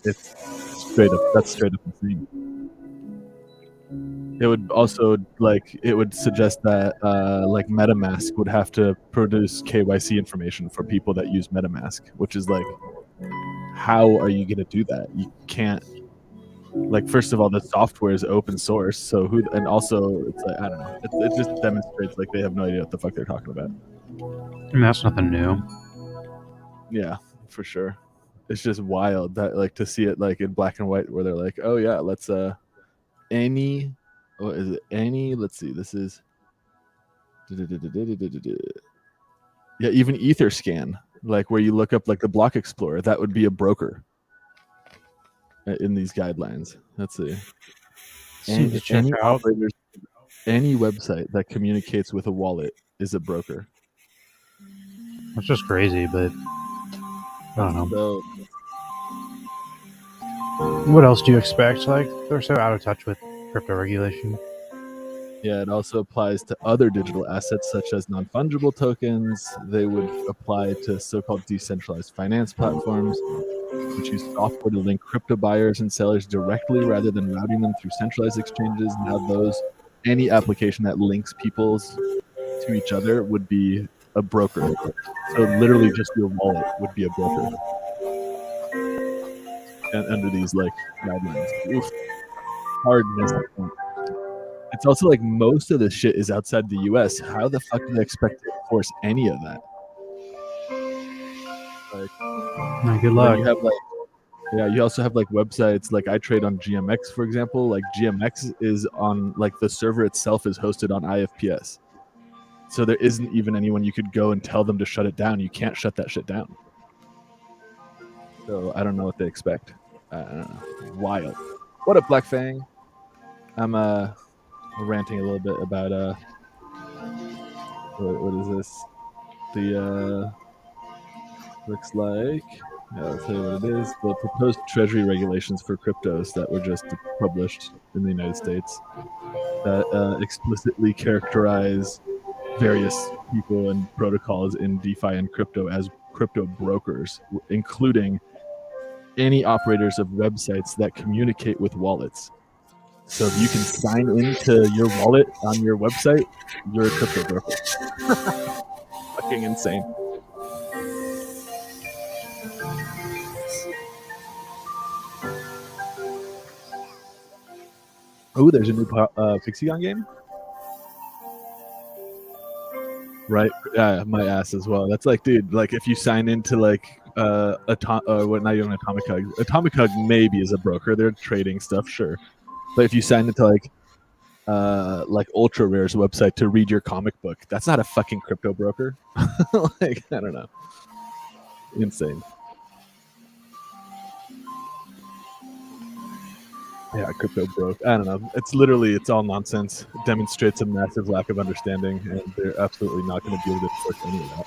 it's straight up. That's straight up insane. It would also it would suggest that like MetaMask would have to produce KYC information for people that use MetaMask, which is like, how are you going to do that? You can't. Like, first of all, the software is open source, so and also it's like, I don't know. It just demonstrates like they have no idea what the fuck they're talking about. I mean, that's nothing new. Yeah, for sure. It's just wild that like to see it like in black and white, where they're like, oh yeah, let's any. What is it? Any? Let's see. This is. Yeah, even Etherscan, like where you look up like the block explorer, that would be a broker in these guidelines. Let's see. Any operators, any website that communicates with a wallet is a broker. That's just crazy, but I don't know. So, what else do you expect? Like, they're so out of touch with crypto regulation. Yeah, it also applies to other digital assets such as non-fungible tokens. They would apply to so-called decentralized finance platforms, which use software to link crypto buyers and sellers directly rather than routing them through centralized exchanges. Now any application that links people to each other would be a broker. So literally just your wallet would be a broker. And under these like guidelines. Oof. Hard miss. It's also like most of this shit is outside the US. How the fuck do they expect to enforce any of that? Like, good luck. You have you also have like websites like I trade on GMX, for example. Like GMX is on like the server itself is hosted on IFPS. So there isn't even anyone you could go and tell them to shut it down. You can't shut that shit down. So I don't know what they expect. I don't know. Wild. What up, Black Fang? I'm ranting a little bit about what is this? The looks like, I'll tell you what it is. The proposed treasury regulations for cryptos that were just published in the United States that explicitly characterize various people and protocols in DeFi and crypto as crypto brokers, including any operators of websites that communicate with wallets. So if you can sign into your wallet on your website, you're a crypto broker. Fucking insane. Oh, there's a new Fixion game? Right. Yeah, my ass as well. That's like, dude, like if you sign into like not even Atomichub. Atomichub maybe is a broker. They're trading stuff, sure. But if you sign into like Ultra Rare's website to read your comic book, that's not a fucking crypto broker. Like, I don't know. Insane. Yeah, crypto broke. I don't know. It's all nonsense. It demonstrates a massive lack of understanding, and they're absolutely not going to be able to enforce any of that.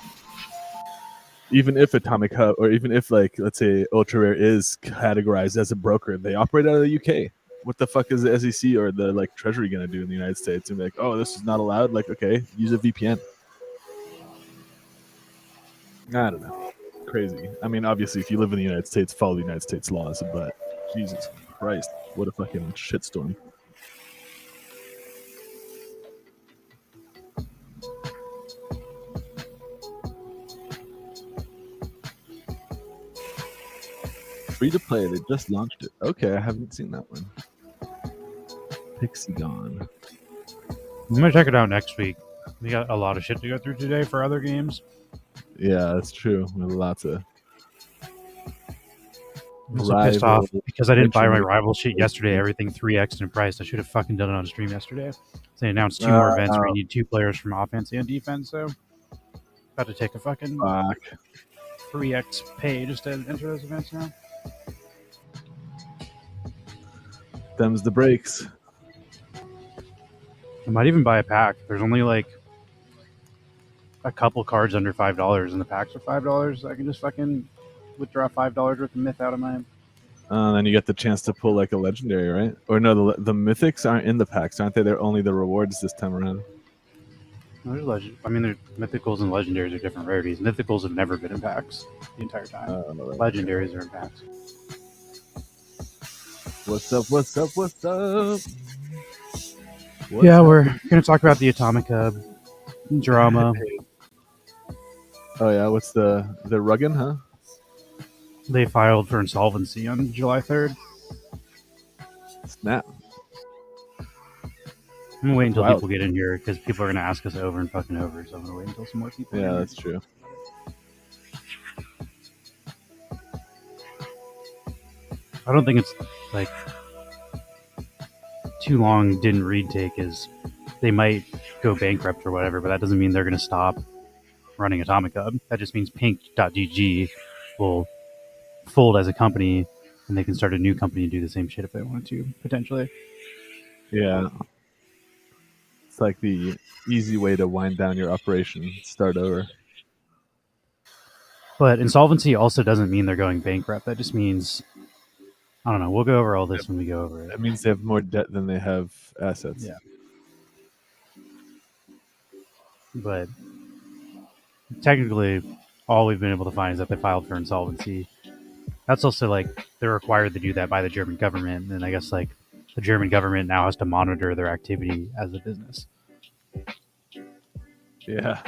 Even if Atomichub, or even if like, let's say Ultra Rare is categorized as a broker, they operate out of the UK. What the fuck is the SEC or the like Treasury going to do in the United States? And be like, oh, this is not allowed. Like, okay, use a VPN. I don't know. Crazy. I mean, obviously, if you live in the United States, follow the United States laws. But Jesus Christ, what a fucking shitstorm. Free to play. They just launched it. Okay, I haven't seen that one. Pixigon. I'm gonna check it out next week. We got a lot of shit to go through today for other games. Yeah, that's true. We have lots of. I'm so pissed off because I didn't buy my rival shit yesterday. Everything 3x'd in price. I should have fucking done it on stream yesterday. They announced 2 more events where you need 2 players from offense and defense. So, about to take a fucking 3x pay just to enter those events now. Them's the breaks. I might even buy a pack. There's only like a couple cards under $5, and the packs are $5. I can just fucking withdraw $5 worth of myth out of mine. Then you get the chance to pull like a legendary, right? Or no, the mythics aren't in the packs, aren't they? They're only the rewards this time around. No, there's mythicals and legendaries are different rarities. Mythicals have never been in packs the entire time. Legendaries are in packs. What's up? What's up? What's up? We're going to talk about the Atomichub drama. Oh yeah, what's the Ruggin, huh? They filed for insolvency on July 3rd. Snap. I'm going to wait until people get in here because people are going to ask us over and fucking over. So I'm going to wait until some more people. Yeah, that's true. I don't think it's like too long didn't read take is they might go bankrupt or whatever, but that doesn't mean they're going to stop running Atomichub. That just means pink.gg will fold as a company and they can start a new company and do the same shit if they wanted to, potentially. Yeah. It's like the easy way to wind down your operation, start over. But insolvency also doesn't mean they're going bankrupt. That just means, I don't know. We'll go over all this when we go over it. That means they have more debt than they have assets. Yeah. But technically, all we've been able to find is that they filed for insolvency. That's also like they're required to do that by the German government, and I guess like the German government now has to monitor their activity as a business. Yeah.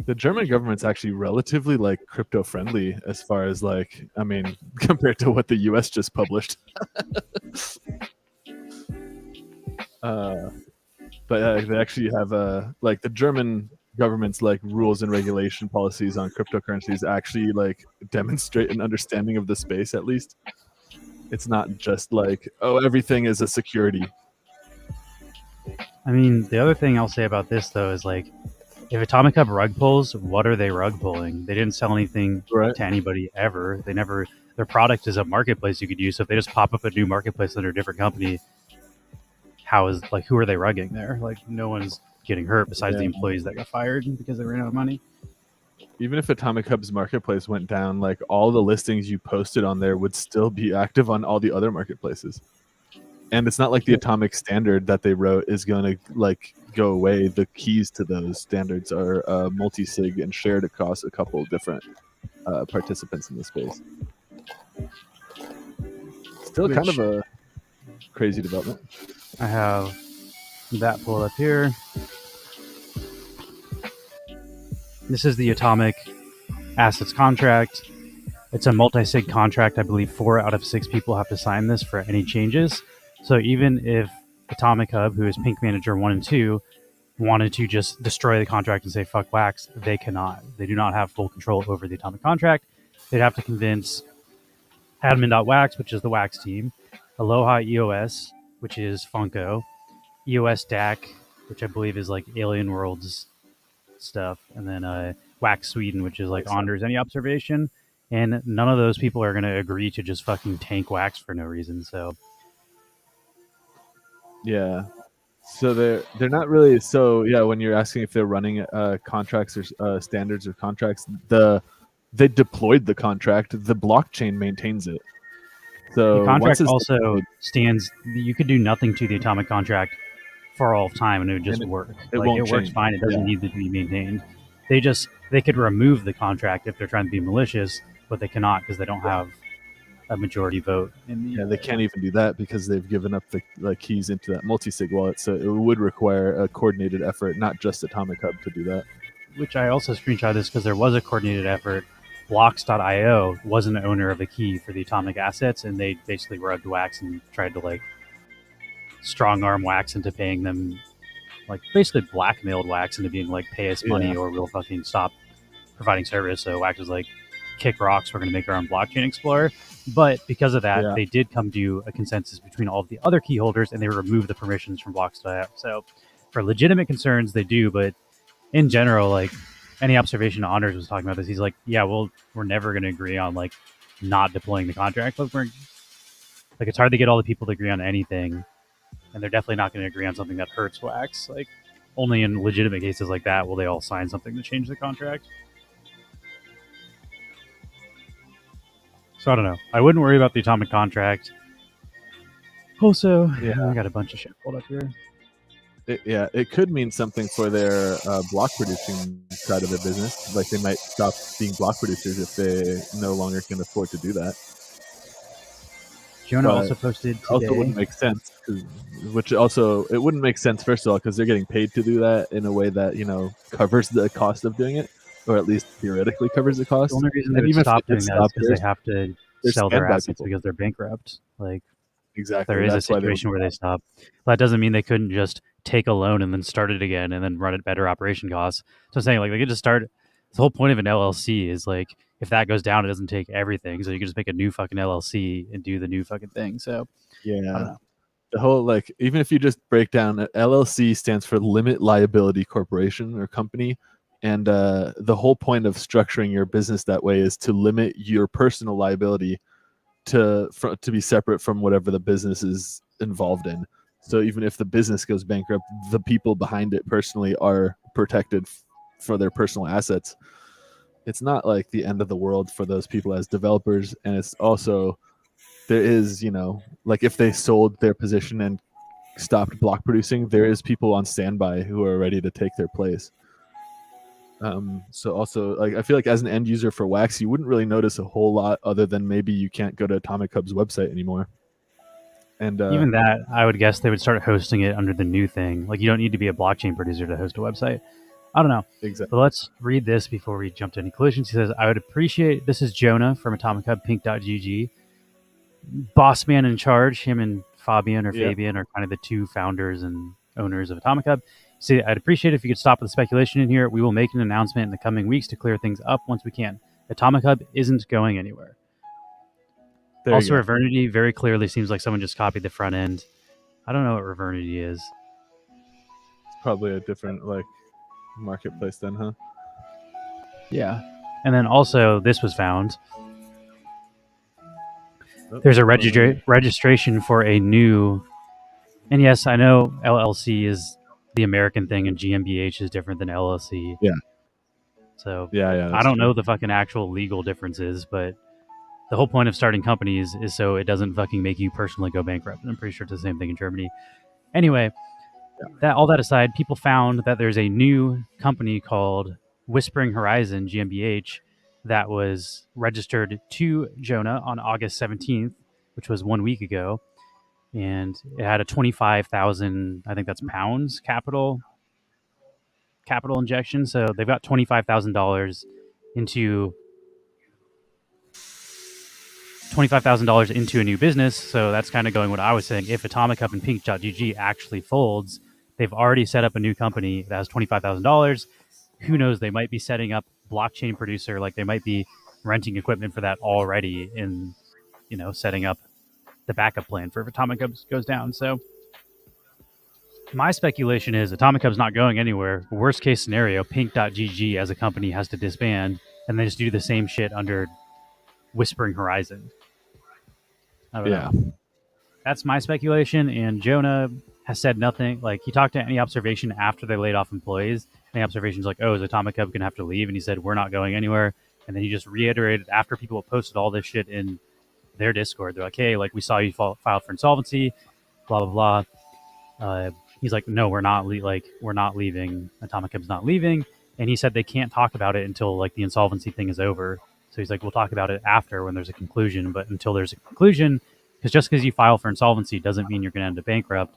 The German government's actually relatively like crypto friendly as far as like, I mean, compared to what the US just published. But they actually have like the German government's like rules and regulation policies on cryptocurrencies actually like demonstrate an understanding of the space. At least it's not just like, oh, everything is a security. I mean, the other thing I'll say about this though is like, if Atomichub rug pulls, what are they rug pulling? They didn't sell anything to anybody ever. They never. Their product is a marketplace you could use. So if they just pop up a new marketplace under a different company, who are they rugging there? Like, no one's getting hurt besides the employees that got fired because they ran out of money. Even if Atomichub's marketplace went down, like all the listings you posted on there would still be active on all the other marketplaces. And it's not like the atomic standard that they wrote is going to like go away. The keys to those standards are multi-sig and shared across a couple of different participants in the space. Still kind of a crazy development. I have that pulled up here. This is the Atomic Assets contract. It's a multi-sig contract. I believe 4 out of 6 people have to sign this for any changes. So even if Atomichub, who is Pink Manager 1 and 2, wanted to just destroy the contract and say fuck Wax, they cannot. They do not have full control over the Atomic contract. They'd have to convince admin.wax, which is the Wax team, Aloha EOS, which is Funko, EOS DAC, which I believe is like Alien Worlds stuff, and then Wax Sweden, which is like Anders Any Observation. And none of those people are going to agree to just fucking tank Wax for no reason. So yeah, so they're not really. So yeah, when you're asking if they're running contracts or standards or contracts, they deployed the contract. The blockchain maintains it. So the contract also stands. You could do nothing to the Atomic contract for all of time, and it would just work. It works fine. It doesn't need to be maintained. They could remove the contract if they're trying to be malicious, but they cannot because they don't have a majority vote. They can't even do that because they've given up the keys into that multi-sig wallet. So it would require a coordinated effort, not just Atomichub to do that. Which I also screenshot this because there was a coordinated effort. Blocks.io was an owner of a key for the Atomic assets, and they basically rubbed Wax and tried to like strong arm Wax into paying them, like basically blackmailed Wax into being like, pay us money or we'll fucking stop providing service. So Wax was like, kick rocks, we're going to make our own blockchain explorer. But because of that, they did come to a consensus between all of the other key holders, and they removed the permissions from Blocks.io. So for legitimate concerns, they do, but in general, like Any Observation, Honors was talking about this. He's like, yeah, well, we're never going to agree on like not deploying the contract. Like, it's hard to get all the people to agree on anything, and they're definitely not going to agree on something that hurts Wax. Like, only in legitimate cases like that will they all sign something to change the contract. So I don't know. I wouldn't worry about the Atomic contract. Also, I got a bunch of shit pulled up here. It could mean something for their block producing side of their business. Like they might stop being block producers if they no longer can afford to do that. Jonah also posted today. Also wouldn't make sense, it wouldn't make sense, first of all, because they're getting paid to do that in a way that, covers the cost of doing it, or at least theoretically covers the cost. The only reason they would stop doing that is because they have to sell their assets because they're bankrupt. Like, exactly, there is a situation where they stop. But that doesn't mean they couldn't just take a loan and then start it again and then run at better operation costs. So I'm saying, like, they could just start. The whole point of an LLC is, like, if that goes down, it doesn't take everything. So you can just make a new fucking LLC and do the new fucking thing. So yeah, I don't know. The whole, like, even if you just break down, LLC stands for Limit Liability Corporation or Company, and the whole point of structuring your business that way is to limit your personal liability to be separate from whatever the business is involved in. So even if the business goes bankrupt, the people behind it personally are protected for their personal assets. It's not like the end of the world for those people as developers, and it's also, there is, like, if they sold their position and stopped block producing, there is people on standby who are ready to take their place. So also, like, I feel like as an end user for Wax, you wouldn't really notice a whole lot other than maybe you can't go to Atomichub's website anymore. And even that, I would guess they would start hosting it under the new thing. Like, you don't need to be a blockchain producer to host a website. I don't know. Exactly. But let's read this before we jump to any collisions. He says, I would appreciate, this is Jonah from Atomichub, pink.gg. Boss man in charge, him and Fabian are kind of the two founders and owners of Atomichub. See, I'd appreciate it if you could stop the speculation in here. We will make an announcement in the coming weeks to clear things up once we can. Atomichub isn't going anywhere. Also, Revernity very clearly seems like someone just copied the front end. I don't know what Revernity is. It's probably a different, like, marketplace then, huh? Yeah. And then also, this was found. There's a registration for a new... And yes, I know LLC is the American thing and GmbH is different than LLC. Yeah. So, yeah, I don't know the fucking actual legal differences, but the whole point of starting companies is so it doesn't fucking make you personally go bankrupt. And I'm pretty sure it's the same thing in Germany. Anyway, all that aside, people found that there's a new company called Whispering Horizon GmbH that was registered to Jonah on August 17th, which was 1 week ago. And it had a 25,000, I think that's pounds, capital injection. So they've got $25,000 into a new business. So that's kind of going what I was saying. If Atomichub and pink.gg actually folds, they've already set up a new company that has $25,000. Who knows? They might be setting up blockchain producer, like they might be renting equipment for that already in, setting up the backup plan for if Atomichub goes down. So my speculation is Atomichub's not going anywhere. Worst case scenario, pink.gg as a company has to disband and they just do the same shit under Whispering Horizon. I don't know. That's my speculation, and Jonah has said nothing. Like, he talked to Any Observation after they laid off employees. Any Observation's like, is Atomichub going to have to leave? And he said, we're not going anywhere. And then he just reiterated after people posted all this shit in their Discord. They're like, hey, like, we saw you filed for insolvency, blah, blah, blah. He's like, no, we're not leaving. Atomichub's not leaving. And he said they can't talk about it until, like, the insolvency thing is over. So he's like, we'll talk about it after when there's a conclusion. But until there's a conclusion, because just because you file for insolvency doesn't mean you're going to end up bankrupt.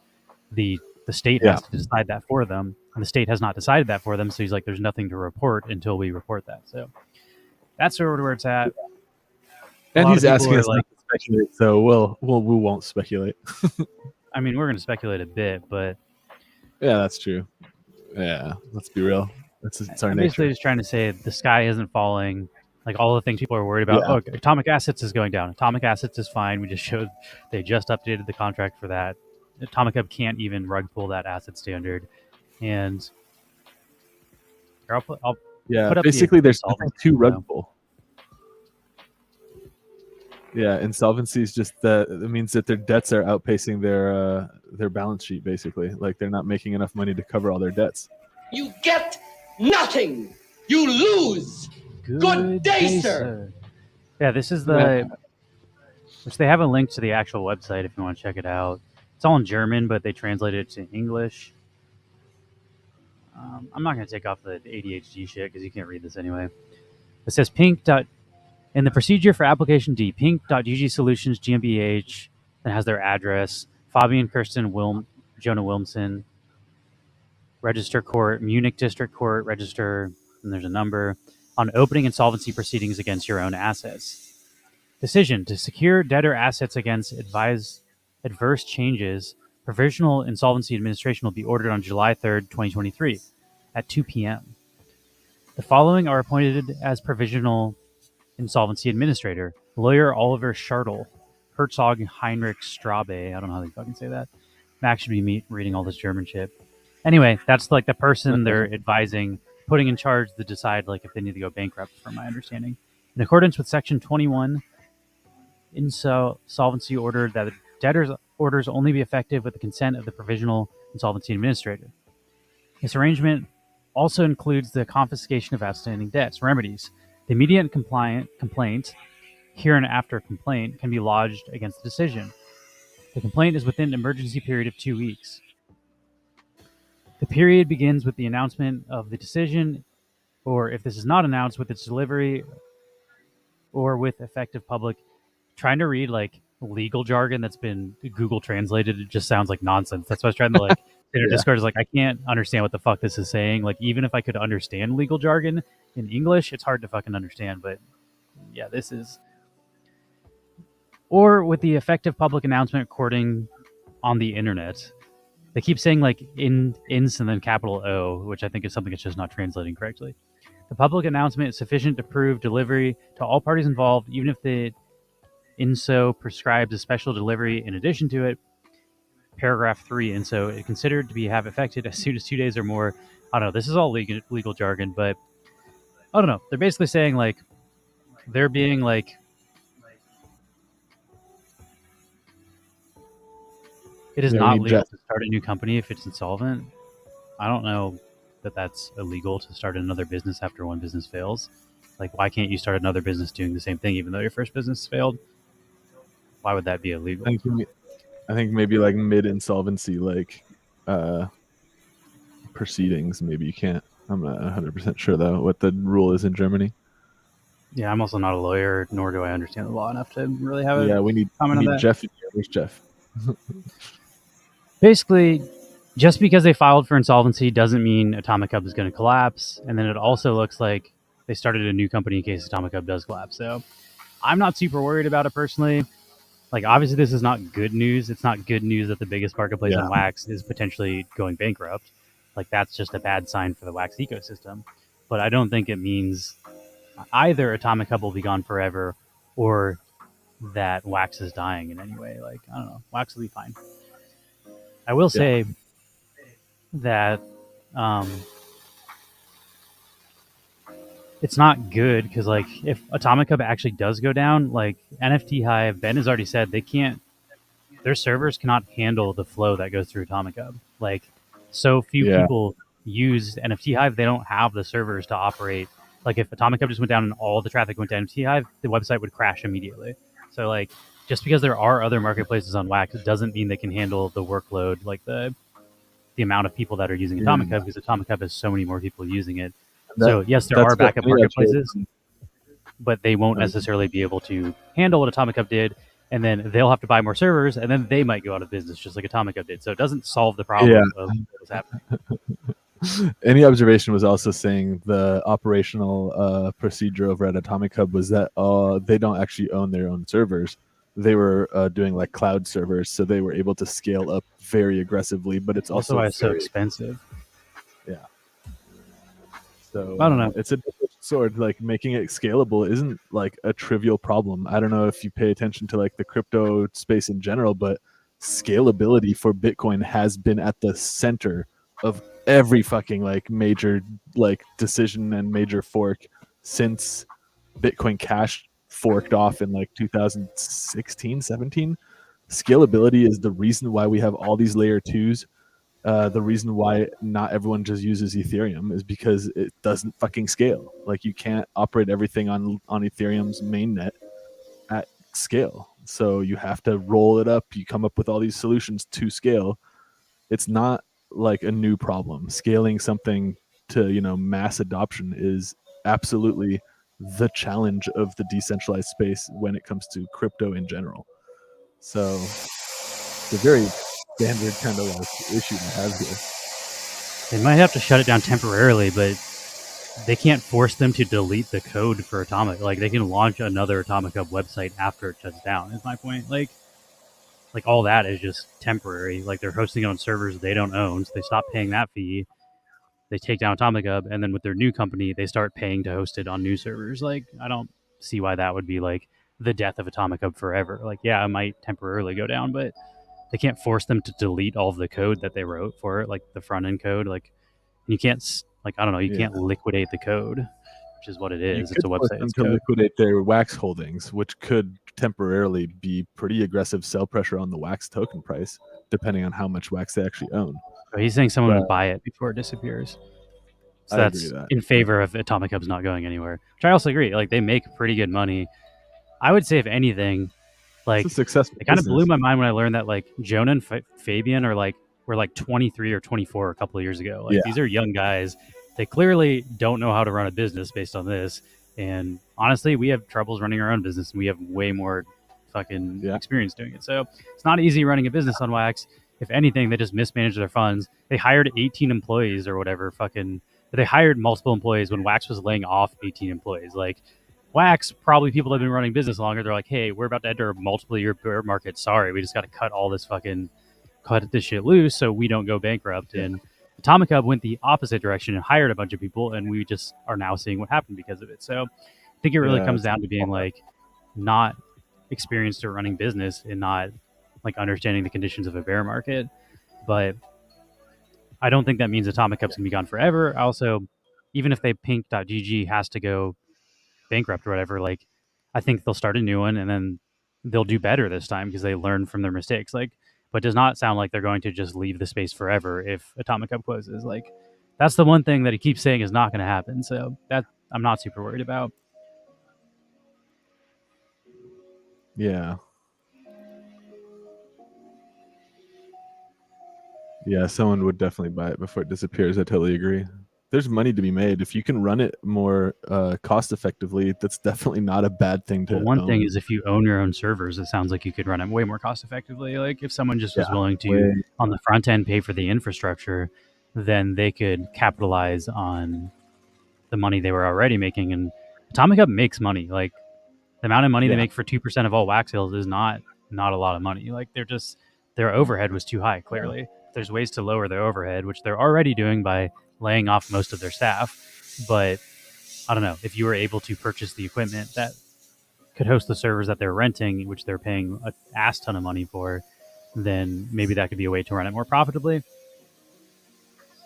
The state has to decide that for them. And the state has not decided that for them. So he's like, there's nothing to report until we report that. So that's sort of where it's at. And he's asking us not to speculate, so we won't speculate. I mean, we're going to speculate a bit, but... Yeah, that's true. Yeah, let's be real. It's our nature. Basically just trying to say the sky isn't falling. Like, all the things people are worried about. Yeah. Atomic Assets is going down. Atomic Assets is fine. We just showed they just updated the contract for that. Atomichub can't even rug pull that asset standard. And I'll put up basically there's nothing to rug pull. Yeah, insolvency is just that. It means that their debts are outpacing their balance sheet, basically. Like, they're not making enough money to cover all their debts. You get nothing. You lose. Good day, sir. Yeah, this is which they have a link to the actual website if you want to check it out. It's all in German, but they translated it to English. I'm not going to take off the ADHD shit because you can't read this anyway. It says in the procedure for application D, pink.gg solutions GmbH That has their address. Fabian Kirsten Jonah Wilmson, Register Court, Munich District Court, Register, and there's a number, on opening insolvency proceedings against your own assets. Decision to secure debtor assets against adverse changes. Provisional insolvency administration will be ordered on July 3rd, 2023 at 2 p.m. The following are appointed as provisional insolvency administrator: lawyer Oliver Schartel, Herzog Heinrich Strabe. I don't know how they fucking say that. Max should be reading all this German shit. Anyway, that's like the person they're advising, putting in charge to decide like if they need to go bankrupt, from my understanding. In accordance with Section 21, insolvency order that the debtor's orders only be effective with the consent of the provisional insolvency administrator. This arrangement also includes the confiscation of outstanding debts. Remedies: the immediate complaint, hereinafter complaint, can be lodged against the decision. The complaint is within an emergency period of 2 weeks. The period begins with the announcement of the decision, or if this is not announced, with its delivery or with effective public. Trying to read like legal jargon that's been Google translated, it just sounds like nonsense. That's why I was trying to like in our Discord is like, I can't understand what the fuck this is saying. Like, even if I could understand legal jargon in English, it's hard to fucking understand. But yeah, this is, or with the effective public announcement recording on the internet. They keep saying like ins and then capital O, which I think is something that's just not translating correctly. The public announcement is sufficient to prove delivery to all parties involved, even if the INSO prescribes a special delivery in addition to it. Paragraph 3, INSO is considered to have affected as soon as 2 days or more. I don't know. This is all legal jargon, but I don't know. They're basically saying like they're being like, it is not legal to start a new company if it's insolvent. I don't know that that's illegal to start another business after one business fails. Like, why can't you start another business doing the same thing even though your first business failed? Why would that be illegal? I think maybe like mid-insolvency, like proceedings, maybe you can't. I'm not 100% sure, though, what the rule is in Germany. Yeah, I'm also not a lawyer, nor do I understand the law enough to really have a Yeah, we need Jeff. Where's Jeff? Basically, just because they filed for insolvency doesn't mean Atomichub is going to collapse. And then it also looks like they started a new company in case Atomichub does collapse. So I'm not super worried about it personally. Like, obviously, this is not good news. It's not good news that the biggest marketplace on Wax is potentially going bankrupt. Like, that's just a bad sign for the Wax ecosystem. But I don't think it means either Atomichub will be gone forever or that Wax is dying in any way. Like, I don't know. Wax will be fine. I will say that it's not good because, like, if Atomichub actually does go down, like NFT Hive, Ben has already said they can't, their servers cannot handle the flow that goes through Atomichub. Like, so few people use NFT Hive, they don't have the servers to operate. Like, if Atomichub just went down and all the traffic went to NFT Hive, the website would crash immediately. So, like, just because there are other marketplaces on Wax, it doesn't mean they can handle the workload, like the amount of people that are using Atomichub, because Atomichub has so many more people using it. So yes, there are backup marketplaces, but they won't necessarily be able to handle what Atomichub did, and then they'll have to buy more servers, and then they might go out of business just like Atomichub did. So it doesn't solve the problem of what was happening. Any observation was also saying the operational procedure over at Atomichub was that they don't actually own their own servers. They were doing like cloud servers, so they were able to scale up very aggressively, but it's also why it's so expensive. Yeah. So I don't know. It's a double sword. Like, making it scalable isn't like a trivial problem. I don't know if you pay attention to like the crypto space in general, but scalability for Bitcoin has been at the center of every fucking like major like decision and major fork since Bitcoin Cash forked off in like 2016, 17. Scalability is the reason why we have all these layer twos. The reason why not everyone just uses Ethereum is because it doesn't fucking scale. Like, you can't operate everything on Ethereum's mainnet at scale. So you have to roll it up. You come up with all these solutions to scale. It's not like a new problem. Scaling something to, mass adoption is absolutely the challenge of the decentralized space when it comes to crypto in general. So It's a very standard kind of like issue to have here. They might have to shut it down temporarily, but they can't force them to delete the code for Atomic. Like, they can launch another Atomichub website after it shuts down, is my point. Like all that is just temporary. Like, they're hosting it on servers they don't own, so they stop paying that fee. They take down Atomichub, and then with their new company, they start paying to host it on new servers. Like, I don't see why that would be like the death of Atomichub forever. Like, yeah, it might temporarily go down, but they can't force them to delete all of the code that they wrote for it, like the front end code. Like, you can't, like, I don't know, you can't liquidate the code, which is what it is. It's a website. Force them to liquidate their Wax holdings, which could temporarily be pretty aggressive sell pressure on the Wax token price, depending on how much Wax they actually own. Oh, he's saying someone would buy it before it disappears. So that's in favor of Atomichub's not going anywhere, which I also agree. Like, they make pretty good money. I would say, if anything, like, it kind of blew my mind when I learned that like Jonah and Fabian were like 23 or 24 a couple of years ago. Like, these are young guys. They clearly don't know how to run a business based on this. And honestly, we have troubles running our own business, and we have way more fucking experience doing it. So it's not easy running a business on Wax. If anything, they just mismanaged their funds. They hired 18 employees or whatever. They hired multiple employees when Wax was laying off 18 employees. Like, Wax, probably people that have been running business longer, they're like, hey, we're about to enter a multiple-year bear market. Sorry, we just got to cut this shit loose so we don't go bankrupt. And Atomichub went the opposite direction and hired a bunch of people, and we just are now seeing what happened because of it. So I think it really comes down to being like not experienced at running business and not like understanding the conditions of a bear market. But I don't think that means Atomichub's gonna be gone forever. Also, even if they pink.gg has to go bankrupt or whatever, like, I think they'll start a new one and then they'll do better this time because they learn from their mistakes. Like, but it does not sound like they're going to just leave the space forever if Atomichub closes. Like, that's the one thing that he keeps saying is not going to happen. So that I'm not super worried about. Yeah. Yeah, someone would definitely buy it before it disappears. I totally agree. There's money to be made. If you can run it more cost effectively, that's definitely not a bad thing to one own. thing is, if you own your own servers, it sounds like you could run it way more cost effectively. Like, if someone just was willing to, on the front end, pay for the infrastructure, then they could capitalize on the money they were already making. And Atomichub makes money. Like, the amount of money they make for 2% of all Wax sales is not a lot of money. Like, their overhead was too high, clearly. There's ways to lower their overhead, which they're already doing by laying off most of their staff. But I don't know, if you were able to purchase the equipment that could host the servers that they're renting, which they're paying an ass ton of money for, then maybe that could be a way to run it more profitably.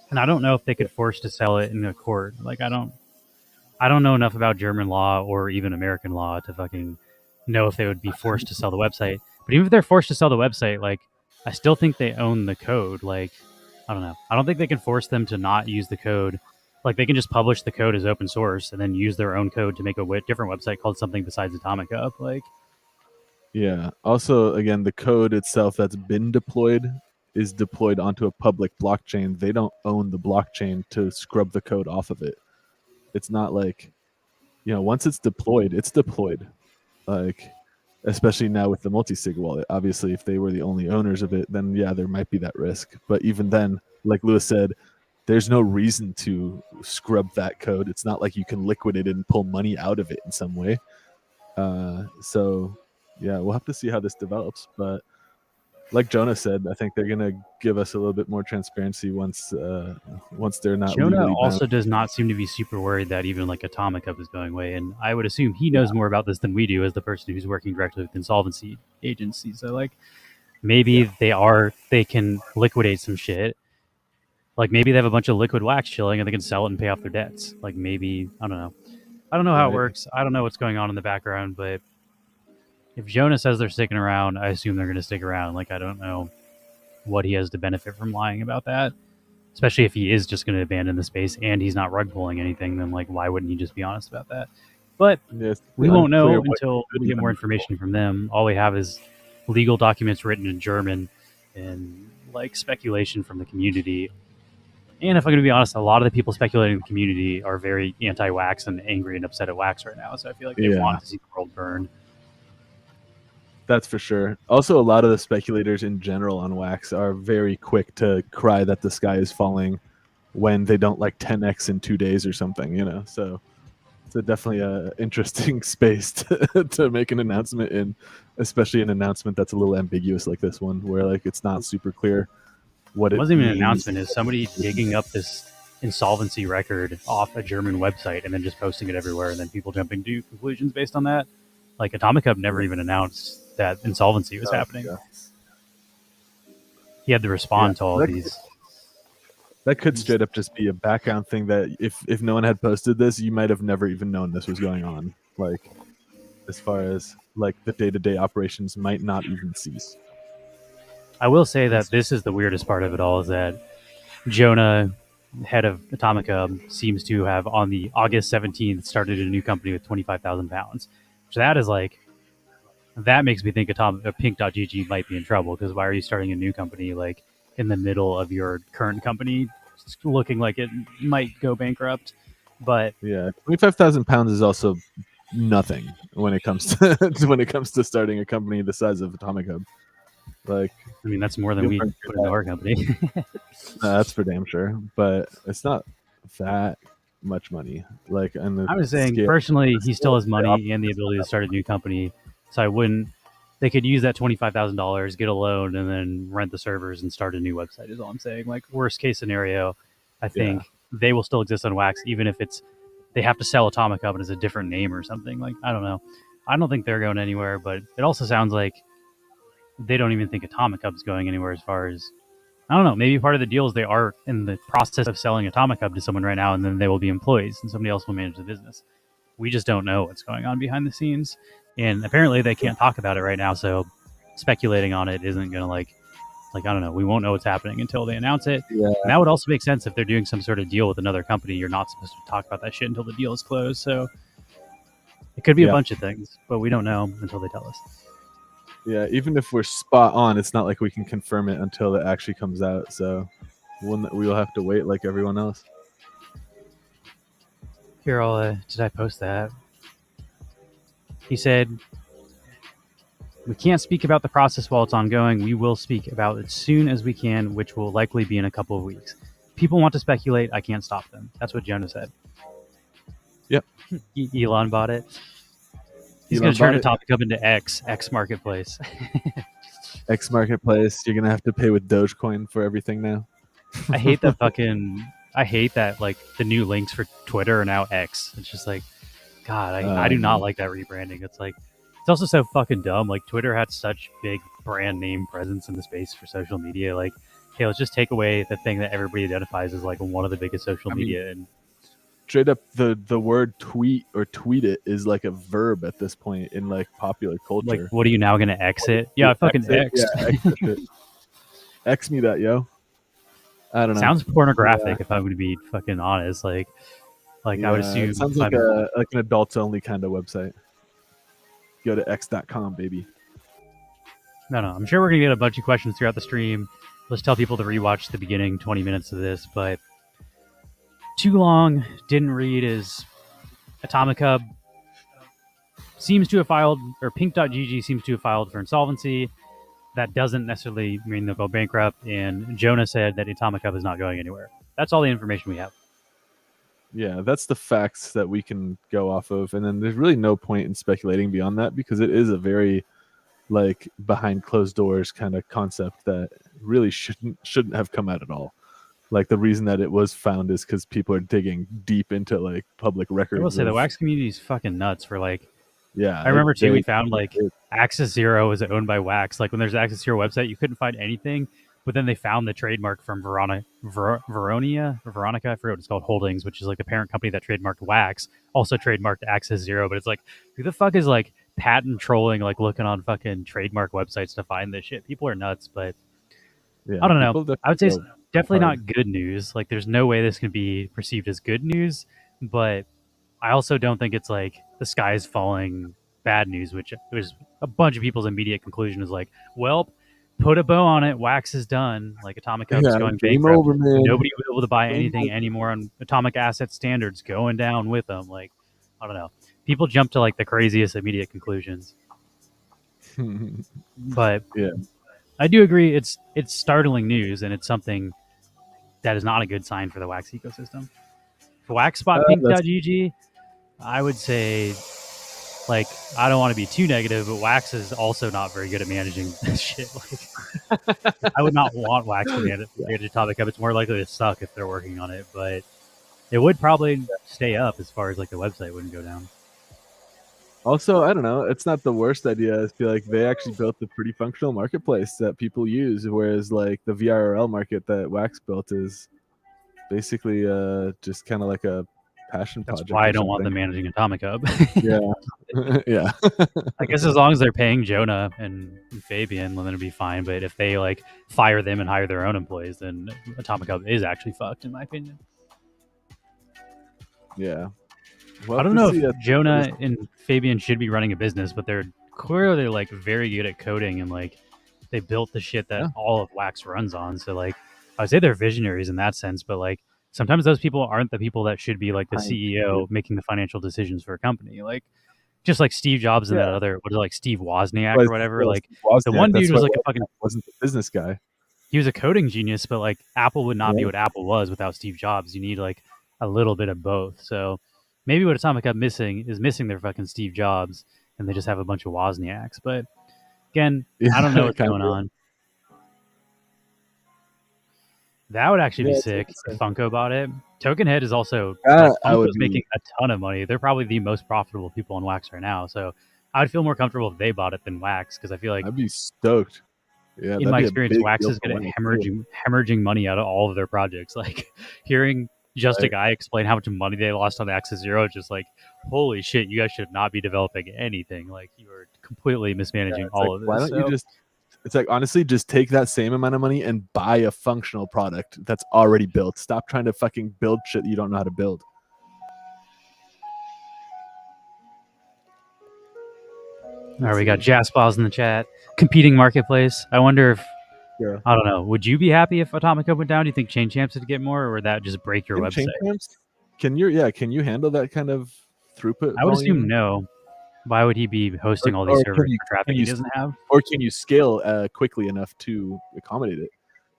And I don't know if they could force to sell it in a court. Like, I don't know enough about German law or even American law to fucking know if they would be forced to sell the website. But even if they're forced to sell the website, like, I still think they own the code. Like, I don't know. I don't think they can force them to not use the code. Like, they can just publish the code as open source and then use their own code to make a different website called something besides Atomichub. Like, yeah. Also, again, the code itself that's been deployed is deployed onto a public blockchain. They don't own the blockchain to scrub the code off of it. It's not like, once it's deployed, it's deployed. Like, especially now with the multi-sig wallet. Obviously, if they were the only owners of it, then yeah, there might be that risk. But even then, like Lewis said, there's no reason to scrub that code. It's not like you can liquidate it and pull money out of it in some way. So yeah, we'll have to see how this develops. But like Jonah said, I think they're gonna give us a little bit more transparency once they're not. Jonah also does not seem to be super worried that even like Atomichub is going away, and I would assume he knows more about this than we do as the person who's working directly with insolvency agencies. So like, maybe they can liquidate some shit. Like, maybe they have a bunch of liquid Wax chilling and they can sell it and pay off their debts. Like, maybe, I don't know. I don't know how it works. I don't know what's going on in the background, but if Jonah says they're sticking around, I assume they're going to stick around. Like, I don't know what he has to benefit from lying about that, especially if he is just going to abandon the space and he's not rug pulling anything. Then, like, why wouldn't he just be honest about that? But we won't know until we get more information from them. All we have is legal documents written in German and, like, speculation from the community. And if I'm going to be honest, a lot of the people speculating in the community are very anti-Wax and angry and upset at Wax right now. So I feel like they want to see the world burn. That's for sure. Also, a lot of the speculators in general on Wax are very quick to cry that the sky is falling when they don't like 10x in 2 days or something, So it's definitely a interesting space to make an announcement in, especially an announcement that's a little ambiguous like this one, where like it's not super clear what It it wasn't even means. an announcement. It's somebody digging up this insolvency record off a German website and then just posting it everywhere, and then people jumping to conclusions based on that. Like Atomichub never even announced that insolvency was happening. Yeah. He had to respond to all of these. That could straight up just be a background thing that if no one had posted this, you might have never even known this was going on. Like, as far as like the day-to-day operations might not even cease. I will say that this is the weirdest part of it all, is that Jonah, head of Atomichub, seems to have on the August 17th started a new company with 25,000 pounds. So that is like, that makes me think Pink.gg might be in trouble, because why are you starting a new company like in the middle of your current company looking like it might go bankrupt? But yeah, 25,000 pounds is also nothing when it comes to when it comes to starting a company the size of Atomichub. Like, I mean, that's more than we put into our company. That's for damn sure, but it's not that much money. Like, and I was saying, personally, he still has money and the ability to start a new company, so I wouldn't. They could use that $25,000, get a loan, and then rent the servers and start a new website. Is all I'm saying. Like, worst case scenario, I think they will still exist on Wax, even if they have to sell Atomichub and it's a different name or something. Like, I don't know. I don't think they're going anywhere, but it also sounds like they don't even think Atomichub's going anywhere. As far as, I don't know, maybe part of the deal is they are in the process of selling Atomichub to someone right now, and then they will be employees and somebody else will manage the business. We just don't know what's going on behind the scenes, and apparently they can't talk about it right now, so speculating on it isn't going to like I don't know, we won't know what's happening until they announce it. Yeah. And that would also make sense if they're doing some sort of deal with another company. You're not supposed to talk about that shit until the deal is closed, so it could be a bunch of things, but we don't know until they tell us. Yeah, even if we're spot on, it's not like we can confirm it until it actually comes out. So we'll have to wait like everyone else. Here, did I post that? He said, "We can't speak about the process while it's ongoing. We will speak about it as soon as we can, which will likely be in a couple of weeks. People want to speculate. I can't stop them." That's what Jonah said. Yep. Elon bought it. He's going to turn Atomichub into X Marketplace. X Marketplace. You're going to have to pay with Dogecoin for everything now. I hate that like the new links for Twitter are now X. It's just like, God, I do not like that rebranding. It's like, it's also so fucking dumb. Like, Twitter had such big brand name presence in the space for social media. Like, hey, let's just take away the thing that everybody identifies as like one of the biggest social media. And straight up, the word tweet or tweet it is like a verb at this point in like popular culture. Like, what are you now going to exit? Yeah, I fucking X. Yeah, X me that, yo. I don't know. Sounds pornographic if I'm going to be fucking honest. Like I would assume. It sounds like an adults only kind of website. Go to x.com, baby. No. I'm sure we're going to get a bunch of questions throughout the stream. Let's tell people to rewatch the beginning 20 minutes of this, but too long, didn't read, is Atomichub seems to have filed, or Pink.gg seems to have filed for insolvency. That doesn't necessarily mean they'll go bankrupt, and Jonah said that Atomichub is not going anywhere. That's all the information we have. Yeah, that's the facts that we can go off of, and then there's really no point in speculating beyond that, because it is a very like behind closed doors kind of concept that really shouldn't have come out at all. Like, the reason that it was found is because people are digging deep into like public records. I will say the Wax community is fucking nuts for like. Yeah, I remember too. We found like Axis Zero is owned by Wax. Like, when there's an Axis Zero website, you couldn't find anything. But then they found the trademark from Veronica, I forget what it's called, Holdings, which is like the parent company that trademarked Wax, also trademarked Axis Zero. But it's like, who the fuck is like patent trolling, like looking on fucking trademark websites to find this shit? People are nuts, but yeah, I don't know. I would say it's definitely not good news. Like, there's no way this can be perceived as good news, but I also don't think it's like the sky is falling bad news, which was a bunch of people's immediate conclusion is like, well, put a bow on it. Wax is done. Like, Atomichub is going bankrupt. Over, man. Nobody will be able to buy anything anymore on atomic asset standards, going down with them. Like, I don't know. People jump to like the craziest immediate conclusions. But yeah, I do agree it's startling news, and it's something that is not a good sign for the Wax ecosystem. For waxspotpink.gg, I would say, like, I don't want to be too negative, but Wax is also not very good at managing shit. Like, I would not want Wax to manage Atomichub. It's more likely to suck if they're working on it, but it would probably stay up as far as like the website wouldn't go down. Also, I don't know. It's not the worst idea. I feel like they actually built a pretty functional marketplace that people use, whereas like the VRL market that Wax built is basically just kind of like a passion project. That's why I don't want them managing Atomichub. Yeah, yeah. I guess as long as they're paying Jonah and Fabian, then it'll be fine. But if they like fire them and hire their own employees, then Atomichub is actually fucked, in my opinion. Yeah. I don't know if Jonah and Fabian should be running a business, but they're clearly like very good at coding, and like they built the shit that all of Wax runs on. So like I would say they're visionaries in that sense, but like sometimes those people aren't the people that should be like the CEO making the financial decisions for a company. Like just like Steve Jobs and that other, what is it, like Steve Wozniak or whatever. Like the one dude was like a fucking wasn't the business guy. He was a coding genius, but like Apple would not be what Apple was without Steve Jobs. You need like a little bit of both. So maybe what Atomichub is missing their fucking Steve Jobs, and they just have a bunch of Wozniaks. But again, I don't know what's going on. That would actually be sick if Funko bought it. Tokenhead is also Funko's making a ton of money. They're probably the most profitable people on Wax right now. So I would feel more comfortable if they bought it than Wax, because I feel like I'd be stoked. Yeah, in my experience, Wax is good at hemorrhaging money out of all of their projects. Like hearing just a guy explain how much money they lost on Axis Zero, just like, holy shit, you guys should not be developing anything. Like you are completely mismanaging all of this. Why don't you just? It's like, honestly, just take that same amount of money and buy a functional product that's already built. Stop trying to fucking build shit you don't know how to build. All right, we got Jaspals in the chat. Competing marketplace. I wonder if, I don't know, would you be happy if Atomichub went down? Do you think Chain Champs would get more, or would that just break your website? Can you handle that kind of throughput? I would assume no. Why would he be hosting all these servers for traffic he doesn't have? Or can you scale quickly enough to accommodate it?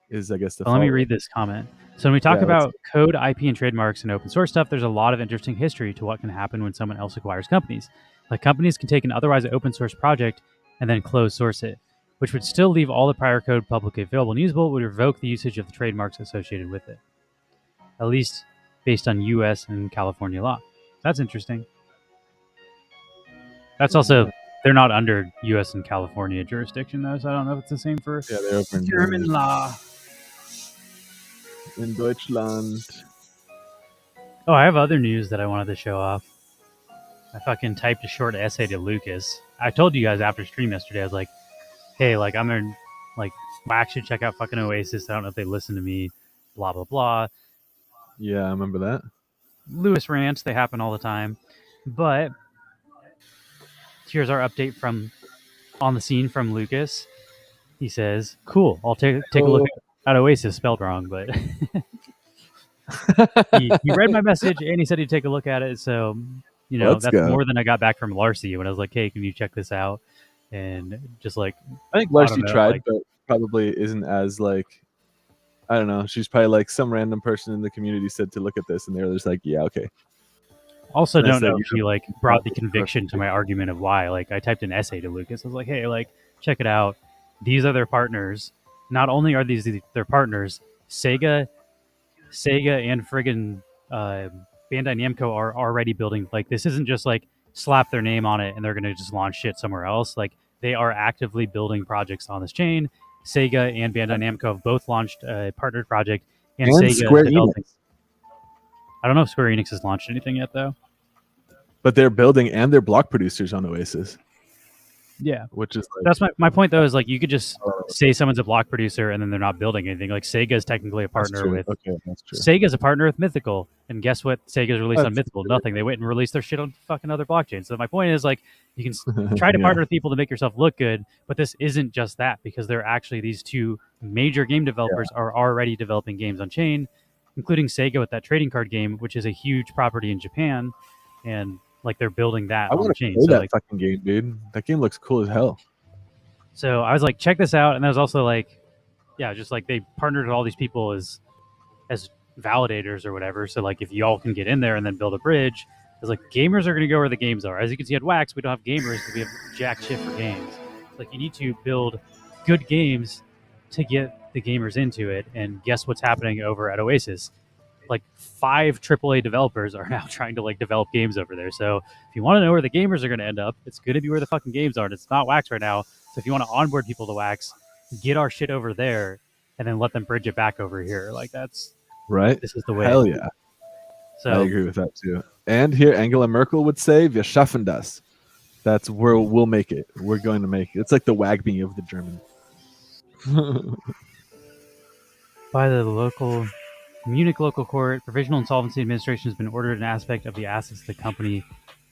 Is, I guess, the let me read this comment. So when we talk about code, IP, and trademarks and open source stuff, there's a lot of interesting history to what can happen when someone else acquires companies. Like companies can take an otherwise open source project and then close source it, which would still leave all the prior code publicly available and usable, would revoke the usage of the trademarks associated with it, at least based on US and California law. That's interesting. That's also, they're not under US and California jurisdiction, though, so I don't know if it's the same for German law. In Deutschland. Oh, I have other news that I wanted to show off. I fucking typed a short essay to Lucas. I told you guys after stream yesterday, I was like, hey, like, I'm in, like, Wax should check out fucking Oasis. I don't know if they listen to me, blah, blah, blah. Yeah, I remember that. Lewis rants, they happen all the time. But here's our update from on the scene from Lucas. He says, cool, I'll take a look at Oasis, spelled wrong, but he read my message and he said he'd take a look at it. So, you know, that's more than I got back from Larcy when I was like, hey, can you check this out? And just like, I think Larcy tried, but probably isn't as like, I don't know. She's probably like some random person in the community said to look at this, and they're just like, yeah, okay. Also, don't know if she like brought the conviction to my argument of why. Like, I typed an essay to Lucas. I was like, hey, like, check it out. These are their partners. Not only are these their partners, Sega and friggin' Bandai Namco are already building. Like, this isn't just like slap their name on it and they're going to just launch shit somewhere else. Like, they are actively building projects on this chain. Sega and Bandai Namco have both launched a partnered project, and Sega Square Enix. I don't know if Square Enix has launched anything yet, though. But they're building, and they're block producers on Oasis. Yeah, which is like, that's my point, though, is like you could just say someone's a block producer and then they're not building anything. Like Sega is technically a partner with Sega's a partner with Mythical, and guess what? Sega's released on Mythical, nothing. They went and released their shit on fucking other blockchains. So my point is, like, you can try to partner with people to make yourself look good, but this isn't just that, because they're actually, these two major game developers are already developing games on chain, including Sega with that trading card game, which is a huge property in Japan, and like they're building that on chain. So that fucking game, dude. That game looks cool as hell. So I was like, check this out. And there's also like, yeah, just like they partnered with all these people as validators or whatever. So like if y'all can get in there and then build a bridge, it's like gamers are going to go where the games are. As you can see at Wax, we don't have gamers because we have jack shit for games. Like you need to build good games to get the gamers into it. And guess what's happening over at Oasis? Like 5 AAA developers are now trying to like develop games over there. So if you want to know where the gamers are going to end up, it's going to be where the fucking games are. And it's not Wax right now. So if you want to onboard people to Wax, get our shit over there and then let them bridge it back over here. Like that's right. This is the way. Hell yeah. So I agree with that too. And here Angela Merkel would say, "Wir schaffen das." That's where we'll make it. We're going to make it. It's like the WAGB of the German. By the Munich local court, Provisional Insolvency Administration has been ordered an aspect of the assets of the company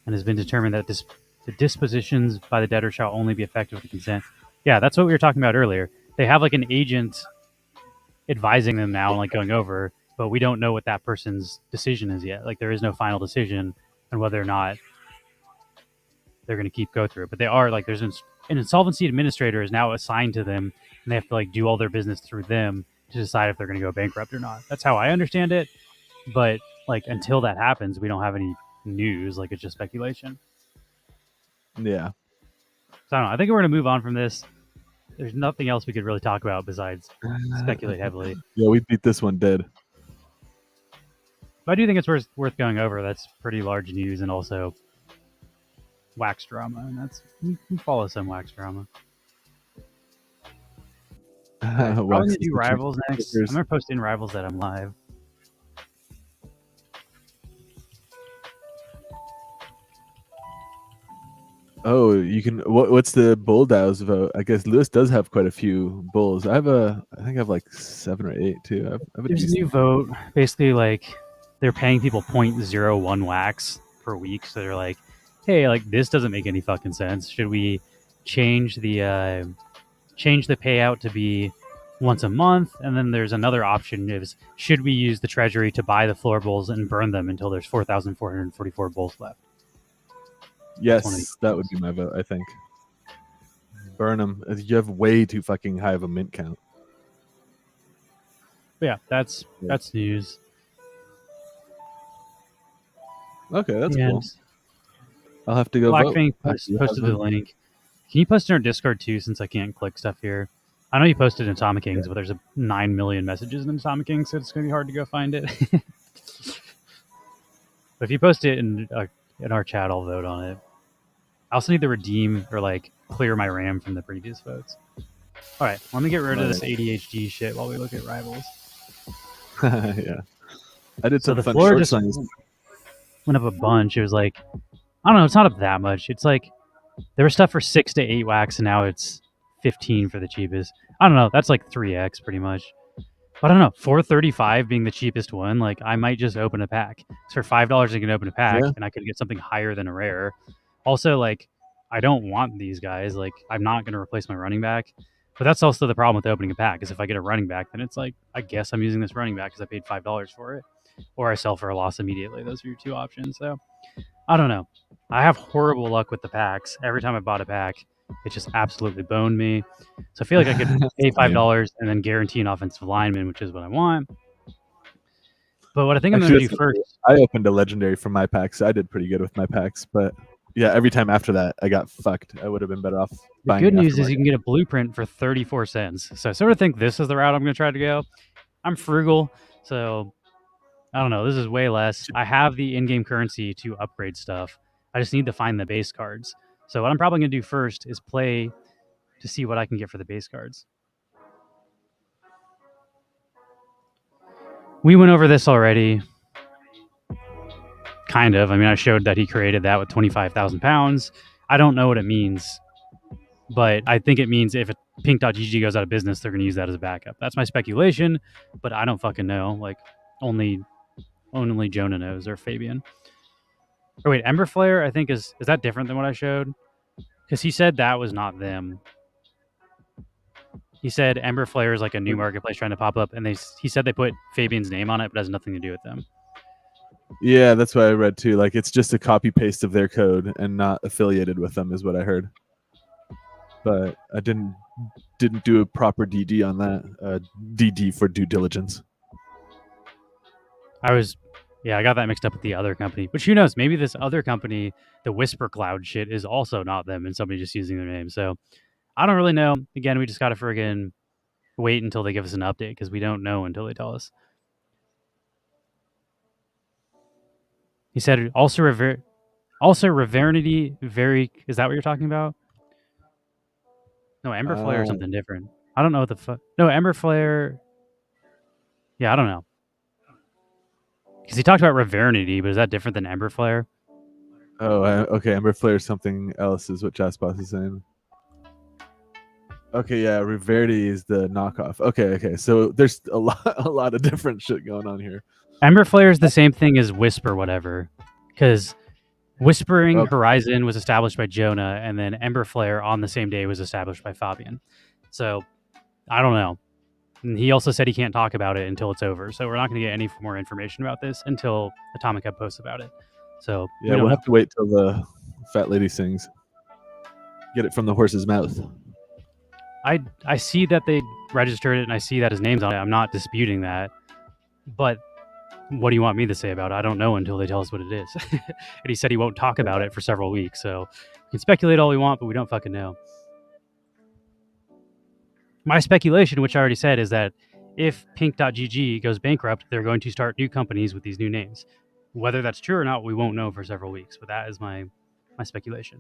and has been determined that the dispositions by the debtor shall only be effective with consent. Yeah, that's what we were talking about earlier. They have like an agent advising them now and like going over, but we don't know what that person's decision is yet. Like there is no final decision on whether or not they're going to go through it. But they are like, there's an insolvency administrator is now assigned to them and they have to like do all their business through them to decide if they're going to go bankrupt or not. That's how I understand it. But like until that happens, we don't have any news. Like it's just speculation. Yeah. So I don't know. I think we're going to move on from this. There's nothing else we could really talk about besides speculate heavily. Yeah, we beat this one dead. But I do think it's worth going over. That's pretty large news and also Wax drama. And that's we follow some Wax drama. I'm going to do Rivals next. I'm going to post in Rivals that I'm live. Oh, you can. What's the bull DAO's vote? I guess Lewis does have quite a few bulls. I think I have like 7 or 8 too. There's a new vote. Basically, like they're paying people 0.01 wax per week. So they're like, hey, like this doesn't make any fucking sense. Should we change the payout to be once a month? And then there's another option is should we use the treasury to buy the floor bulls and burn them until there's 4,444 bulls left? Yes, that would be my vote, I think. Burn them. You have way too fucking high of a mint count. But yeah, that's news. Okay, that's cool. I'll have to go vote. Blackfang posted the link. Can you post in our Discord too, since I can't click stuff here? I know you posted in Atomic Kings, but there's 9 million messages in Atomic Kings, so it's going to be hard to go find it. But if you post it in our chat, I'll vote on it. I also need to redeem or like clear my RAM from the previous votes. All right, let me get rid of this ADHD shit while we look at Rivals. Yeah, I did some the fun floor short just signs. Went up a bunch. It was like, I don't know, it's not up that much. It's like there was stuff for 6 to 8 wax, and now it's 15 for the cheapest. I don't know. That's like 3x pretty much. But I don't know. 435 being the cheapest one, like I might just open a pack. So for $5, I can open a pack, and I could get something higher than a rare. Also, like I don't want these guys. Like I'm not going to replace my running back. But that's also the problem with opening a pack is if I get a running back, then it's like I guess I'm using this running back because I paid $5 for it, or I sell for a loss immediately. Those are your two options. So I don't know. I have horrible luck with the packs. Every time I bought a pack, it just absolutely boned me. So I feel like I could pay $5 and then guarantee an offensive lineman, which is what I want. But what I think I'm going to do first... I opened a legendary from my packs. I did pretty good with my packs. But yeah, every time after that, I got fucked. I would have been better off buying The good news is you can get a blueprint for 34 cents. So I sort of think this is the route I'm going to try to go. I'm frugal, so I don't know. This is way less. I have the in-game currency to upgrade stuff. I just need to find the base cards. So what I'm probably going to do first is play to see what I can get for the base cards. We went over this already. Kind of. I mean, I showed that he created that with 25,000 pounds. I don't know what it means, but I think it means if Pink.gg goes out of business, they're going to use that as a backup. That's my speculation, but I don't fucking know. Like, only Jonah knows, or Fabian. Or wait, Ember Flare, I think is that different than what I showed? Because he said that was not them. He said Ember Flare is like a new marketplace trying to pop up, and he said they put Fabian's name on it, but it has nothing to do with them. Yeah, that's what I read too. Like it's just a copy paste of their code and not affiliated with them, is what I heard. but I didn't do a proper DD on that. DD for due diligence. I got that mixed up with the other company. But who knows? Maybe this other company, the Whisper Cloud shit, is also not them and somebody just using their name. So I don't really know. Again, we just got to friggin' wait until they give us an update because we don't know until they tell us. He said also Revernity very. Is that what you're talking about? No, Ember Flare or something different. I don't know what the fuck. No, Ember Flare. Yeah, I don't know. Because he talked about Revernity, but is that different than Ember Flare? Oh, okay. Ember Flare is something else, is what Jaspos is saying. Okay, yeah, Revernity is the knockoff. Okay. So there's a lot of different shit going on here. Ember Flare is the same thing as Whisper, whatever. Because Whispering Horizon was established by Jonah, and then Ember Flare on the same day was established by Fabian. So I don't know. And he also said he can't talk about it until it's over. So we're not going to get any more information about this until Atomichub posts about it. So yeah, we'll have to wait till the fat lady sings. Get it from the horse's mouth. I see that they registered it, and I see that his name's on it. I'm not disputing that. But what do you want me to say about it? I don't know until they tell us what it is. And he said he won't talk about it for several weeks. So we can speculate all we want, but we don't fucking know. My speculation, which I already said, is that if pink.gg goes bankrupt, they're going to start new companies with these new names. Whether that's true or not, we won't know for several weeks, but that is my speculation.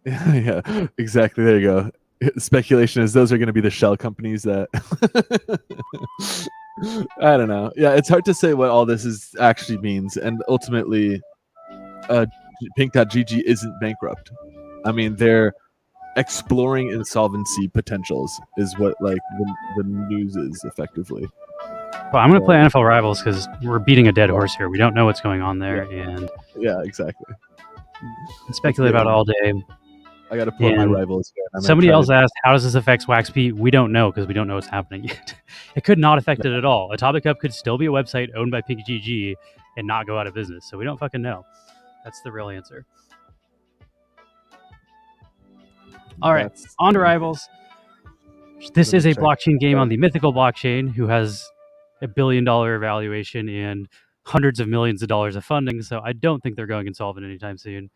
Yeah, exactly. There you go. Speculation is those are going to be the shell companies that I don't know. Yeah, it's hard to say what all this is actually means, and ultimately, pink.gg isn't bankrupt. I mean, they're exploring insolvency potentials, is what like the news is effectively. Well, I'm going to play NFL Rivals because we're beating a dead horse here. We don't know what's going on there, and yeah, exactly. Speculate about it all day. I got to pull my Rivals here. Somebody else asked, how does this affect Wax Pete? We don't know because we don't know what's happening yet. It could not affect it at all. Atomichub could still be a website owned by pink.gg and not go out of business. So we don't fucking know. That's the real answer. All right, on to Rivals. This is a blockchain game on the Mythical blockchain who has $1 billion valuation and hundreds of millions of dollars of funding. So I don't think they're going insolvent anytime soon.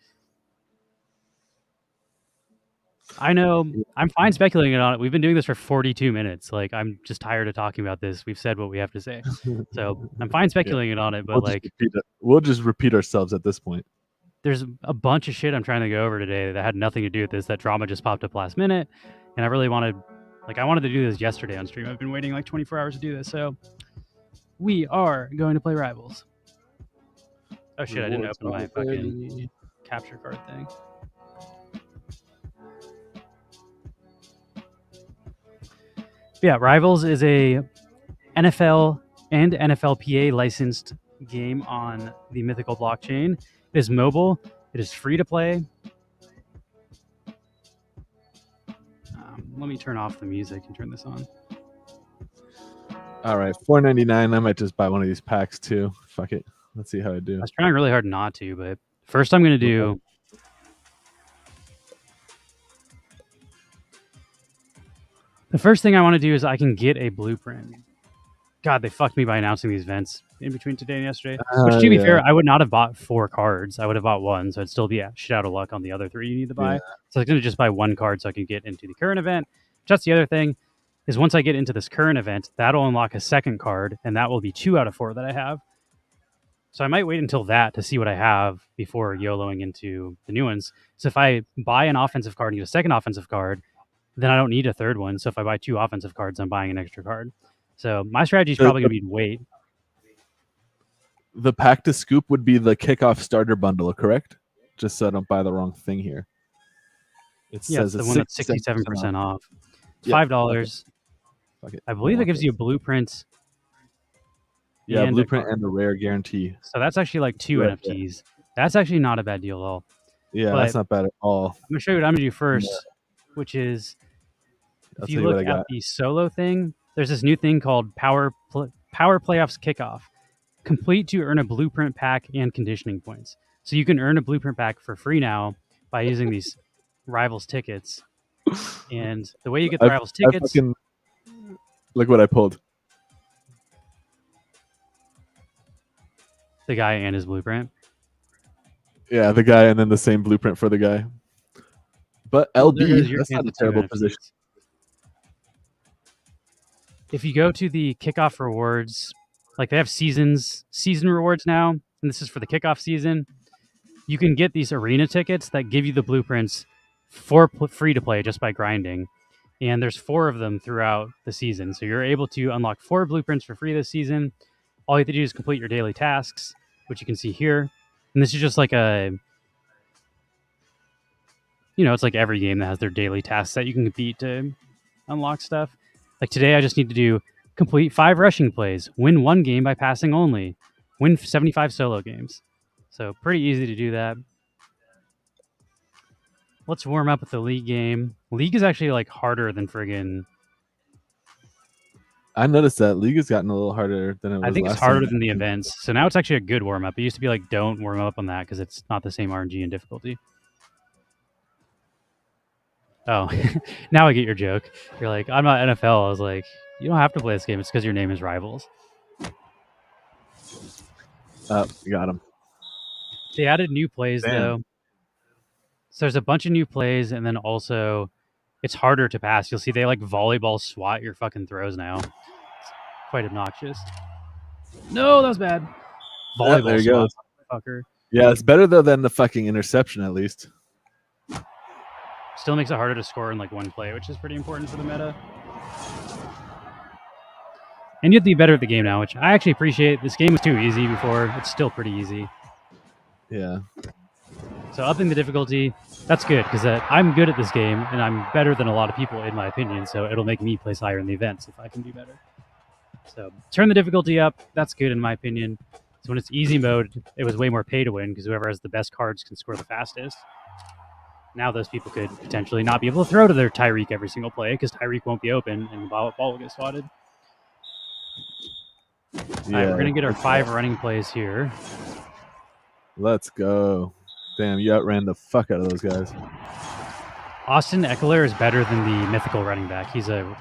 I know. I'm fine speculating on it. We've been doing this for 42 minutes. Like, I'm just tired of talking about this. We've said what we have to say. So I'm fine speculating on it, but we'll just repeat ourselves at this point. There's a bunch of shit I'm trying to go over today that had nothing to do with this. That drama just popped up last minute. And I really wanted to do this yesterday on stream. I've been waiting like 24 hours to do this. So we are going to play Rivals. Oh shit, I didn't open my fucking capture card thing. Yeah, Rivals is a NFL and NFLPA licensed game on the Mythical blockchain. It is mobile. It is free to play. Let me turn off the music and turn this on. All right, $4.99. I might just buy one of these packs too. Fuck it. Let's see how I do. I was trying really hard not to, but first I'm going to do... The first thing I want to do is I can get a blueprint. God, they fucked me by announcing these events in between today and yesterday. Which, to be fair, I would not have bought 4 cards. I would have bought 1, so I'd still be shit out of luck on the other 3 you need to buy. Yeah. So I'm going to just buy 1 card so I can get into the current event. That's the other thing, is once I get into this current event, that'll unlock a second card, and that will be 2 out of 4 that I have. So I might wait until that to see what I have before YOLOing into the new ones. So if I buy an offensive card and get a second offensive card, then I don't need a third one. So if I buy 2 offensive cards, I'm buying an extra card. So my strategy is probably going to be to wait. The pack to scoop would be the kickoff starter bundle, correct? Just so I don't buy the wrong thing here. It says it's the one that's 67% off. It's $5. Fuck it. I believe it gives you a blueprint. Yeah, a blueprint and a rare guarantee. So that's actually like 2 NFTs. Yeah. That's actually not a bad deal at all. Yeah, that's not bad at all. I'm going to show you what I'm going to do first, which is if you look at the solo thing, there's this new thing called Power Playoffs Kickoff. Complete to earn a blueprint pack and conditioning points. So you can earn a blueprint pack for free now by using these Rivals tickets. And the way you get the Rivals tickets... Look what I pulled. The guy and his blueprint. Yeah, the guy and then the same blueprint for the guy. But LB, that's not a terrible position. If you go to the kickoff rewards, like they have season rewards now, and this is for the kickoff season, you can get these arena tickets that give you the blueprints for free to play just by grinding. And there's 4 of them throughout the season. So you're able to unlock 4 blueprints for free this season. All you have to do is complete your daily tasks, which you can see here. And this is just like a... it's like every game that has their daily tasks that you can compete to unlock stuff. Like today, I just need to complete 5 rushing plays, win 1 game by passing only, win 75 solo games. So pretty easy to do that. Let's warm up with the League game. League is actually like harder than friggin'... I noticed that League has gotten a little harder than it was. I think it's harder than the events. So now it's actually a good warm up. It used to be like, don't warm up on that because it's not the same RNG and difficulty. Oh, now I get your joke. You're like, I'm not NFL. I was like, you don't have to play this game. It's because your name is Rivals. Got him. They added new plays, though. So there's a bunch of new plays, and then also it's harder to pass. You'll see they like volleyball swat your fucking throws now. It's quite obnoxious. No, that was bad. Volleyball there you swat, go. fucker. Yeah, it's better, though, than the fucking interception, at least. Still makes it harder to score in like one play, which is pretty important for the meta. And you have to be better at the game now, which I actually appreciate. This game was too easy before. It's still pretty easy. Yeah. So upping the difficulty, that's good, because I'm good at this game, and I'm better than a lot of people, in my opinion, so it'll make me place higher in the events if I can do better. So turn the difficulty up. That's good, in my opinion. So when it's easy mode, it was way more pay to win, because whoever has the best cards can score the fastest. Now those people could potentially not be able to throw to their Tyreek every single play, because Tyreek won't be open, and the ball will get swatted. Yeah, all right, we're going to get our 5 running plays here. Let's go. Damn, you outran the fuck out of those guys. Austin Eckler is better than the mythical running back. He's a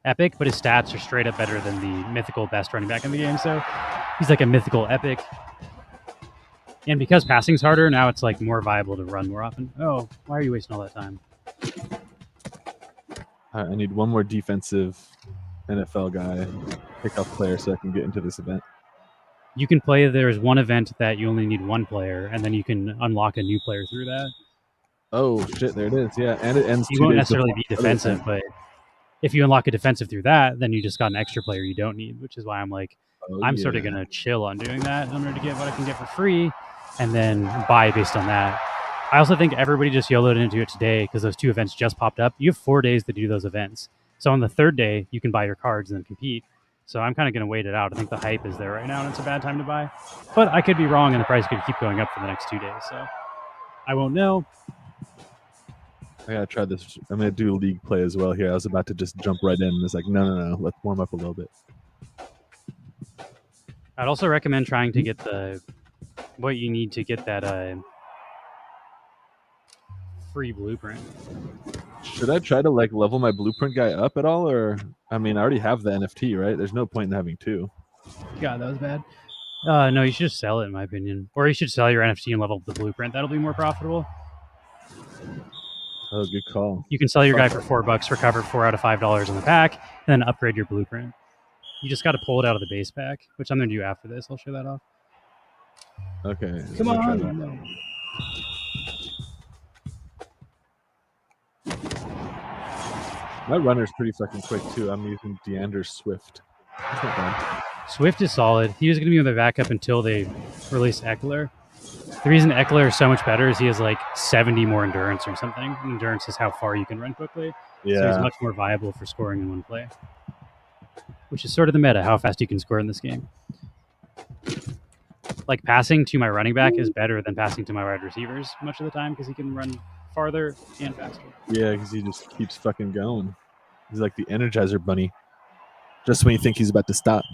epic, but his stats are straight up better than the mythical best running back in the game. So he's like a mythical epic. And because passing's harder, now it's like more viable to run more often. Oh, why are you wasting all that time? I need one more defensive NFL guy, pickup player, so I can get into this event. You can play, there's one event that you only need 1 player, and then you can unlock a new player through that. Oh, shit, there it is. Yeah, and it ends. You won't necessarily be defensive, but if you unlock a defensive through that, then you just got an extra player you don't need, which is why I'm like, I'm sort of going to chill on doing that in order to get what I can get for free, and then buy based on that. I also think everybody just YOLO'd into it today because those 2 events just popped up. You have 4 days to do those events. So on the 3rd day, you can buy your cards and then compete. So I'm kind of going to wait it out. I think the hype is there right now, and it's a bad time to buy. But I could be wrong, and the price could keep going up for the next 2 days. So I won't know. I gotta try this. I'm gonna do league play as well here. I was about to just jump right in, and it's like, no. Let's warm up a little bit. I'd also recommend trying to get what you need to get that free blueprint. Should I try to like level my blueprint guy up at all, or I mean, I already have the NFT, right? There's no point in having 2. God, that was bad. No, you should just sell it, in my opinion, or you should sell your NFT and level up the blueprint. That'll be more profitable. Oh, good call. You can sell your guy for $4, recover $4 out of $5 in the pack, and then upgrade your blueprint. You just got to pull it out of the base pack, which I'm going to do after this. I'll show that off. Okay. Come on. My runner's pretty fucking quick, too. I'm using Deander's Swift. That's not bad. Swift is solid. He was going to be on the backup until they release Eckler. The reason Eckler is so much better is he has like 70 more endurance or something. Endurance is how far you can run quickly. Yeah. So he's much more viable for scoring in one play. Which is sort of the meta, how fast you can score in this game. Like passing to my running back is better than passing to my wide receivers much of the time because he can run farther and faster. Yeah, because he just keeps fucking going. He's like the Energizer Bunny. Just when you think he's about to stop,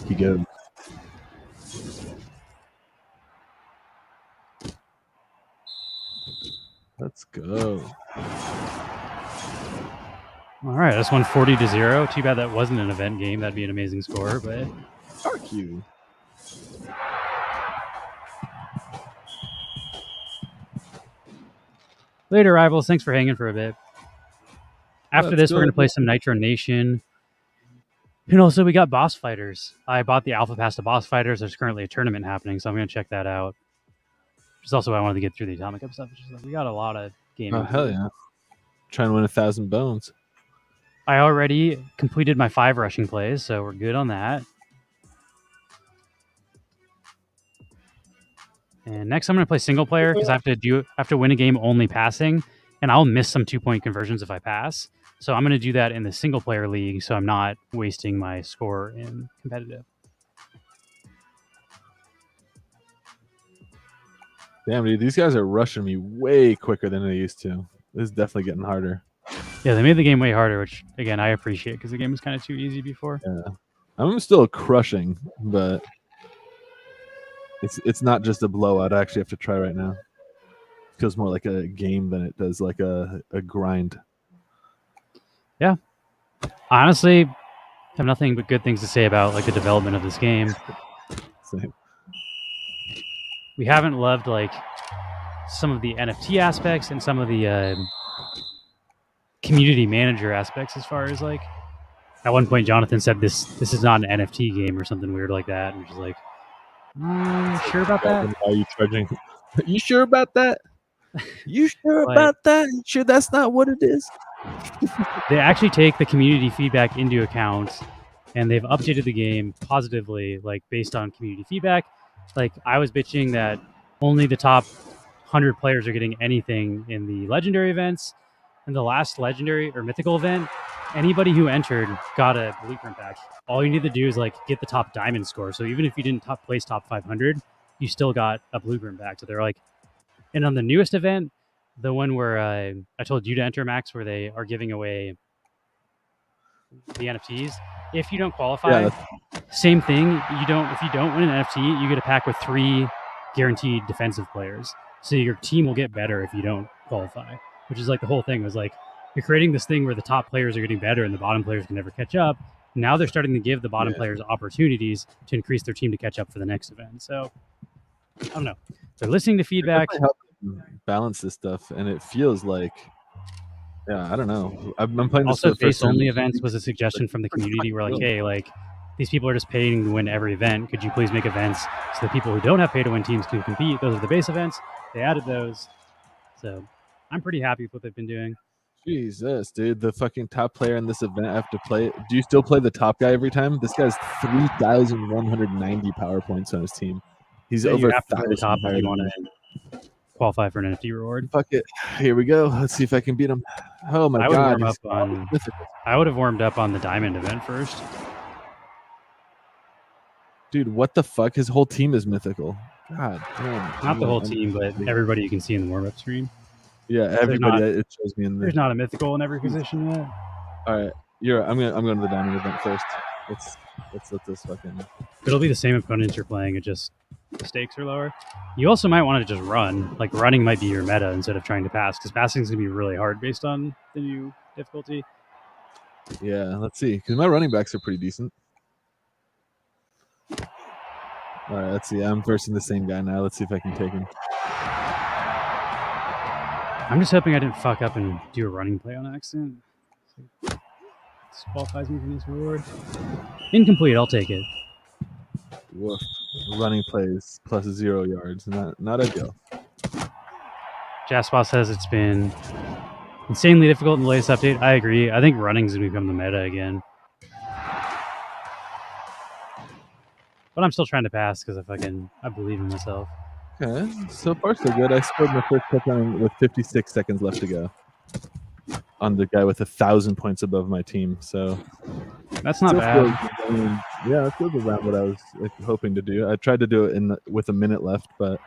he goes. go. All right, that's 140-0. Too bad that wasn't an event game. That'd be an amazing score, but fuck you. Later, rivals. Thanks for hanging for a bit. After this, we're going to play some Nitro Nation. And also, we got boss fighters. I bought the alpha pass to boss fighters. There's currently a tournament happening, so I'm going to check that out. Which is also why I wanted to get through the Atomichub stuff. Which is like, we got a lot of gaming. Oh, hell yeah. Trying to win 1,000 bones. I already completed my 5 rushing plays, so we're good on that. And next, I'm going to play single player because I have to win a game only passing, and I'll miss some 2-point conversions if I pass. So I'm going to do that in the single player league, so I'm not wasting my score in competitive. Damn, dude, these guys are rushing me way quicker than they used to. This is definitely getting harder. Yeah, they made the game way harder, which, again, I appreciate because the game was kind of too easy before. Yeah. I'm still crushing, but it's not just a blowout. I actually have to try right now. It feels more like a game than it does like a grind. Yeah. Honestly, I have nothing but good things to say about like the development of this game. Same. We haven't loved like some of the NFT aspects and some of the community manager aspects as far as like at one point Jonathan said this is not an NFT game or something weird like that, and just like sure about that? Are you charging? You sure about that? You sure about that? You sure that's not what it is? They actually take the community feedback into account, and they've updated the game positively, like based on community feedback. Like I was bitching that only the top 100 players are getting anything in the legendary events. In the last legendary or mythical event, anybody who entered got a blueprint pack. All you need to do is like get the top diamond score. So even if you didn't place top 500, you still got a blueprint pack. So they're like, and on the newest event, the one where I told you to enter, Max, where they are giving away the NFTs. If you don't qualify, same thing. If you don't win an NFT, you get a pack with 3 guaranteed defensive players. So your team will get better if you don't qualify. Which is like the whole thing was like you're creating this thing where the top players are getting better and the bottom players can never catch up. Now they're starting to give the bottom players opportunities to increase their team to catch up for the next event. So I don't know. They're listening to feedback. Balance this stuff, and it feels like, I don't know. I'm playing this also base only events was a suggestion from the community. We're like, hey, like these people are just paying to win every event. Could you please make events so the people who don't have pay to win teams can compete? Those are the base events. They added those. So I'm pretty happy with what they've been doing. Jesus, dude, the fucking top player in this event, I have to play. Do you still play the top guy every time? This guy's 3,190 power points on his team. He's over 1,000 top if you want to qualify for an NFT reward. Fuck it. Here we go. Let's see if I can beat him. Oh my god. I would have warmed up on the diamond event first. Dude, what the fuck? His whole team is mythical. God damn. Not the whole team, but everybody you can see in the warm-up screen. Yeah, everybody. It shows me in there. There's not a mythical in every position yet. All right, I'm going to the diamond event first. Let's let this fucking. It'll be the same opponents you're playing. It just the stakes are lower. You also might want to just run. Like running might be your meta instead of trying to pass, because passing is going to be really hard based on the new difficulty. Yeah, let's see. Because my running backs are pretty decent. All right, let's see. I'm versing the same guy now. Let's see if I can take him. I'm just hoping I didn't fuck up and do a running play on accident. This qualifies me for this reward. Incomplete. I'll take it. Woof. Running plays plus 0 yards. Not ideal. Jasper says it's been insanely difficult in the latest update. I agree. I think running's going to become the meta again. But I'm still trying to pass because I believe in myself. Okay, so far so good. I scored my first touchdown with 56 seconds left to go on the guy with 1,000 points above my team. So that's not bad. Yeah, that feels around what I was hoping to do. I tried to do it with a minute left, but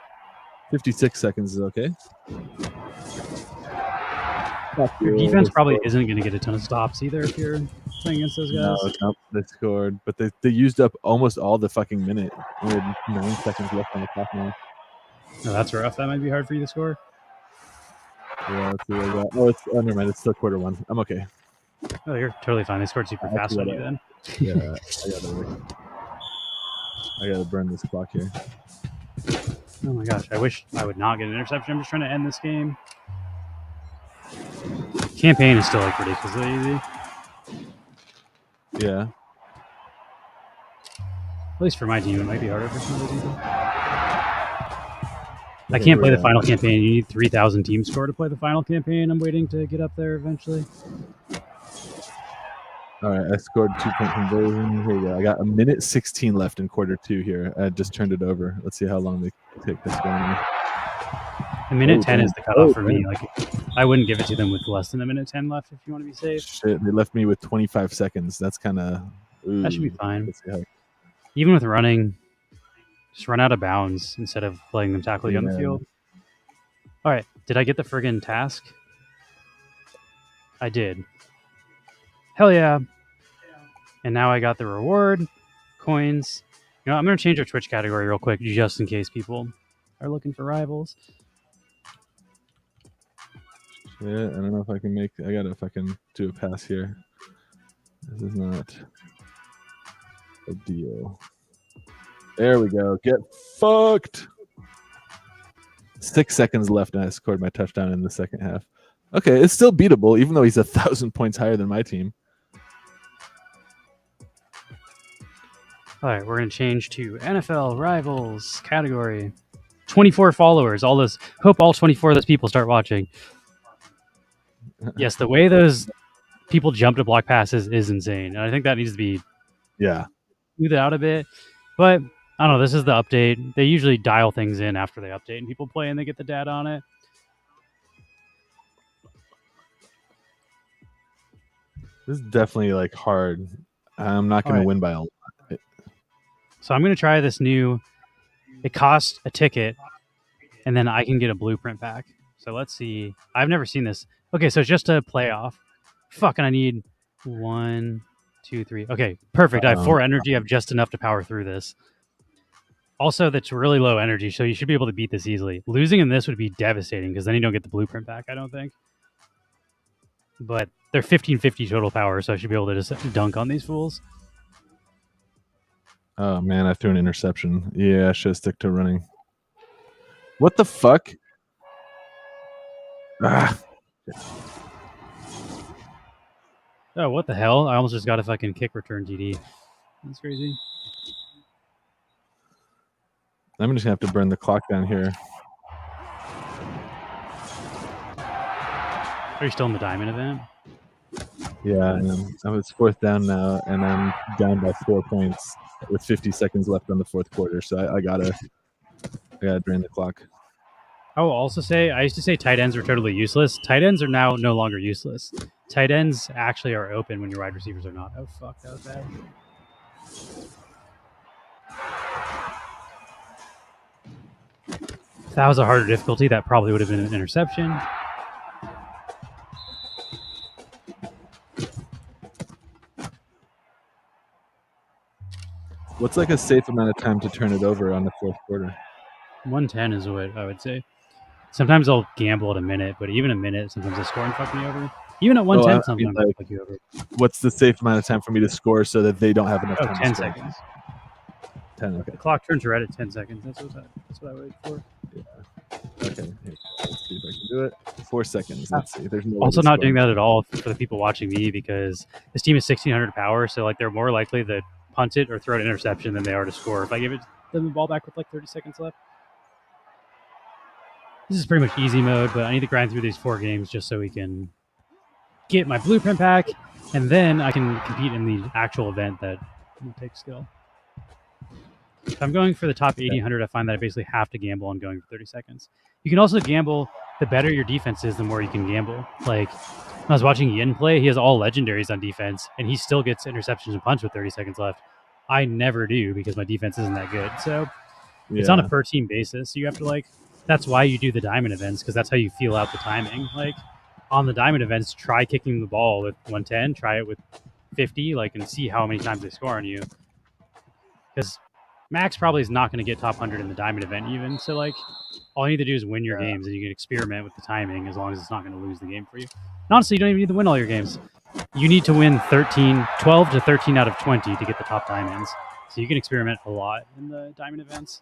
56 seconds is okay. Your defense probably isn't going to get a ton of stops either if you're playing against those guys. No, they scored, but they used up almost all the fucking minute. We had 9 seconds left on the clock now. No, that's rough. That might be hard for you to score. Yeah, let's see what I got. Oh, never mind. It's still quarter one. I'm okay. Oh, you're totally fine. They scored super fast on you then. Yeah, I gotta burn this clock here. Oh my gosh, I wish I would not get an interception. I'm just trying to end this game. Campaign is still like ridiculously easy. Yeah. At least for my team, it might be harder for some other people. I can't play the final campaign. You need 3,000 team score to play the final campaign. I'm waiting to get up there eventually. All right, I scored 2-point conversion. Here we go. I got 1:16 left in quarter two here. I just turned it over. Let's see how long they take this one. A minute 10 is the cutoff for me. Like, I wouldn't give it to them with less than a minute 10 left if you want to be safe. Shit, they left me with 25 seconds. That's kind of... That should be fine. Even with running, just run out of bounds instead of letting them tackle you on the field. All right, did I get the friggin' task? I did. Hell yeah. And now I got the reward, coins. You know, I'm going to change our Twitch category real quick just in case people are looking for rivals. Yeah, I don't know if I can make... I got to if I can do a pass here. This is not a deal. There we go. Get fucked. 6 seconds left, and I scored my touchdown in the second half. Okay, it's still beatable, even though he's 1,000 points higher than my team. All right, we're going to change to NFL Rivals category. 24 followers. Hope all 24 of those people start watching. Yes, the way those people jump to block passes is insane. And I think that needs to be smoothed out a bit. But I don't know. This is the update. They usually dial things in after they update and people play and they get the data on it. This is definitely like hard. I'm not going to win by a lot. So I'm going to try this new. It costs a ticket, and then I can get a blueprint back. So let's see. I've never seen this. Okay, so it's just a playoff. Fucking, I need 1, 2, 3. Okay, perfect. I have 4 energy. I have just enough to power through this. Also, that's really low energy, so you should be able to beat this easily. Losing in this would be devastating because then you don't get the blueprint back, I don't think. But they're 1550 total power, so I should be able to just dunk on these fools. Oh, man, I threw an interception. Yeah, I should have stuck to running. What the fuck? Ah. Oh, what the hell? I almost just got a fucking kick return TD. That's crazy. I'm just going to have to burn the clock down here. Are you still in the diamond event? Yeah, I am. It's 4th down now, and I'm down by 4 points with 50 seconds left on the 4th quarter. So I gotta drain the clock. I will also say, I used to say tight ends were totally useless. Tight ends are now no longer useless. Tight ends actually are open when your wide receivers are not. Oh, fuck, that was bad. If that was a harder difficulty, that probably would have been an interception. What's like a safe amount of time to turn it over on the 4th quarter? 110 is what I would say. Sometimes I'll gamble at a minute, but even a minute, sometimes I score and fuck me over. Even at 110, sometimes I'll fuck you over. What's the safe amount of time for me to score so that they don't have enough time 10 to score? seconds. 10, okay. The clock turns red at 10 seconds. That's what I wait for. Yeah. Okay. Let's see if I can do it. 4 seconds. Let's see. There's no also not doing that at all for the people watching me because this team is 1,600 power, so like they're more likely to punt it or throw an interception than they are to score. If I give them the ball back with like 30 seconds left. This is pretty much easy mode, but I need to grind through these 4 games just so we can get my blueprint pack, and then I can compete in the actual event that takes skill. If I'm going for the top 1,800, I find that I basically have to gamble on going for 30 seconds. You can also gamble. The better your defense is, the more you can gamble. Like, when I was watching Yin play, he has all legendaries on defense, and he still gets interceptions and punch with 30 seconds left. I never do because my defense isn't that good. So it's on a per-team basis. You have to, like, that's why you do the diamond events, because that's how you feel out the timing. Like, on the diamond events, try kicking the ball with 110, try it with 50, like, and see how many times they score on you. Because Max probably is not going to get top 100 in the diamond event even. So like, all you need to do is win your games, and you can experiment with the timing as long as it's not going to lose the game for you. And honestly, you don't even need to win all your games. You need to win 12 to 13 out of 20 to get the top diamonds. So you can experiment a lot in the diamond events.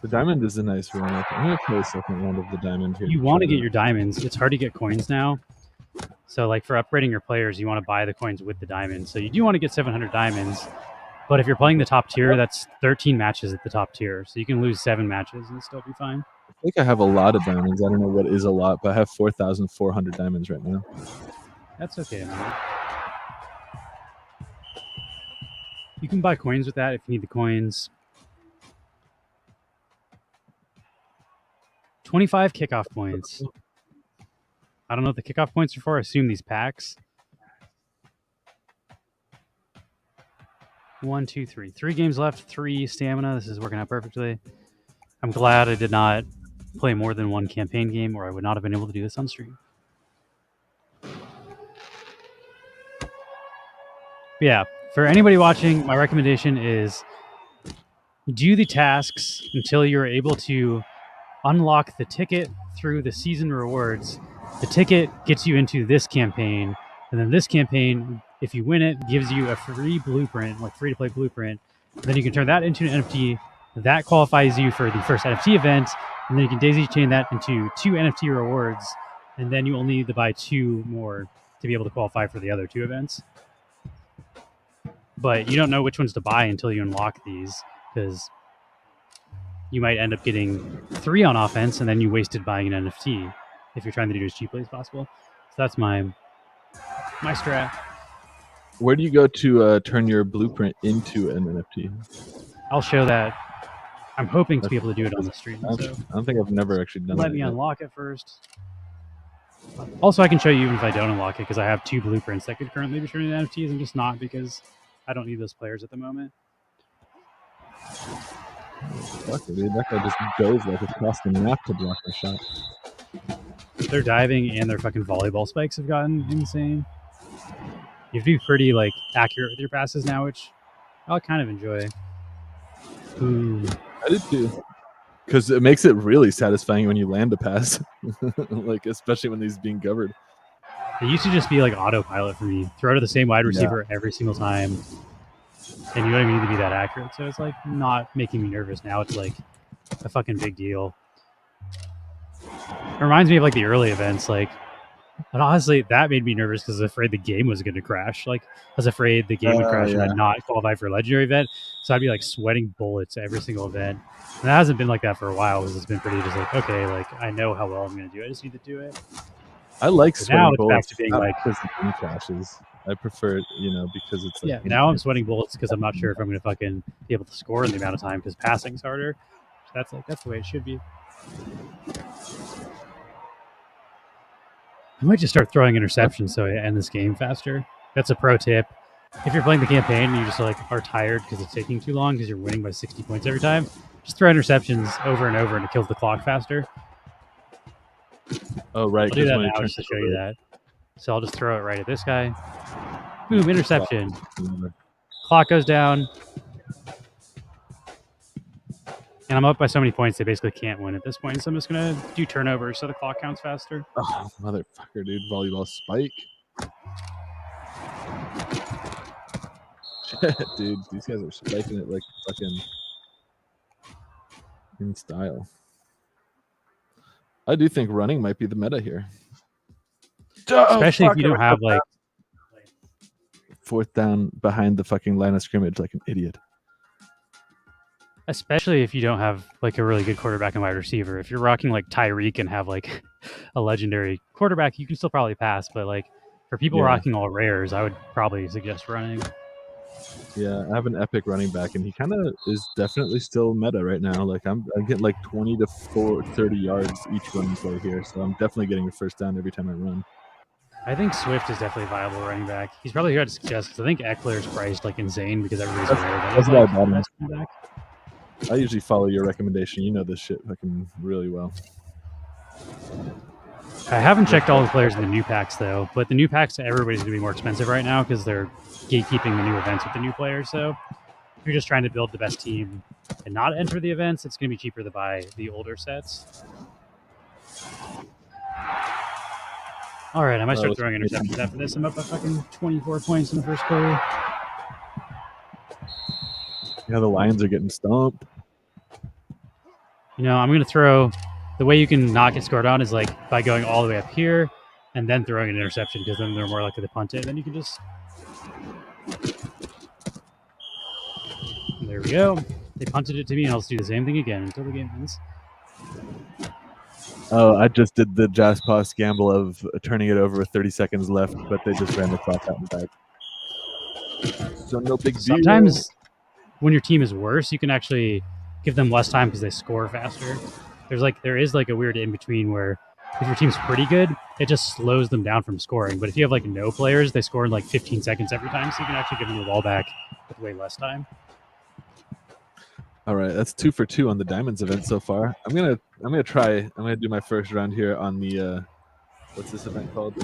The diamond is a nice run. I'm going to play a second round of the diamond here. You want to get your diamonds. It's hard to get coins now. So like for upgrading your players, you want to buy the coins with the diamonds. So you do want to get 700 diamonds. But if you're playing the top tier, that's 13 matches at the top tier. So you can lose 7 matches and still be fine. I think I have a lot of diamonds. I don't know what is a lot, but I have 4,400 diamonds right now. That's okay, man. You can buy coins with that if you need the coins. 25 kickoff points. I don't know what the kickoff points are for. I assume these packs. 1, 2, 3. 3 games left. 3 stamina. This is working out perfectly. I'm glad I did not play more than 1 campaign game, or I would not have been able to do this on stream. Yeah, for anybody watching, my recommendation is do the tasks until you're able to unlock the ticket through the season rewards. The ticket gets you into this campaign, and then this campaign, if you win it, gives you a free blueprint, like free-to-play blueprint. Then you can turn that into an NFT. That qualifies you for the first NFT event, and then you can daisy chain that into 2 NFT rewards, and then you only need to buy 2 more to be able to qualify for the other 2 events. But you don't know which ones to buy until you unlock these, because you might end up getting 3 on offense, and then you wasted buying an NFT if you're trying to do it as cheaply as possible. So that's my strat. Where do you go to turn your blueprint into an NFT? I'll show that. I'm hoping to be able to do it on the stream. I don't think I've never actually done that. Let me unlock it first. Also, I can show you even if I don't unlock it, because I have 2 blueprints that could currently be turned into NFTs. I'm just not, because I don't need those players at the moment. Fuck it, dude. That guy just goes like across the map to block my shot. Their diving and their fucking volleyball spikes have gotten insane. You have to be pretty like accurate with your passes now, which I'll kind of enjoy. Ooh. I did too. Because it makes it really satisfying when you land a pass. Like, especially when he's being governed. It used to just be like autopilot for me. Throw to the same wide receiver every single time. And you don't even need to be that accurate. So it's like not making me nervous now. It's like a fucking big deal. It reminds me of like the early events. Like, and honestly, that made me nervous because I was afraid the game was going to crash. Like, I was afraid the game would crash and I'd not qualify for a legendary event. So I'd be like sweating bullets every single event. And that hasn't been like that for a while. It's been pretty just like, okay, like I know how well I'm going to do. I just need to do it. I like sweating bullets. Back to being like, because the game crashes. I prefer it, because it's like now I'm sweating bullets because I'm not sure if I'm going to fucking be able to score in the amount of time because passing's harder. So that's the way it should be. I might just start throwing interceptions so I end this game faster. That's a pro tip. If you're playing the campaign and you just like are tired because it's taking too long because you're winning by 60 points every time, just throw interceptions over and over and it kills the clock faster. Oh, right. I'll do that now just to show you that. So I'll just throw it right at this guy. Boom, interception. Clock goes down. And I'm up by so many points, they basically can't win at this point. So I'm just going to do turnovers so the clock counts faster. Oh, motherfucker, dude. Volleyball spike. Shit, dude. These guys are spiking it like fucking in style. I do think running might be the meta here. Especially if you don't have like 4th down behind the fucking line of scrimmage like an idiot. Especially if you don't have like a really good quarterback and wide receiver. If you're rocking like Tyreek and have like a legendary quarterback, you can still probably pass. But like for people rocking all rares, I would probably suggest running. Yeah, I have an epic running back, and he kind of is definitely still meta right now. Like I'm getting like 20 to 30 yards each running play here, so I'm definitely getting a first down every time I run. I think Swift is definitely a viable running back. He's probably here to suggest because I think Eckler is priced like insane because everybody's aware of that. That's like, I usually follow your recommendation. You know this shit fucking really well. I haven't checked all the players in the new packs though, but the new packs everybody's going to be more expensive right now because they're gatekeeping the new events with the new players. So If you're just trying to build the best team and not enter the events, it's going to be cheaper to buy the older sets. All right, I might start throwing interceptions after this. I'm up by fucking 24 points in the first quarter. Yeah, the Lions are getting stomped. You know, I'm going to throw... The way you can not get scored on is like by going all the way up here and then throwing an interception, because then they're more likely to punt it. And then you can just... There we go. They punted it to me, and I'll just do the same thing again until the game ends. Oh, I just did the Jaspas gamble of turning it over with 30 seconds left, but they just ran the clock out and back. So no big deal. Sometimes when your team is worse, you can actually give them less time because they score faster. There is a weird in between where if your team's pretty good, it just slows them down from scoring. But if you have like no players, they score in like 15 seconds every time, so you can actually give them the ball back with way less time. All right, that's 2 for 2 on the Diamonds event so far. I'm gonna do my first round here on the what's this event called? The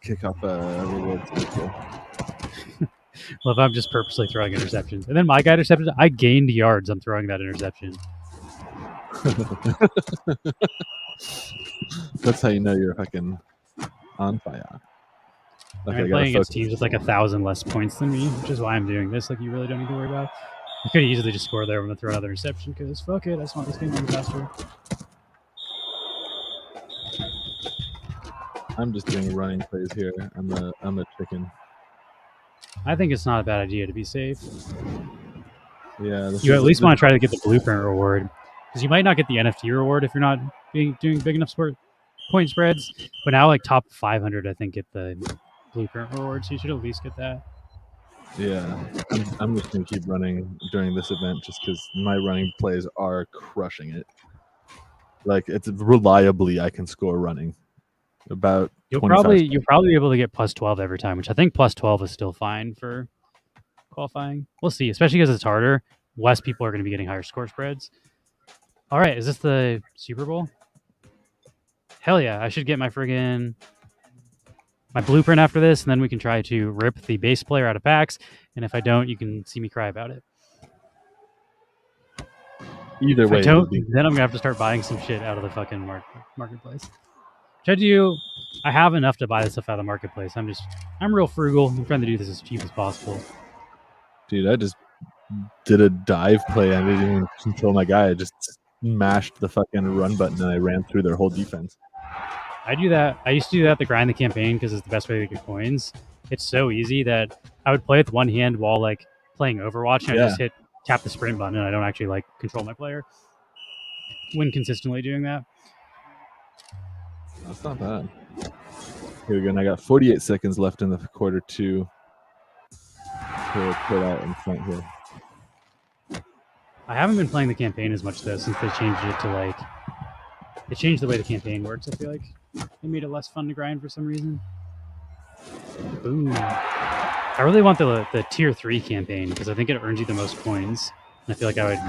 kickoff rewards. Well, if I'm just purposely throwing interceptions, and then my guy intercepted, I gained yards on throwing that interception. That's how you know you're fucking on fire. Okay, I'm playing against teams with like 1,000 less points than me, which is why I'm doing this. Like, you really don't need to worry about. I could easily just score there. I'm gonna throw another interception because fuck it, I just want this game to be faster. I'm just doing running plays here. I'm a chicken. I think it's not a bad idea to be safe. Yeah. You at least want to try to get the blueprint reward, because you might not get the NFT reward if you're not doing big enough point spreads. But now, like top 500, I think, get the blueprint reward, so you should at least get that. Yeah, I'm just gonna keep running during this event just because my running plays are crushing it. Like, it's reliably I can score running. About you'll probably be able to get plus 12 every time, which I think plus 12 is still fine for qualifying. We'll see, especially because it's harder. Less people are going to be getting higher score spreads. All right, is this the Super Bowl? Hell yeah, I should get my blueprint after this, and then we can try to rip the base player out of packs. And if I don't, you can see me cry about it. Either way, if I don't, then I'm gonna have to start buying some shit out of the fucking marketplace. I have enough to buy this stuff out of the marketplace. I'm real frugal. I'm trying to do this as cheap as possible. Dude, I just did a dive play. I didn't even control my guy. I just mashed the fucking run button and I ran through their whole defense. I do that. I used to do that to grind the campaign because it's the best way to get coins. It's so easy that I would play with one hand while like playing Overwatch, and I just tap the sprint button, and I don't actually like control my player when consistently doing that. That's not bad. Here we go. And I got 48 seconds left in the quarter two to put out in front here. I haven't been playing the campaign as much though since they changed it to like they changed the way the campaign works. I feel like they made it less fun to grind for some reason. Boom. I really want the tier 3 campaign because I think it earns you the most coins. And I feel like I would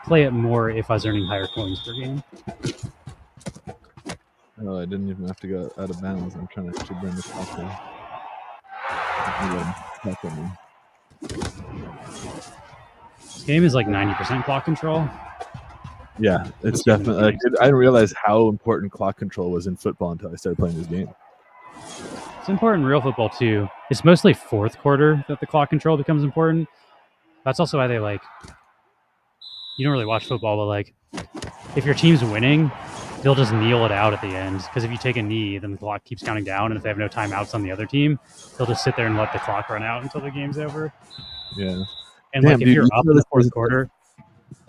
play it more if I was earning higher coins per game. Oh, I didn't even have to go out of bounds. I'm trying to actually bring this back in. This game is like 90% clock control. Yeah, it's definitely. Like, I didn't realize how important clock control was in football until I started playing this game. It's important in real football too. It's mostly fourth quarter that the clock control becomes important. That's also why they like. You don't really watch football, but like, if your team's winning, they'll just kneel it out at the end. Because if you take a knee, then the clock keeps counting down, and if they have no timeouts on the other team, they'll just sit there and let the clock run out until the game's over. Yeah. And like, if you're up in the fourth quarter,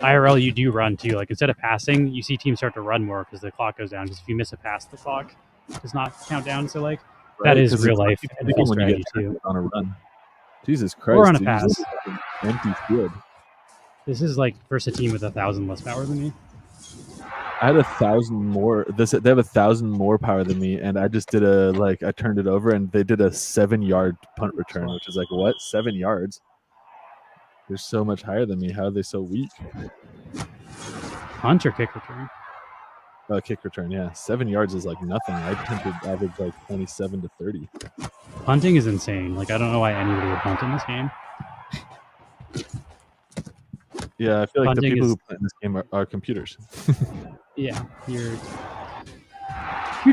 IRL, you do run too. Like, instead of passing, you see teams start to run more because the clock goes down. Because if you miss a pass, the clock does not count down. So like, that is real life and full strategy too. On a run. Jesus Christ! Or on a pass. Empty field. This is like versus a team with 1,000 less power than me. I had 1,000 more. They have 1,000 more power than me, and I just did I turned it over, and they did a 7-yard punt return, which is like, what? 7 yards? They're so much higher than me. How are they so weak? Punt or kick return? Kick return, yeah. 7 yards is like nothing. I punted average like 27 to 30. Punting is insane. Like, I don't know why anybody would punt in this game. Yeah, I feel like the people who play in this game are computers. Yeah, you're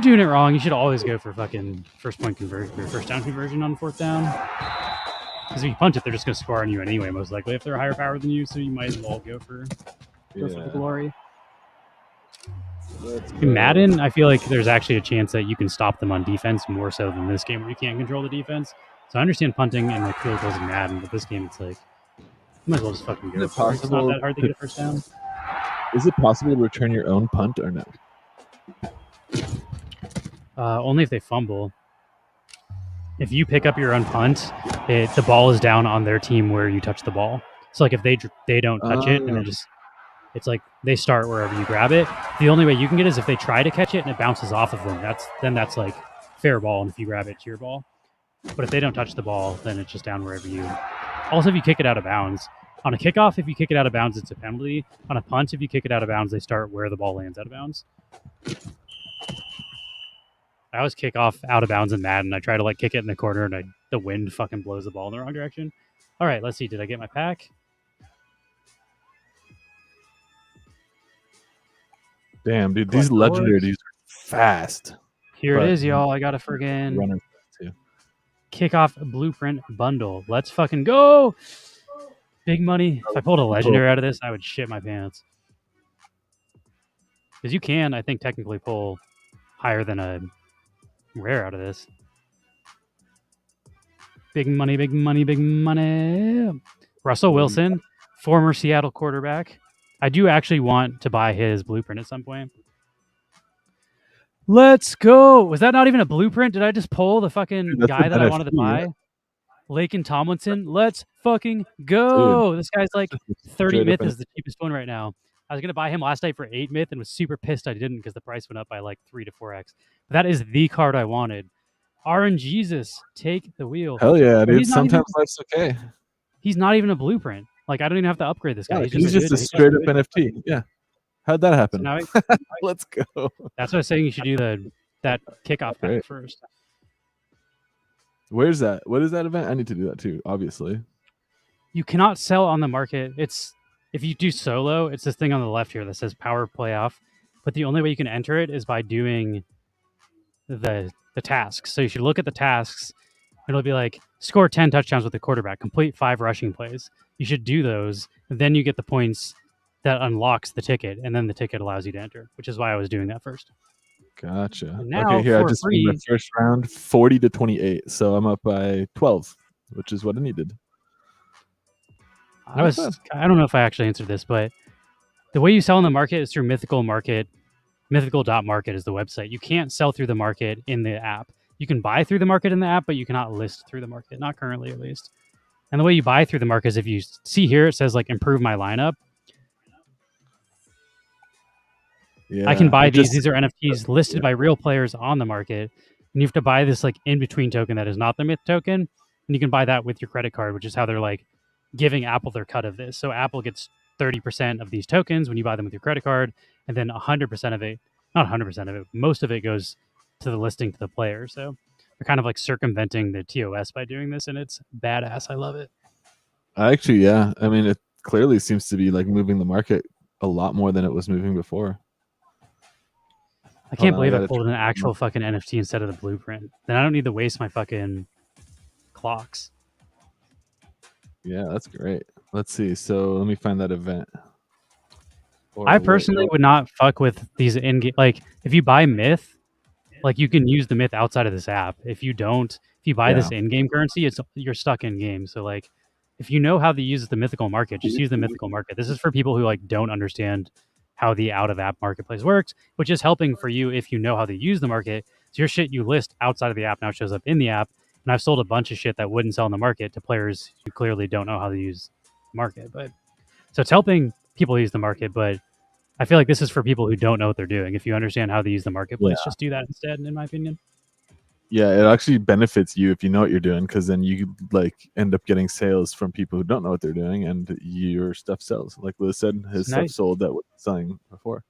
doing it wrong. You should always go for fucking first point conversion or first down conversion on fourth down. Because if you punt it, they're just going to score on you anyway, most likely, if they're higher power than you. So you might as well go for the glory. In Madden, I feel like there's actually a chance that you can stop them on defense more so than this game where you can't control the defense. So I understand punting and like field goals in Madden, but this game it's like you might as well just fucking go. It's not that hard to get a first down. Is it possible to return your own punt or no? Only if they fumble. If you pick up your own punt, the ball is down on their team where you touch the ball. So like if they don't touch it and it's like they start wherever you grab it. The only way you can get it is if they try to catch it and it bounces off of them. That's like fair ball, and if you grab it, it's your ball. But if they don't touch the ball, then it's just down wherever you. Also, if you kick it out of bounds. On a kickoff, if you kick it out of bounds, it's a penalty. On a punt, if you kick it out of bounds, they start where the ball lands out of bounds. I always kick off out of bounds in Madden. I try to like kick it in the corner, and the wind fucking blows the ball in the wrong direction. All right, let's see. Did I get my pack? Damn, dude, these legendary dudes are fast. Here it is, y'all. I got a friggin' kickoff blueprint bundle. Let's fucking go. Big money. If I pulled a legendary out of this, I would shit my pants. Because you can, I think, technically pull higher than a rare out of this. Big money, big money, big money. Russell Wilson, former Seattle quarterback. I do actually want to buy his blueprint at some point. Let's go. Was that not even a blueprint? Did I just pull the fucking guy that I wanted to buy? Yeah. Lakin Tomlinson. Let's fucking go. Dude, this guy's like 30 myth is the cheapest one right now. I was going to buy him last night for 8 myth and was super pissed I didn't because the price went up by like 3 to 4x. But that is the card I wanted. RNGesus, take the wheel. Hell yeah, dude. Sometimes life's okay. He's not even a blueprint. Like, I don't even have to upgrade this guy. Yeah, he's just a straight up NFT. Yeah. How'd that happen? So let's go. That's what I was saying. You should do that kickoff pack first. Where's that? What is that event? I need to do that too, obviously. You cannot sell on the market. If you do solo, it's this thing on the left here that says Power Playoff. But the only way you can enter it is by doing the tasks. So you should look at the tasks. It'll be like, score 10 touchdowns with the quarterback, complete 5 rushing plays. You should do those. And then you get the points that unlocks the ticket. And then the ticket allows you to enter, which is why I was doing that first. Gotcha. Okay, here, I just won my first round, 40 to 28. So I'm up by 12, which is what I needed. I don't know if I actually answered this, but the way you sell in the market is through Mythical Market. Mythical.market is the website. You can't sell through the market in the app. You can buy through the market in the app, but you cannot list through the market. Not currently, at least. And the way you buy through the market is if you see here, it says like improve my lineup. Yeah, I can buy these. These are NFTs listed by real players on the market. And you have to buy this like in-between token that is not the Myth token. And you can buy that with your credit card, which is how they're like giving Apple their cut of this. So Apple gets 30% of these tokens when you buy them with your credit card. And then 100% of it, not 100% of it, most of it goes to the listing to the player. So they're kind of like circumventing the TOS by doing this. And it's badass. I love it. Actually, yeah. I mean, it clearly seems to be like moving the market a lot more than it was moving before. I can't believe I pulled an actual fucking NFT instead of the blueprint. Then I don't need to waste my fucking clocks. Yeah, that's great. Let's see. So let me find that event. I personally would not fuck with these in-game. Like, if you buy Myth, like you can use the Myth outside of this app. If you don't, if you buy this in-game currency, you're stuck in game. So like, if you know how to use the mythical market, just use the mythical market. This is for people who like don't understand how the out-of-app marketplace works, which is helping for you if you know how to use the market. So your shit you list outside of the app now shows up in the app. And I've sold a bunch of shit that wouldn't sell in the market to players who clearly don't know how to use the market. But so it's helping people use the market, but I feel like this is for people who don't know what they're doing. If you understand how to use the marketplace, just do that instead, in my opinion. Yeah, it actually benefits you if you know what you're doing, because then you like end up getting sales from people who don't know what they're doing, and your stuff sells. Like Liz said, his stuff sold that was selling before.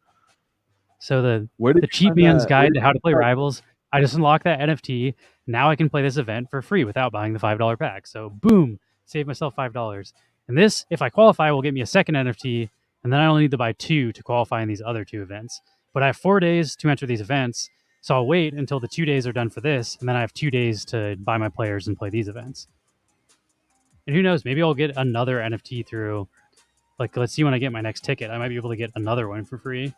So the cheap man's guide to how to play Rivals. I just unlocked that NFT. Now I can play this event for free without buying the $5 pack. So boom, save myself $5. And this, if I qualify, will get me a second NFT, and then I only need to buy 2 to qualify in these other 2 events. But I have 4 days to enter these events, so I'll wait until the 2 days are done for this, and then I have 2 days to buy my players and play these events. And who knows, maybe I'll get another NFT through. Like, let's see when I get my next ticket. I might be able to get another one for free.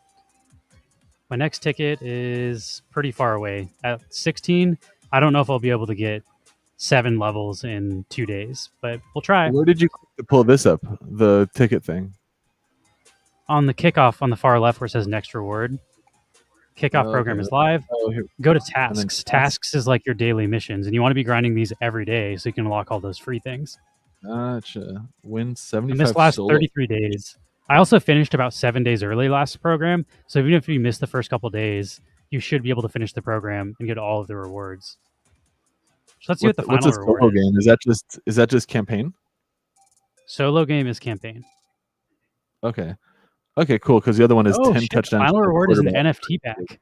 My next ticket is pretty far away. At 16, I don't know if I'll be able to get 7 levels in 2 days, but we'll try. Where did you pull this up, the ticket thing? On the kickoff on the far left where it says next reward. Kickoff program is live. Go to tasks. Tasks is like your daily missions, and you want to be grinding these every day so you can unlock all those free things. Gotcha. Win 75. And this lasts 33 days. I also finished about 7 days early last program, so even if you miss the first couple days, you should be able to finish the program and get all of the rewards. So let's see what the final reward solo game is. Is that just campaign? Solo game is campaign. Okay, cool. Because the other one is 10 touchdowns. The final reward is an NFT pack.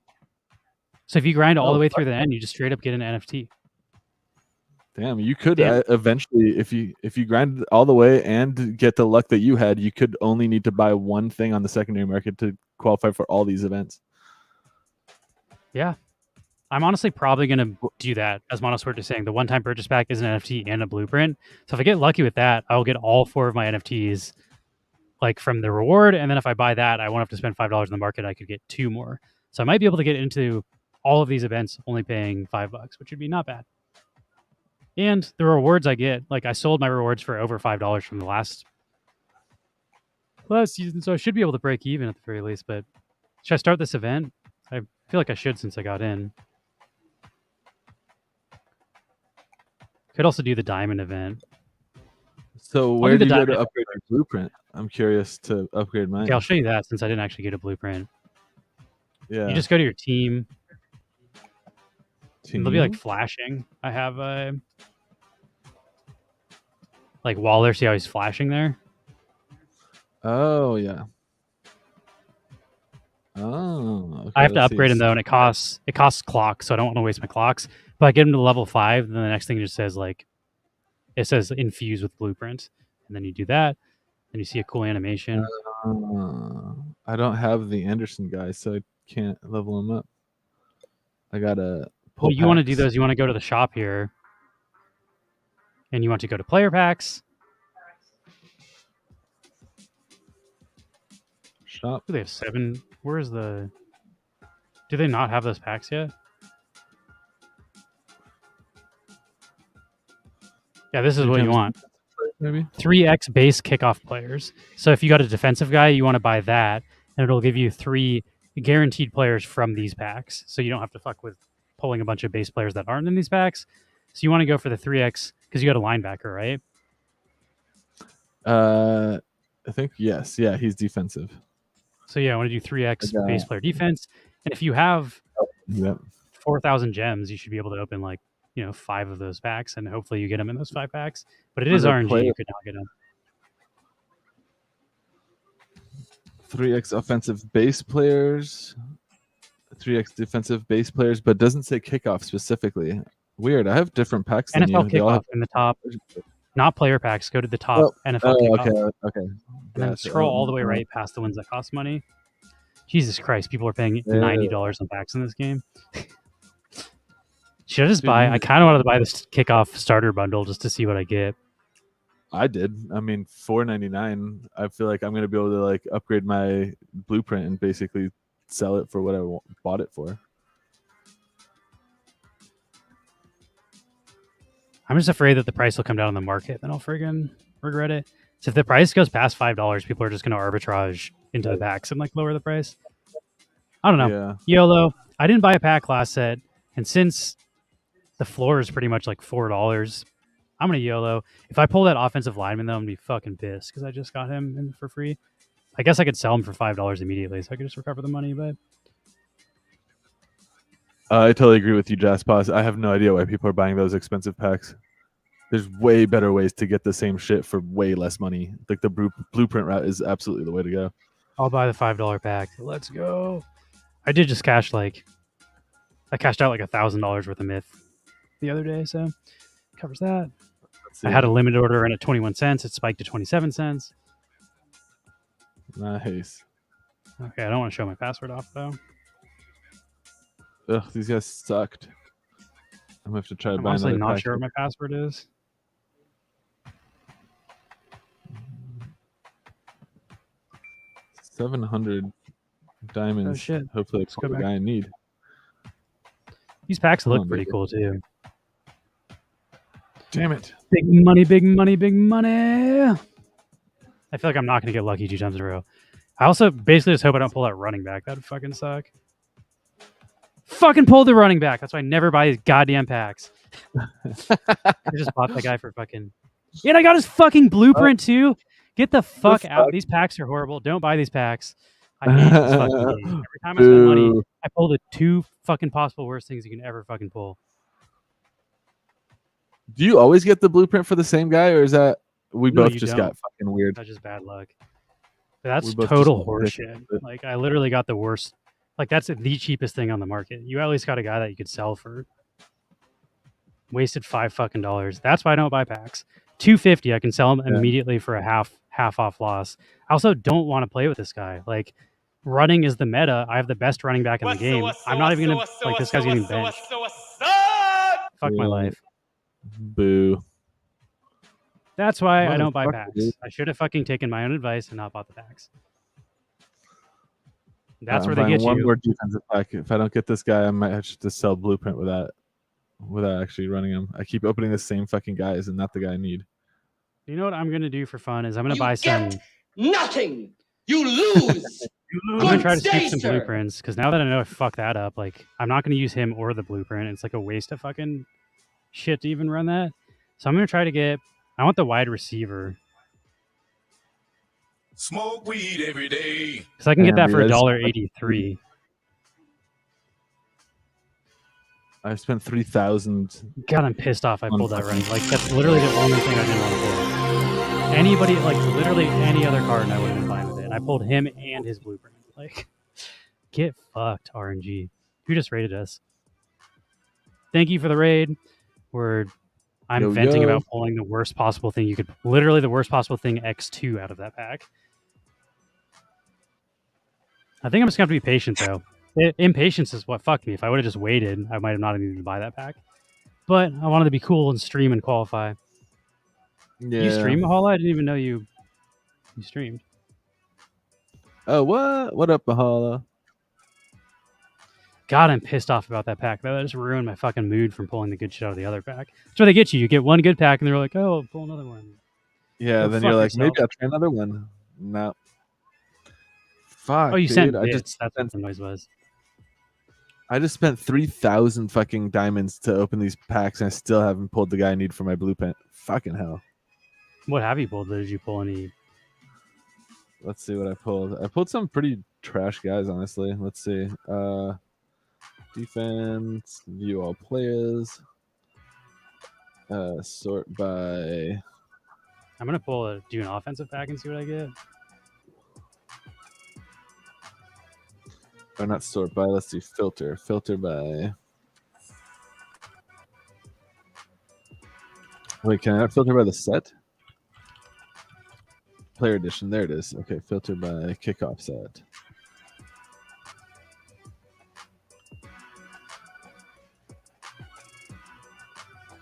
So if you grind all the way through the end, you just straight up get an NFT. Damn, you could eventually, if you grind all the way and get the luck that you had, you could only need to buy one thing on the secondary market to qualify for all these events. Yeah. I'm honestly probably going to do that, as Monosword is saying. The one-time purchase pack is an NFT and a blueprint. So if I get lucky with that, I'll get all 4 of my NFTs like from the reward. And then if I buy that, I won't have to spend $5 in the market. I could get 2 more. So I might be able to get into all of these events only paying $5, which would be not bad. And the rewards I get, like I sold my rewards for over $5 from the last season, so I should be able to break even at the very least. But should I start this event? I feel like I should since I got in. Could also do the diamond event. So where do you go to upgrade your blueprint? I'm curious to upgrade mine. Okay, I'll show you that since I didn't actually get a blueprint. Yeah. You just go to your team. They'll be like flashing. I have like Waller. See how he's flashing there? Oh yeah. Oh. Okay, I have to upgrade him though, and it costs clocks, so I don't want to waste my clocks. But I get him to level 5, then the next thing just says like it says infuse with blueprint, and then you do that, and you see a cool animation. I don't have the Anderson guy, so I can't level him up. I gotta. Well, you want to do those. You want to go to the shop here, and you want to go to player packs. Shop. They have 7. Where's the? Do they not have those packs yet? Yeah, this is what you want. Maybe 3x base kickoff players. So if you got a defensive guy, you want to buy that, and it'll give you 3 guaranteed players from these packs. So you don't have to fuck with pulling a bunch of base players that aren't in these packs. So you want to go for the 3x because you got a linebacker, right? I think yes. Yeah, he's defensive. So yeah, I want to do 3x base player defense. And if you have 4,000 gems, you should be able to open like 5 of those packs, and hopefully you get them in those 5 packs. But it is RNG; you could not get them. 3x offensive base players, 3x defensive base players, but doesn't say kickoff specifically. Weird. I have different packs. NFL kickoff in the top, not player packs. Go to the top. NFL kickoff. Okay. And then scroll all the way right past the ones that cost money. Jesus Christ! People are paying $90 on packs in this game. Should I just buy? I kind of wanted to buy this kickoff starter bundle just to see what I get. I did. I mean, $4.99. I feel like I'm gonna be able to like upgrade my blueprint and basically sell it for what I bought it for. I'm just afraid that the price will come down on the market, then I'll friggin' regret it. So if the price goes past $5, people are just gonna arbitrage into the packs and like lower the price. I don't know. Yeah. YOLO. I didn't buy a pack last set, and since the floor is pretty much like $4, I'm gonna YOLO. If I pull that offensive lineman though, I'm gonna be fucking pissed because I just got him in for free. I guess I could sell him for $5 immediately, so I could just recover the money. But I totally agree with you, Jaspos. I have no idea why people are buying those expensive packs. There's way better ways to get the same shit for way less money. Like the blueprint route is absolutely the way to go. I'll buy the $5 pack. Let's go. I did just cash I cashed out like $1,000 worth of myth the other day, so covers that. I had a limit order in at 21 cents. It spiked to 27 cents. Nice. Okay, I don't want to show my password off though. Ugh, these guys sucked. I'm gonna have to try to I'm buy honestly another not pack. sure what my password is. $700 diamonds. Oh shit! Hopefully, it's the guy I need. These packs look pretty cool too. Damn it! Big money, big money, big money. I feel like I'm not gonna get lucky 2 times in a row. I also basically just hope I don't pull that running back. That'd fucking suck. Fucking pull the running back. That's why I never buy these goddamn packs. I just bought that guy for fucking. And I got his fucking blueprint too. Get the fuck out. These packs are horrible. Don't buy these packs. I hate this fucking game. Every time I spend money, I pull the 2 fucking possible worst things you can ever fucking pull. Do you always get the blueprint for the same guy, or is that we both just got fucking weird? That's just bad luck. But that's total horseshit. Like I literally got the worst. Like that's the cheapest thing on the market. You at least got a guy that you could sell for. Wasted $5 fucking. That's why I don't buy packs. $250, I can sell them immediately for a half off loss. I also don't want to play with this guy. Like running is the meta. I have the best running back in the game. I'm not even gonna like this guy's getting benched. Fuck my life. Boo. That's why I don't buy packs. Dude. I should have fucking taken my own advice and not bought the packs. That's where they get one you. More defensive pack. If I don't get this guy, I might have to sell blueprint without actually running him. I keep opening the same fucking guys and not the guy I need. You know what I'm gonna do for fun is I'm gonna buy some. Nothing. You lose. I'm gonna try to scoop some blueprints because now that I know I fucked that up, like I'm not gonna use him or the blueprint. It's like a waste of fucking shit to even run that. So I'm gonna try to get. I want the wide receiver. Smoke weed every day. Because I can get that for $1.83. I spent 3,000. God, I'm pissed off. I pulled that run. Like that's literally the only thing I didn't want to pull. Anybody, like literally any other card, and I would have been fine with it. And I pulled him and his blueprint. Like, get fucked, RNG. Who just raided us? Thank you for the raid. I'm venting about pulling the worst possible thing you could. Literally the worst possible thing X2 out of that pack. I think I'm just going to have to be patient, though. Impatience is what fucked me. If I would have just waited, I might have not needed to buy that pack. But I wanted to be cool and stream and qualify. Yeah. You stream, Mahala? I didn't even know you streamed. Oh, what? What up, Mahala? God, I'm pissed off about that pack. That just ruined my fucking mood from pulling the good shit out of the other pack. That's where they get you. You get one good pack, and they're like, oh, pull another one. Yeah, then you're like, maybe I'll try another one. No. Fuck, oh, you sent bits. That's what the noise was. I just spent 3,000 fucking diamonds to open these packs, and I still haven't pulled the guy I need for my blueprint. Fucking hell. What have you pulled? Did you pull any? Let's see what I pulled. I pulled some pretty trash guys, honestly. Let's see. Defense, view all players. Sort by. I'm gonna do an offensive pack and see what I get. Or not sort by. Let's do filter. Filter by. Wait, can I not filter by the set? Player edition. There it is. Okay, filter by kickoff set.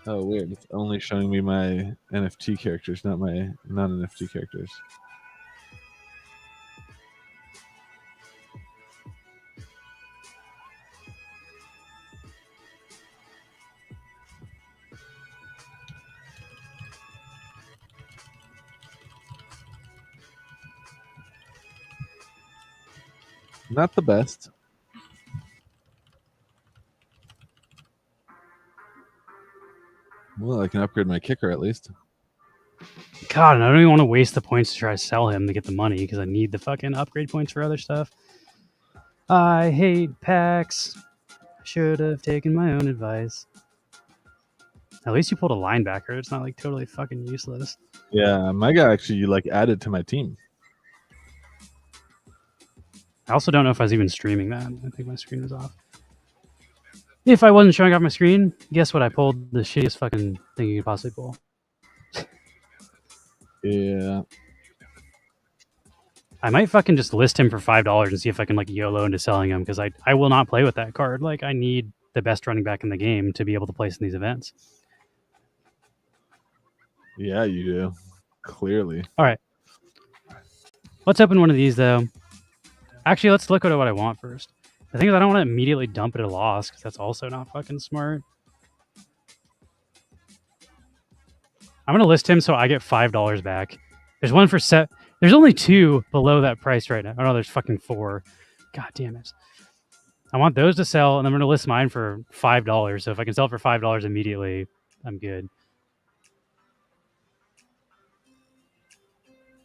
Oh, weird. It's only showing me my NFT characters, not my non-NFT characters. Not the best. Well, I can upgrade my kicker at least. God, and I don't even want to waste the points to try to sell him to get the money because I need the fucking upgrade points for other stuff. I hate packs. I should have taken my own advice. At least you pulled a linebacker. It's not like totally fucking useless. Yeah, my guy actually like added to my team. I also don't know if I was even streaming that. I think my screen was off. If I wasn't showing off my screen, guess what? I pulled the shittiest fucking thing you could possibly pull. Yeah. I might fucking just list him for $5 and see if I can like YOLO into selling him, because I will not play with that card. Like, I need the best running back in the game to be able to place in these events. Yeah, you do. Clearly. All right. Let's open one of these, though. Actually, let's look at what I want first. The thing is, I don't want to immediately dump it at a loss, because that's also not fucking smart. I'm going to list him so I get $5 back. There's one for set. There's only 2 below that price right now. Oh, no, there's fucking 4. God damn it. I want those to sell, and I'm going to list mine for $5. So if I can sell for $5 immediately, I'm good.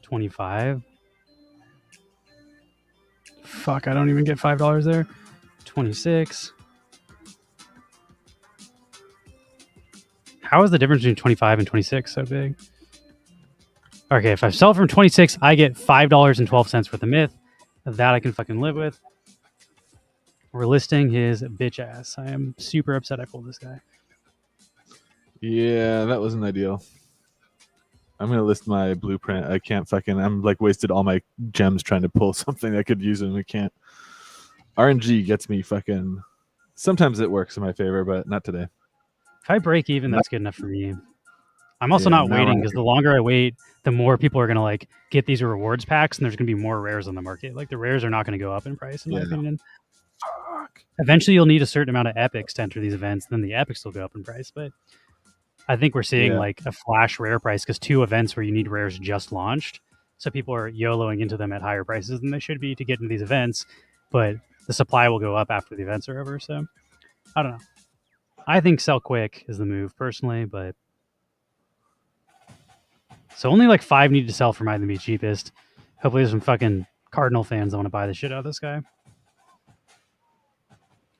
25. Fuck, I don't even get $5 there. 26. How is the difference between 25 and 26 so big? Okay, if I sell from 26, I get $5.12 for the myth. That I can fucking live with. We're listing his bitch ass. I am super upset I pulled this guy. Yeah, that wasn't ideal. I'm going to list my blueprint. I can't fucking... I'm like wasted all my gems trying to pull something I could use and I can't. RNG gets me fucking... Sometimes it works in my favor, but not today. If I break even, that's good enough for me. I'm also not waiting, because the longer I wait, the more people are going to like get these rewards packs, and there's going to be more rares on the market. Like, the rares are not going to go up in price, in my opinion. Fuck. Eventually, you'll need a certain amount of epics to enter these events, then the epics will go up in price. But I think we're seeing like a flash rare price, because 2 events where you need rares just launched. So people are YOLOing into them at higher prices than they should be to get into these events. But the supply will go up after the events are over. So I don't know. I think sell quick is the move personally, but so only like 5 need to sell for mine to be cheapest. Hopefully there's some fucking Cardinal fans that want to buy the shit out of this guy.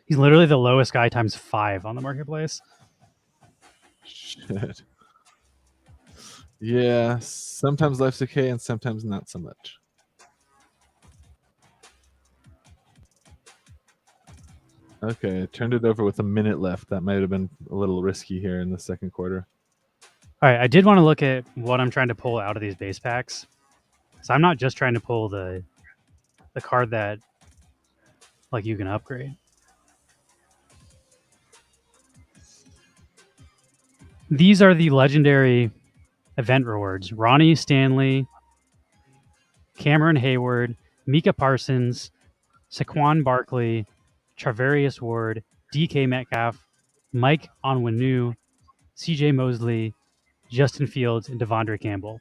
He's literally the lowest guy times 5 on the marketplace. Shit. Yeah, sometimes life's okay and sometimes not so much. Okay, turned it over with a minute left. That might have been a little risky here in the second quarter. All right, I did want to look at what I'm trying to pull out of these base packs. So I'm not just trying to pull the card that like you can upgrade. These are the legendary event rewards. Ronnie Stanley, Cameron Hayward, Mika Parsons, Saquon Barkley, Travarius Ward, DK Metcalf, Mike Onwenu, CJ Mosley, Justin Fields, and Devondre Campbell.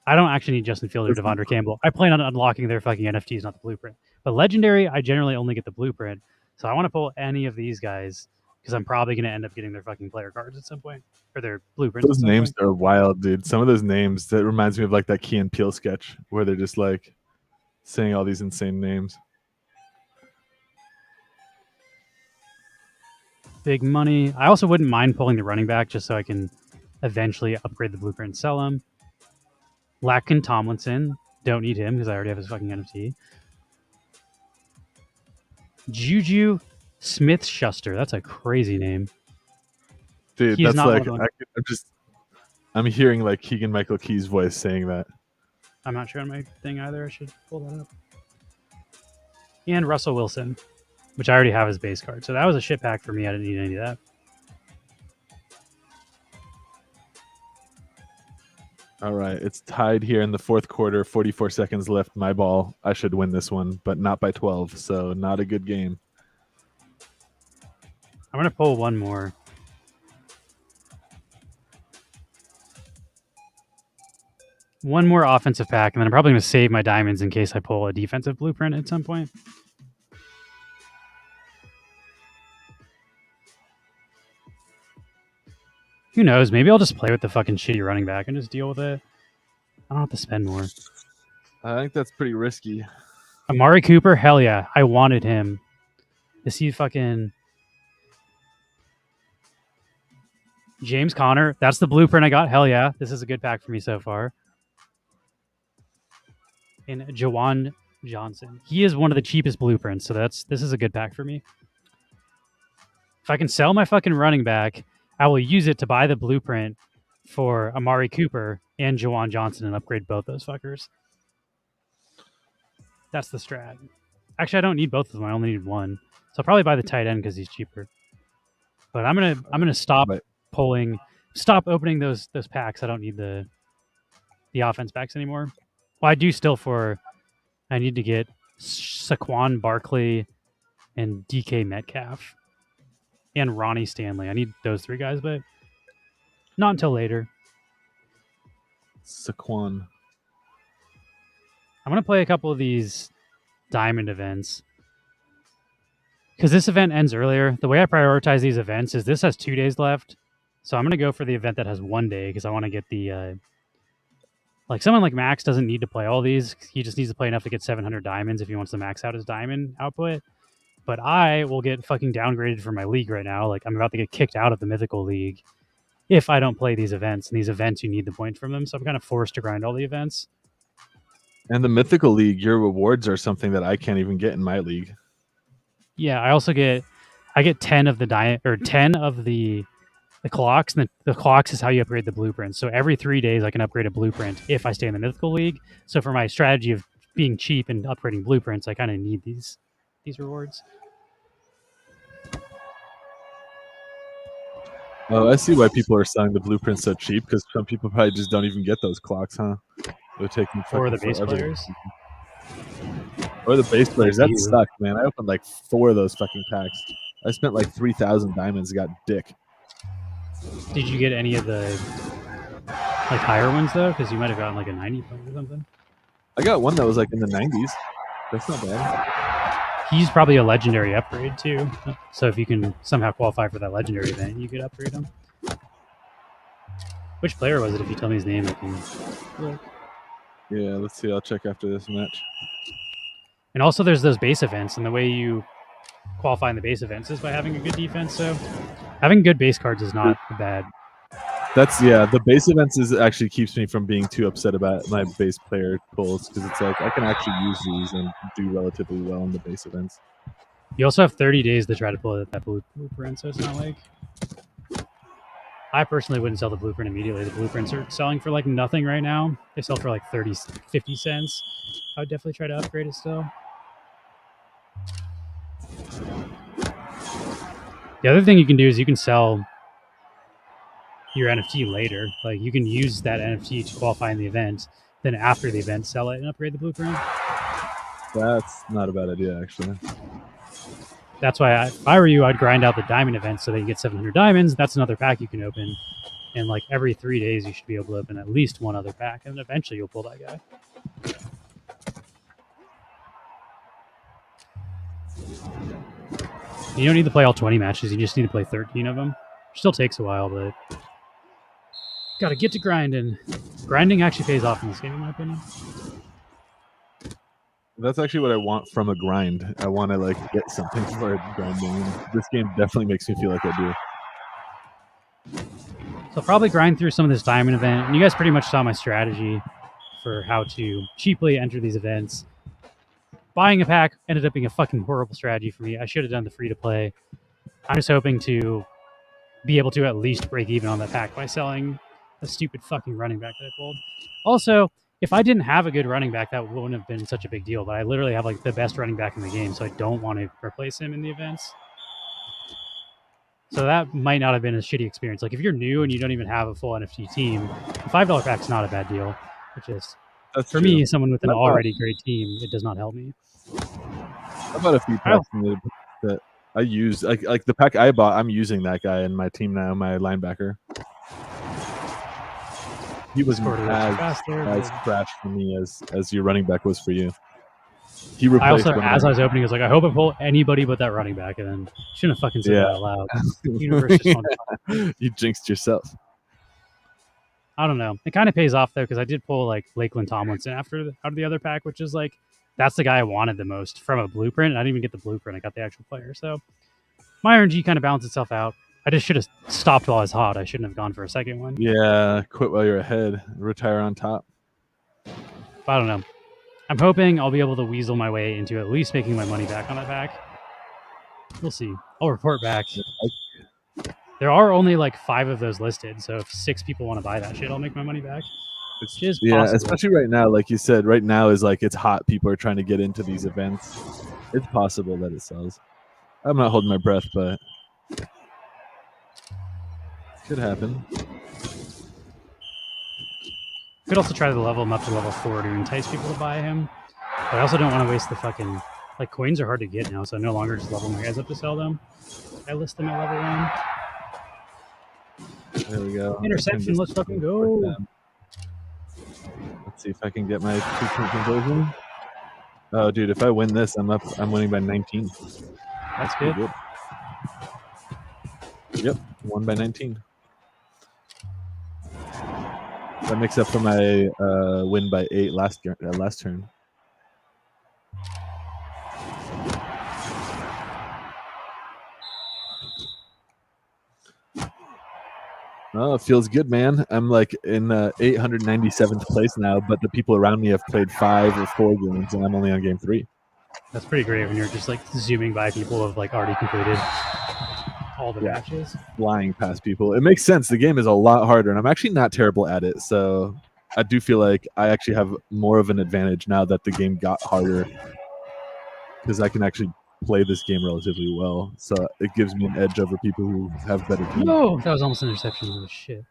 I don't actually need Justin Fields or Devondre Campbell. I plan on unlocking their fucking NFTs, not the blueprint. But legendary, I generally only get the blueprint. So I want to pull any of these guys, because I'm probably going to end up getting their fucking player cards at some point. Or their blueprints. Those names are wild, dude. Some of those names, that reminds me of like that Key and Peele sketch where they're just like saying all these insane names. Big money. I also wouldn't mind pulling the running back just so I can eventually upgrade the blueprint and sell him. Lacken Tomlinson. Don't need him because I already have his fucking NFT. Juju Smith-Schuster. That's a crazy name. Dude, that's like, I'm hearing like Keegan-Michael Key's voice saying that. I'm not sure on my thing either. I should pull that up. And Russell Wilson, which I already have as base card. So that was a shit pack for me. I didn't need any of that. All right, it's tied here in the fourth quarter. 44 seconds left. My ball. I should win this one, but not by 12. So not a good game. I'm going to pull one more. One more offensive pack, and then I'm probably going to save my diamonds in case I pull a defensive blueprint at some point. Who knows? Maybe I'll just play with the fucking shitty running back and just deal with it. I don't have to spend more. I think that's pretty risky. Amari Cooper? Hell yeah. I wanted him. Is he fucking... James Conner? That's the blueprint I got. Hell yeah. This is a good pack for me so far. And Jawan Johnson. He is one of the cheapest blueprints, so this is a good pack for me. If I can sell my fucking running back, I will use it to buy the blueprint for Amari Cooper and Juwan Johnson and upgrade both those fuckers. That's the strat. Actually, I don't need both of them. I only need one. So I'll probably buy the tight end because he's cheaper. But I'm gonna stop stop opening those packs. I don't need the offense packs anymore. Well, I do still I need to get Saquon Barkley and DK Metcalf and Ronnie Stanley. I need those 3 guys, but not until later. Saquon. I'm going to play a couple of these diamond events because this event ends earlier. The way I prioritize these events is this has 2 days left. So I'm going to go for the event that has 1 day because I want to get the... like someone like Max doesn't need to play all these. He just needs to play enough to get 700 diamonds if he wants to max out his diamond output. But I will get fucking downgraded from my league right now. Like I'm about to get kicked out of the mythical league if I don't play these events. And these events, you need the points from them. So I'm kind of forced to grind all the events. And the mythical league, your rewards are something that I can't even get in my league. Yeah, I also get 10 of the 10 of the clocks, and the clocks is how you upgrade the blueprints. So every 3 days I can upgrade a blueprint if I stay in the mythical league. So for my strategy of being cheap and upgrading blueprints, I kind of need these rewards. Oh, I see why people are selling the blueprints so cheap, because some people probably just don't even get those clocks, huh? They're taking or the base forever. players. Or the base players. That sucked, man. I opened like 4 of those fucking packs. I spent like 3,000 diamonds, got dick. Did you get any of the like higher ones though? Because you might have gotten like a 90 point or something. I got one that was like in the 90s. That's not bad. He's probably a legendary upgrade too. So if you can somehow qualify for that legendary event, you could upgrade him. Which player was it? If you tell me his name, I can look. Yeah, let's see. I'll check after this match. And also there's those base events, and the way you qualify in the base events is by having a good defense. So having good base cards is not bad. The base events actually keeps me from being too upset about my base player pulls, because it's like I can actually use these and do relatively well in the base events. You also have 30 days to try to pull that blueprint, so it's not like... I personally wouldn't sell the blueprint immediately. The blueprints are selling for like nothing right now. They sell for like 50 cents. I would definitely try to upgrade it still. The other thing you can do is you can sell your NFT later. Like you can use that NFT to qualify in the event. Then after the event, sell it and upgrade the blueprint. That's not a bad idea, actually. That's why if I were you, I'd grind out the diamond event so that you get 700 diamonds. That's another pack you can open. And like every 3 days, you should be able to open at least one other pack. And eventually you'll pull that guy. You don't need to play all 20 matches. You just need to play 13 of them. Which still takes a while, but gotta get to grinding. Grinding actually pays off in this game, in my opinion. That's actually what I want from a grind. I want to like get something for grinding. And this game definitely makes me feel like I do. So I'll probably grind through some of this diamond event. And you guys pretty much saw my strategy for how to cheaply enter these events. Buying a pack ended up being a fucking horrible strategy for me. I should have done the free-to-play. I'm just hoping to be able to at least break even on that pack by selling a stupid fucking running back that I pulled. Also, if I didn't have a good running back, that wouldn't have been such a big deal. But I literally have like the best running back in the game, so I don't want to replace him in the events. So that might not have been a shitty experience. Like if you're new and you don't even have a full NFT team, a $5 pack's not a bad deal. It's just for me, someone with an already great team, it does not help me. How about a few packs that I use? Like the pack I bought, I'm using that guy in my team now, my linebacker. He was as trash for me as your running back was for you. He replaced. I was opening, I was like, I hope I pull anybody but that running back, and then shouldn't have fucking said that out loud. Universe just you jinxed yourself. I don't know. It kind of pays off though, because I did pull like Lakeland Tomlinson out of the other pack, which is like that's the guy I wanted the most from a blueprint. I didn't even get the blueprint; I got the actual player. So my RNG kind of balanced itself out. I just should have stopped while I was hot. I shouldn't have gone for a second one. Yeah, quit while you're ahead. Retire on top. But I don't know. I'm hoping I'll be able to weasel my way into at least making my money back on that pack. We'll see. I'll report back. There are only like 5 of those listed, so if 6 people want to buy that shit, I'll make my money back. Which is possible. Especially right now, like you said, right now is like it's hot. People are trying to get into these events. It's possible that it sells. I'm not holding my breath, but it could happen. Could also try to level him up to level 4 to entice people to buy him. But I also don't want to waste the fucking... Like, coins are hard to get now, so I no longer just level my guys up to sell them. I list them at level 1. There we go. Interception, let's fucking go. Let's see if I can get my 2-point conversion. Oh, dude, if I win this, I'm winning by 19. That's good. Yep, won by 19. That makes up for my win by 8 last turn. Oh, it feels good, man. I'm like in 897th place now, but the people around me have played 5 or 4 games, and I'm only on game 3. That's pretty great when you're just like zooming by people who have like already completed all the matches. Flying past people. It makes sense. The game is a lot harder, and I'm actually not terrible at it. So I do feel like I actually have more of an advantage now that the game got harder, because I can actually play this game relatively well. So it gives me an edge over people who have better teams. No, that was almost an interception. Holy shit.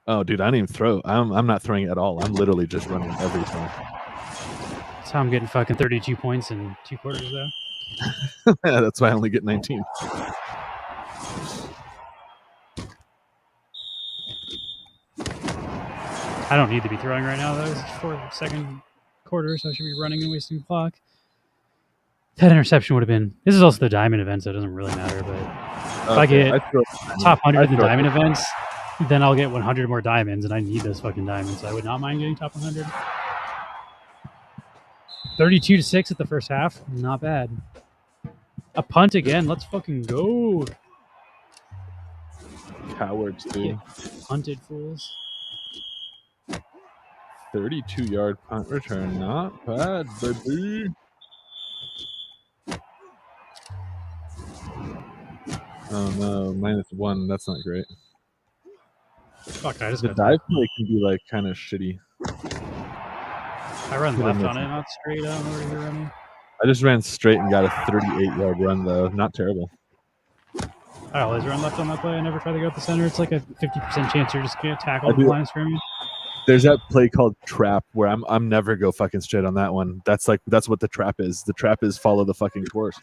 Oh, dude, I didn't even throw. I'm not throwing at all. I'm literally just running every time. That's how I'm getting fucking 32 points in 2 quarters, though. Yeah, that's why I only get 19. I don't need to be throwing right now, though. It's 4-second quarter, so I should be running and wasting the clock. That interception would have been... This is also the diamond event, so it doesn't really matter, but if I get top 100 in the diamond events, then I'll get 100 more diamonds, and I need those fucking diamonds, so I would not mind getting top 100. 32-6 at the first half. Not bad. A punt again. Let's fucking go. Cowards, dude. Yeah. Punted fools. 32-yard punt return. Not bad, baby. Oh no, -1. That's not great. Fuck, I just the dive play can be like kind of shitty. I run left on it, not straight. I don't know where you're running. I just ran straight and got a 38-yard run though. Not terrible. I always run left on that play. I never try to go up the center. It's like a 50% chance you're just gonna tackle the line of scrimmage. There's that play called trap where I'm never go fucking straight on that one. That's what the trap is. The trap is follow the fucking course.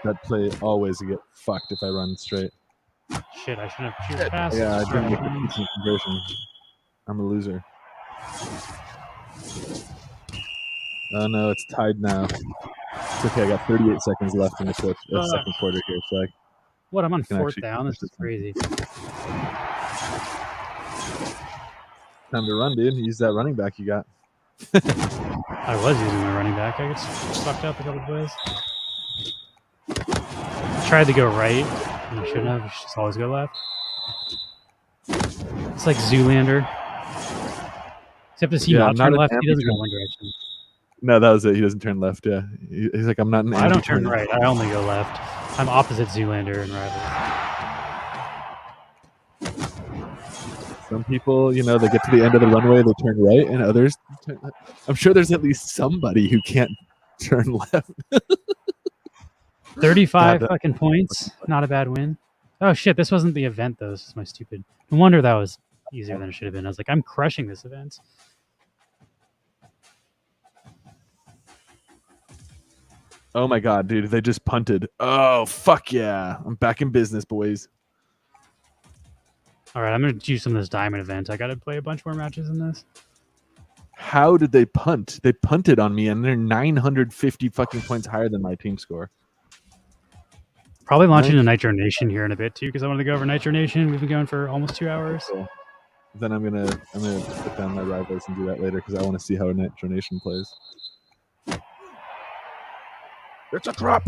That play always get fucked if I run straight. Shit, I shouldn't have shoot past. Yeah, I didn't make a decent conversion. I'm a loser. Oh no, it's tied now. It's okay, I got 38 seconds left in the second quarter here. So what? I'm on 4th down. This is crazy. Time to run, dude. Use that running back you got. I was using my running back. I got sucked up a couple plays. I tried to go right, and I shouldn't have. I should just always go left. It's like Zoolander. Except as he not turn left, he doesn't go one direction. No, that was it. He doesn't turn left. Yeah, he's like, I'm not an. I don't turn right. I only go left. I'm opposite Zoolander and Rivals. Some people, you know, they get to the end of the runway, they turn right, and others turn left. I'm sure there's at least somebody who can't turn left. 35 fucking points. Not a bad win. Oh shit, this wasn't the event though. This is my stupid. No wonder that was easier than it should have been. I was like, I'm crushing this event. Oh my god, dude, they just punted. Oh, fuck yeah. I'm back in business, boys. All right, I'm going to do some of this diamond event. I got to play a bunch more matches in this. How did they punt? They punted on me, and they're 950 fucking points higher than my team score. Probably launching a Nitro Nation here in a bit, too, because I wanted to go over Nitro Nation. We've been going for almost 2 hours. Cool. Then I'm gonna put down my rivals and do that later, because I want to see how Nitro Nation plays. It's a trap!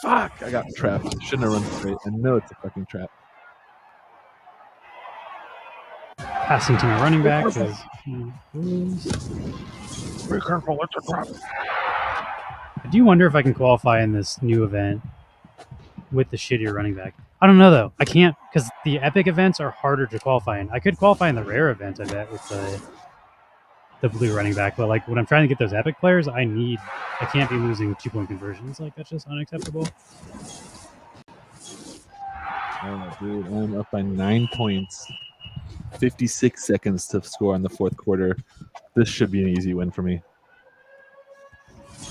Fuck! I got trapped. Shouldn't have run straight. I know it's a fucking trap. Passing to my running back. Be careful, it's a trap. I do wonder if I can qualify in this new event with the shittier running back. I don't know though. I can't because the epic events are harder to qualify in. I could qualify in the rare event, I bet, with the blue running back. But like when I'm trying to get those epic players, I can't be losing 2-point conversions. Like that's just unacceptable. Oh, dude, I'm up by 9 points. 56 seconds to score in the fourth quarter. This should be an easy win for me.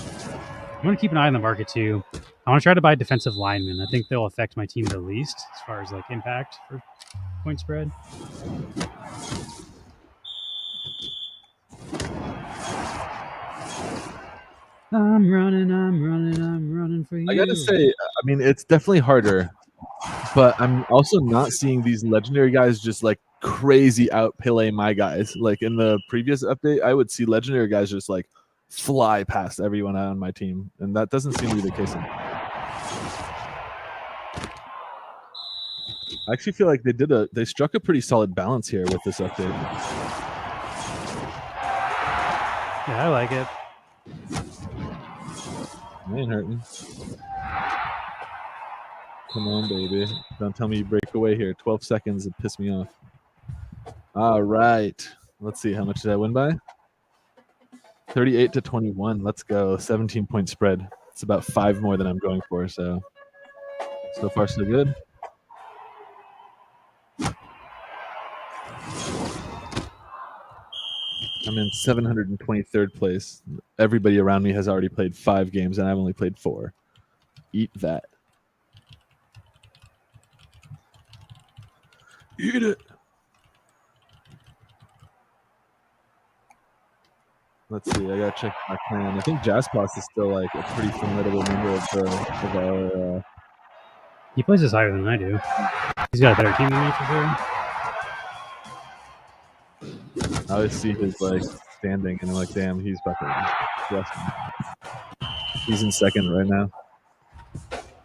I'm going to keep an eye on the market too. I want to try to buy defensive linemen. I think they'll affect my team the least as far as like impact for point spread. I'm running for you. I gotta say, I mean, it's definitely harder, but I'm also not seeing these legendary guys just like crazy out Pele my guys. Like in the previous update, I would see legendary guys just like fly past everyone on my team, and that doesn't seem to be the case anymore. I actually feel like they struck a pretty solid balance here with this update. Yeah, I like it. I ain't hurting. Come on, baby. Don't tell me you break away here. 12 seconds and piss me off. All right. Let's see. How much did I win by? 38-21. Let's go. 17-point spread. It's about 5 more than I'm going for. So far, so good. I'm in 723rd place. Everybody around me has already played 5 games, and I've only played 4. Eat that. Eat it. Let's see. I gotta check my plan. I think Jazzboss is still like a pretty formidable member of our. He plays this higher than I do. He's got a better team than me for sure. I always see his like standing, and I'm like, damn, he's fucking awesome. He's in second right now.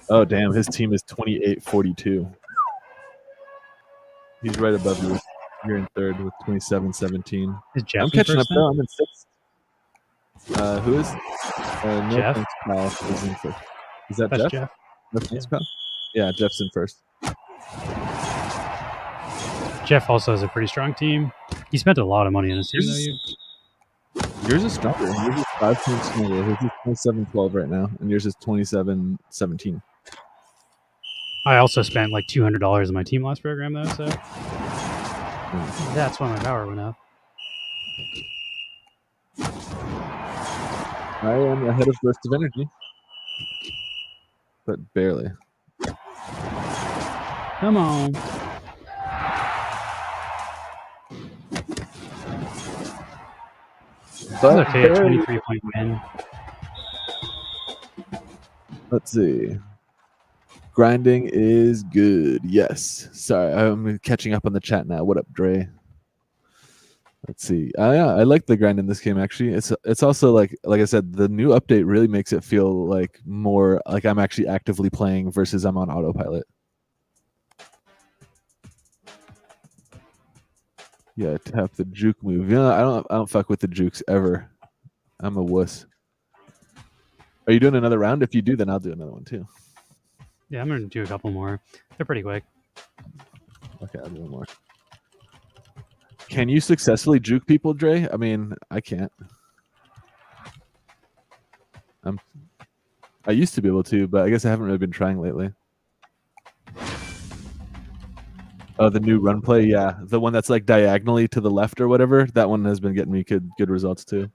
Oh damn, his team is 28-42. He's right above you. You're in third with 27-17. I'm catching up though. I'm in sixth. Who is? Jeff. Pal is in first. Is that That's Jeff? Jeff. No thanks, pal? Yeah, Jeff's in first. Jeff also has a pretty strong team. He spent a lot of money on his team, though. Yours is stronger. Yours is 5 points stronger. His is 27-12 right now, and yours is 27-17. I also spent like $200 on my team last program, though, so that's why my power went up. I am ahead of Burst of Energy, but barely. Come on. But okay, a 23-point win. Let's see. Grinding is good. Yes. Sorry, I'm catching up on the chat now. What up, Dre? Let's see. Yeah, I like the grind in this game. Actually, it's also like I said, the new update really makes it feel like more like I'm actually actively playing versus I'm on autopilot. Yeah, tap the juke move. Yeah, I don't fuck with the jukes ever. I'm a wuss. Are you doing another round? If you do, then I'll do another one too. Yeah, I'm gonna do a couple more. They're pretty quick. Okay, I'll do one more. Can you successfully juke people, Dre? I mean, I can't. I used to be able to, but I guess I haven't really been trying lately. Oh, the new run play, yeah. The one that's like diagonally to the left or whatever, that one has been getting me good results too,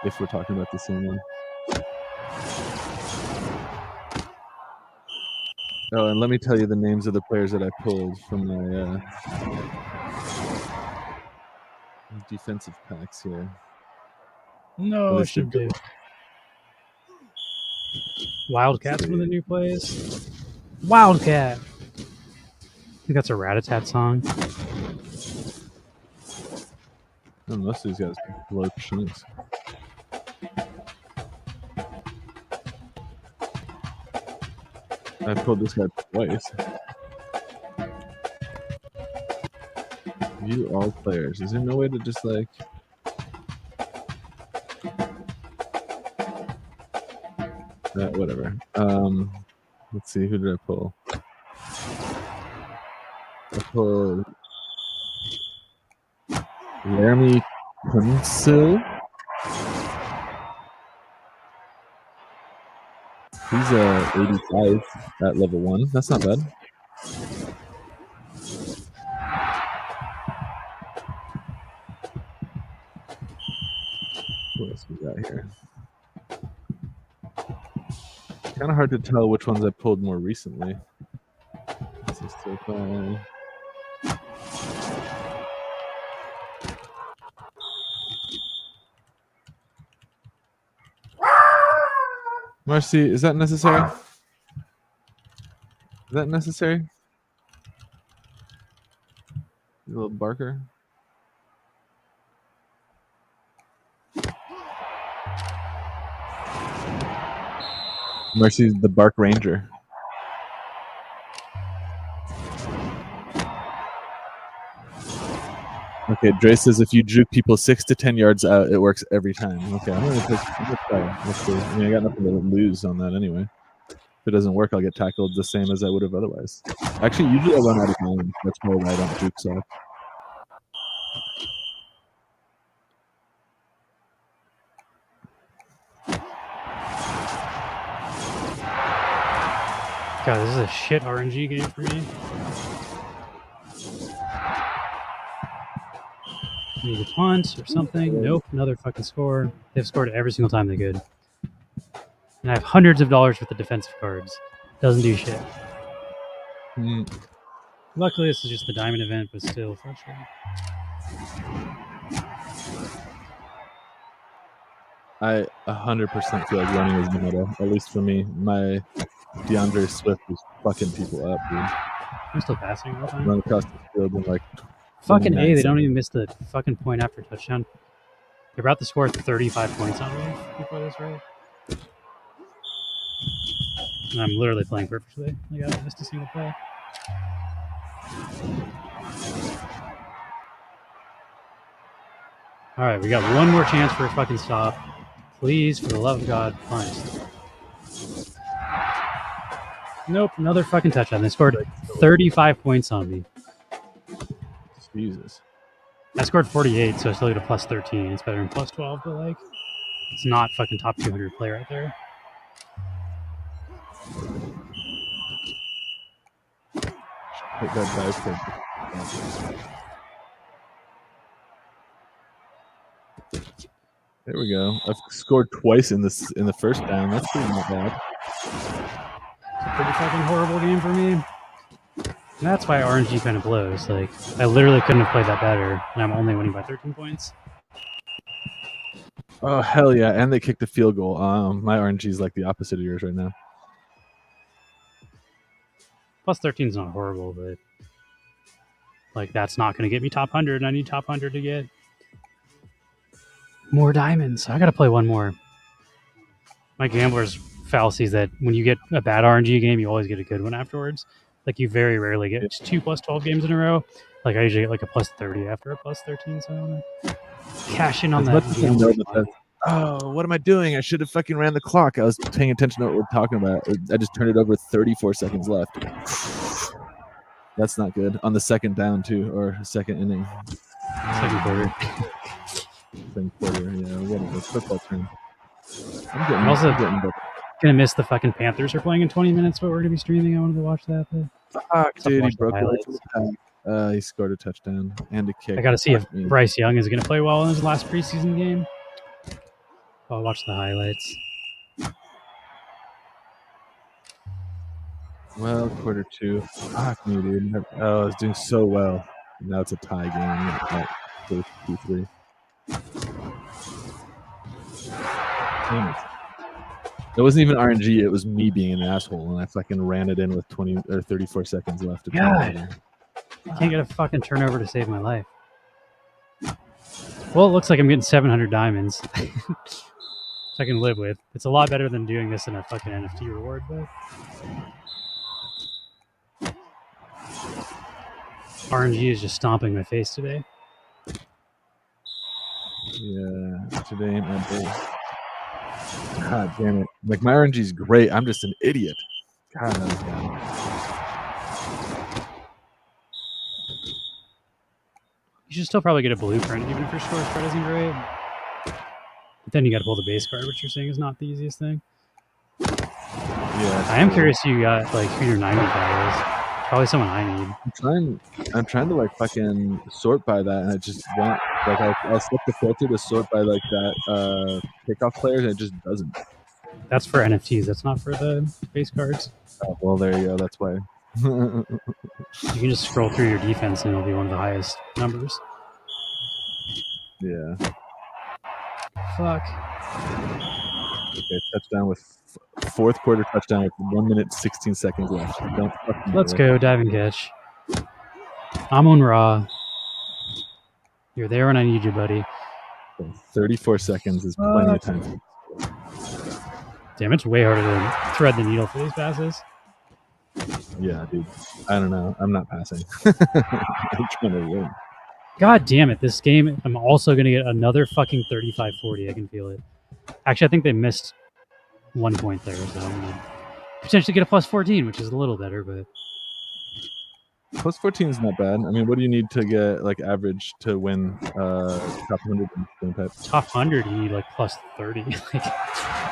if we're talking about the same one. Oh, and let me tell you the names of the players that I pulled from my defensive packs here. No, I should do. Wildcat's one of the new plays. Wildcat. I think that's a Rat-a-Tat song. Oh, most of these guys blow chunks. I pulled this guy twice. View all players. Is there no way to just like... whatever. Let's see, who did I pull? I pulled Laramie Kunsil. He's 85 at level 1. That's not bad. What else we got here? Kind of hard to tell which ones I pulled more recently. This is so fun. Marcy, is that necessary? Is that necessary? You little barker. Mercy's the Bark Ranger. Okay, Dre says if you juke people 6 to 10 yards out, it works every time. Okay, I'm gonna try. Let's see. I mean, I got nothing to lose on that anyway. If it doesn't work, I'll get tackled the same as I would have otherwise. Actually, usually I run out of time. That's probably why I don't juke so. God, this is a shit RNG game for me. Need a punt or something. Nope, another fucking score. They've scored every single time they could. And I have hundreds of dollars worth of defensive cards. Doesn't do shit. Luckily, this is just the diamond event, but still frustrating. I 100% feel like running is the meta, at least for me. My DeAndre Swift is fucking people up, dude. I'm still passing all the time. Run across the field in like fucking A, they don't even miss the fucking point after touchdown. They're about to score 35 points on me before this, right? And I'm literally playing perfectly. Like, I haven't missed a single play. Alright, we got one more chance for a fucking stop. Please, for the love of God, punt. Nope, another fucking touchdown. They scored 35 points on me. Jesus. I scored 48, so I still get a plus 13. It's better than plus 12, but like, it's not fucking top 200 play right there. Take that dive. There we go. I've scored twice in the first down. That's pretty not bad. It's a pretty fucking horrible game for me. And that's why RNG kind of blows. Like, I literally couldn't have played that better, and I'm only winning by 13 points. Oh, hell yeah. And they kicked a field goal. My RNG is like the opposite of yours right now. Plus 13 is not horrible, but like, that's not going to get me top 100. I need top 100 to get more diamonds. I got to play one more. My gambler's fallacy is that when you get a bad RNG game, you always get a good one afterwards. Like, you very rarely get 2 plus 12 games in a row. Like, I usually get like a plus 30 after a plus 13, so I want to cash in on that. Oh, what am I doing? I should have fucking ran the clock. I was paying attention to what we're talking about. I just turned it over 34 seconds left. That's not good. On the second down, too, or second inning. Second quarter. Second quarter, yeah. Whatever. Football term. I'm also gonna miss the fucking Panthers are playing in 20 minutes, but we're gonna be streaming. I wanted to watch that. But fuck, dude, he broke it. He scored a touchdown and a kick. I gotta see if Bryce Young is gonna play well in his last preseason game. I'll watch the highlights. Well, quarter 2. Fuck me, dude. Oh, I was doing so well. Now it's a tie game. 2-3. Damn it. It wasn't even RNG. It was me being an asshole, and I fucking ran it in with 20 or 34 seconds left. God, I can't get a fucking turnover to save my life. Well, it looks like I'm getting 700 diamonds. Which I can live with. It's a lot better than doing this in a fucking NFT reward, but RNG is just stomping my face today. Yeah, today ain't my day. God damn it. Like, my RNG's great. I'm just an idiot. God, You should still probably get a blueprint, even if your score spread isn't great. But then you got to pull the base card, which you're saying is not the easiest thing. Yeah, I am curious who you got, like, who your 90 guy is. Probably someone I need. I'm trying to, like, fucking sort by that, and it just won't. Like, I'll set the filter to sort by, like, that kickoff players, and it just doesn't. That's for NFTs. That's not for the base cards. Oh, well, there you go. That's why. You can just scroll through your defense, and it'll be one of the highest numbers. Yeah. Fuck. Okay, touchdown with fourth quarter touchdown with 1 minute 16 seconds left. Don't Let's go, dive and catch. I'm on Raw. You're there when I need you, buddy. 34 seconds is plenty of time. Damn, it's way harder to thread the needle for these passes. Yeah, dude. I don't know. I'm not passing. I'm trying to win. God damn it. This game, I'm also going to get another fucking 35-40. I can feel it. Actually, I think they missed 1 point there, so I'm going to potentially get a plus 14, which is a little better, but... Plus 14 is not bad. I mean, what do you need to get, like, average to win top 100 in game type? Top 100, you need, like, plus 30. Like,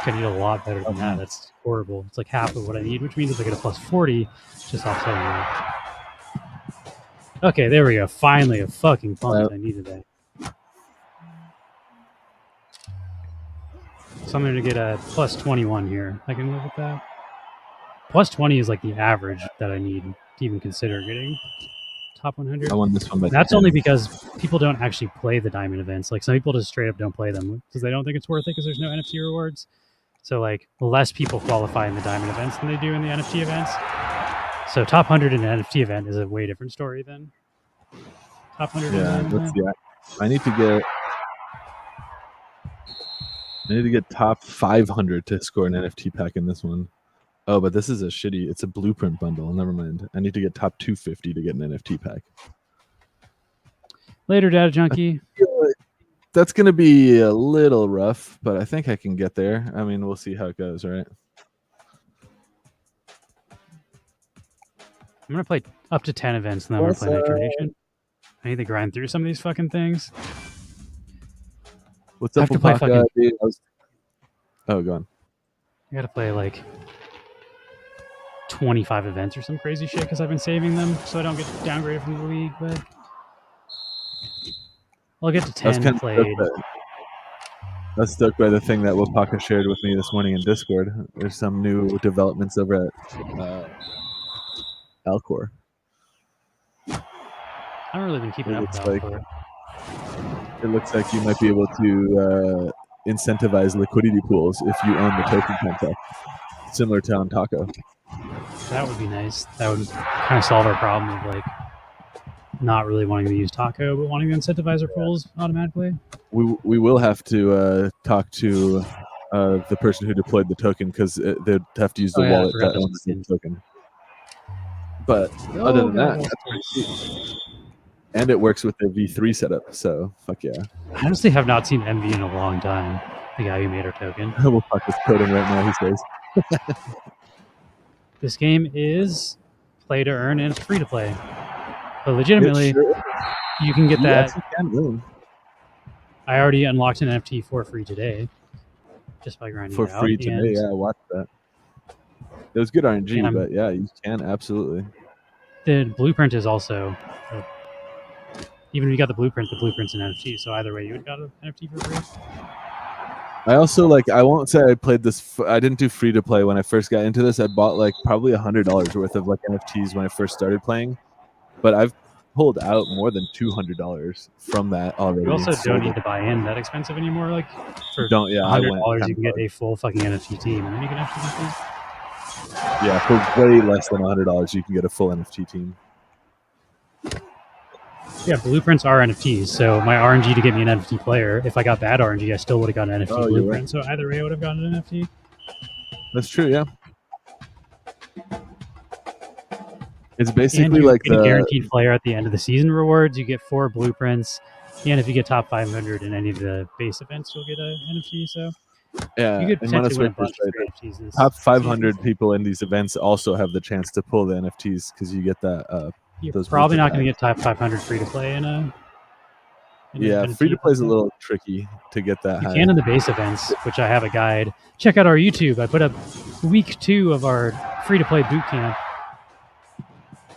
I need a lot better than that. That's horrible. It's like half of what I need, which means if I get a plus 40, it's just offsetting that. Okay, there we go. Finally, a fucking punt. I needed that. So I'm going to get a plus 21 here. I can live with that. Plus 20 is like the average that I need to even consider getting top 100. I won this one by That's 10. only because people don't actually play the diamond events. Like, some people just straight up don't play them because they don't think it's worth it because there's no NFT rewards. So, like, less people qualify in the diamond events than they do in the NFT events. So top 100 in an NFT event is a way different story than top 100. Yeah, let's see. I need to get top 500 to score an NFT pack in this one. Oh, but this is a shitty. It's a blueprint bundle. Never mind. I need to get top 250 to get an NFT pack. Later, Data Junkie. That's going to be a little rough, but I think I can get there. I mean, we'll see how it goes, right? I'm going to play up to 10 events, and then I'm going to play Nitro Nation. I need to grind through some of these fucking things. What's up, Opaka? Oh, go on. I got to play, like, 25 events or some crazy shit because I've been saving them so I don't get downgraded from the league, but I'll get to 10 played. I was stoked by the thing that Wapaka shared with me this morning in Discord. There's some new developments over at Alcor. I haven't really been keeping up with Alcor. It looks like you might be able to incentivize liquidity pools if you own the token contract, similar to on Taco. That would be nice. That would kind of solve our problem of, like, not really wanting to use Taco, but wanting to incentivize our pools automatically. We will have to talk to the person who deployed the token because they'd have to use the wallet that owns the token. But other than that, that's pretty sweet. And it works with the V3 setup, so fuck yeah. I honestly have not seen MV in a long time, the guy who made our token. We'll fuck this coding right now, he says. This game is play to earn and it's free to play. But legitimately, you can get that. I already unlocked an NFT for free today, just by grinding for it out. Free today. Yeah, I watched that. It was good RNG, but yeah, you can absolutely. The blueprint is also, even if you got the bluprint's an NFT. So either way, you would got an NFT for free. I also I won't say I played this. I didn't do free to play when I first got into this. I bought like probably $100 worth of like NFTs when I first started playing. But I've pulled out more than $200 from that already. You also don't need to buy in that expensive anymore. Like for $100, you can get a full fucking NFT team, and then you can actually get yeah, for way less than $100, you can get a full NFT team. Yeah, blueprints are NFTs. So my RNG to get me an NFT player, if I got bad RNG, I still would have gotten an NFT blueprint. Right. So either way, I would have gotten an NFT. That's true. Yeah. It's basically like the guaranteed player at the end of the season rewards. You get 4 blueprints, and if you get top 500 in any of the base events, you'll get an NFT. So yeah, you could and potentially win a bunch right, of NFTs. This top 500 season. people in these events also have the chance to pull the NFTs because you get that. You're those probably not going to packs. get top 500 free to play in a. Yeah, free to play is a little tricky to get that high. You can in the base events, which I have a guide. Check out our YouTube. I put up week 2 of our free to play boot camp.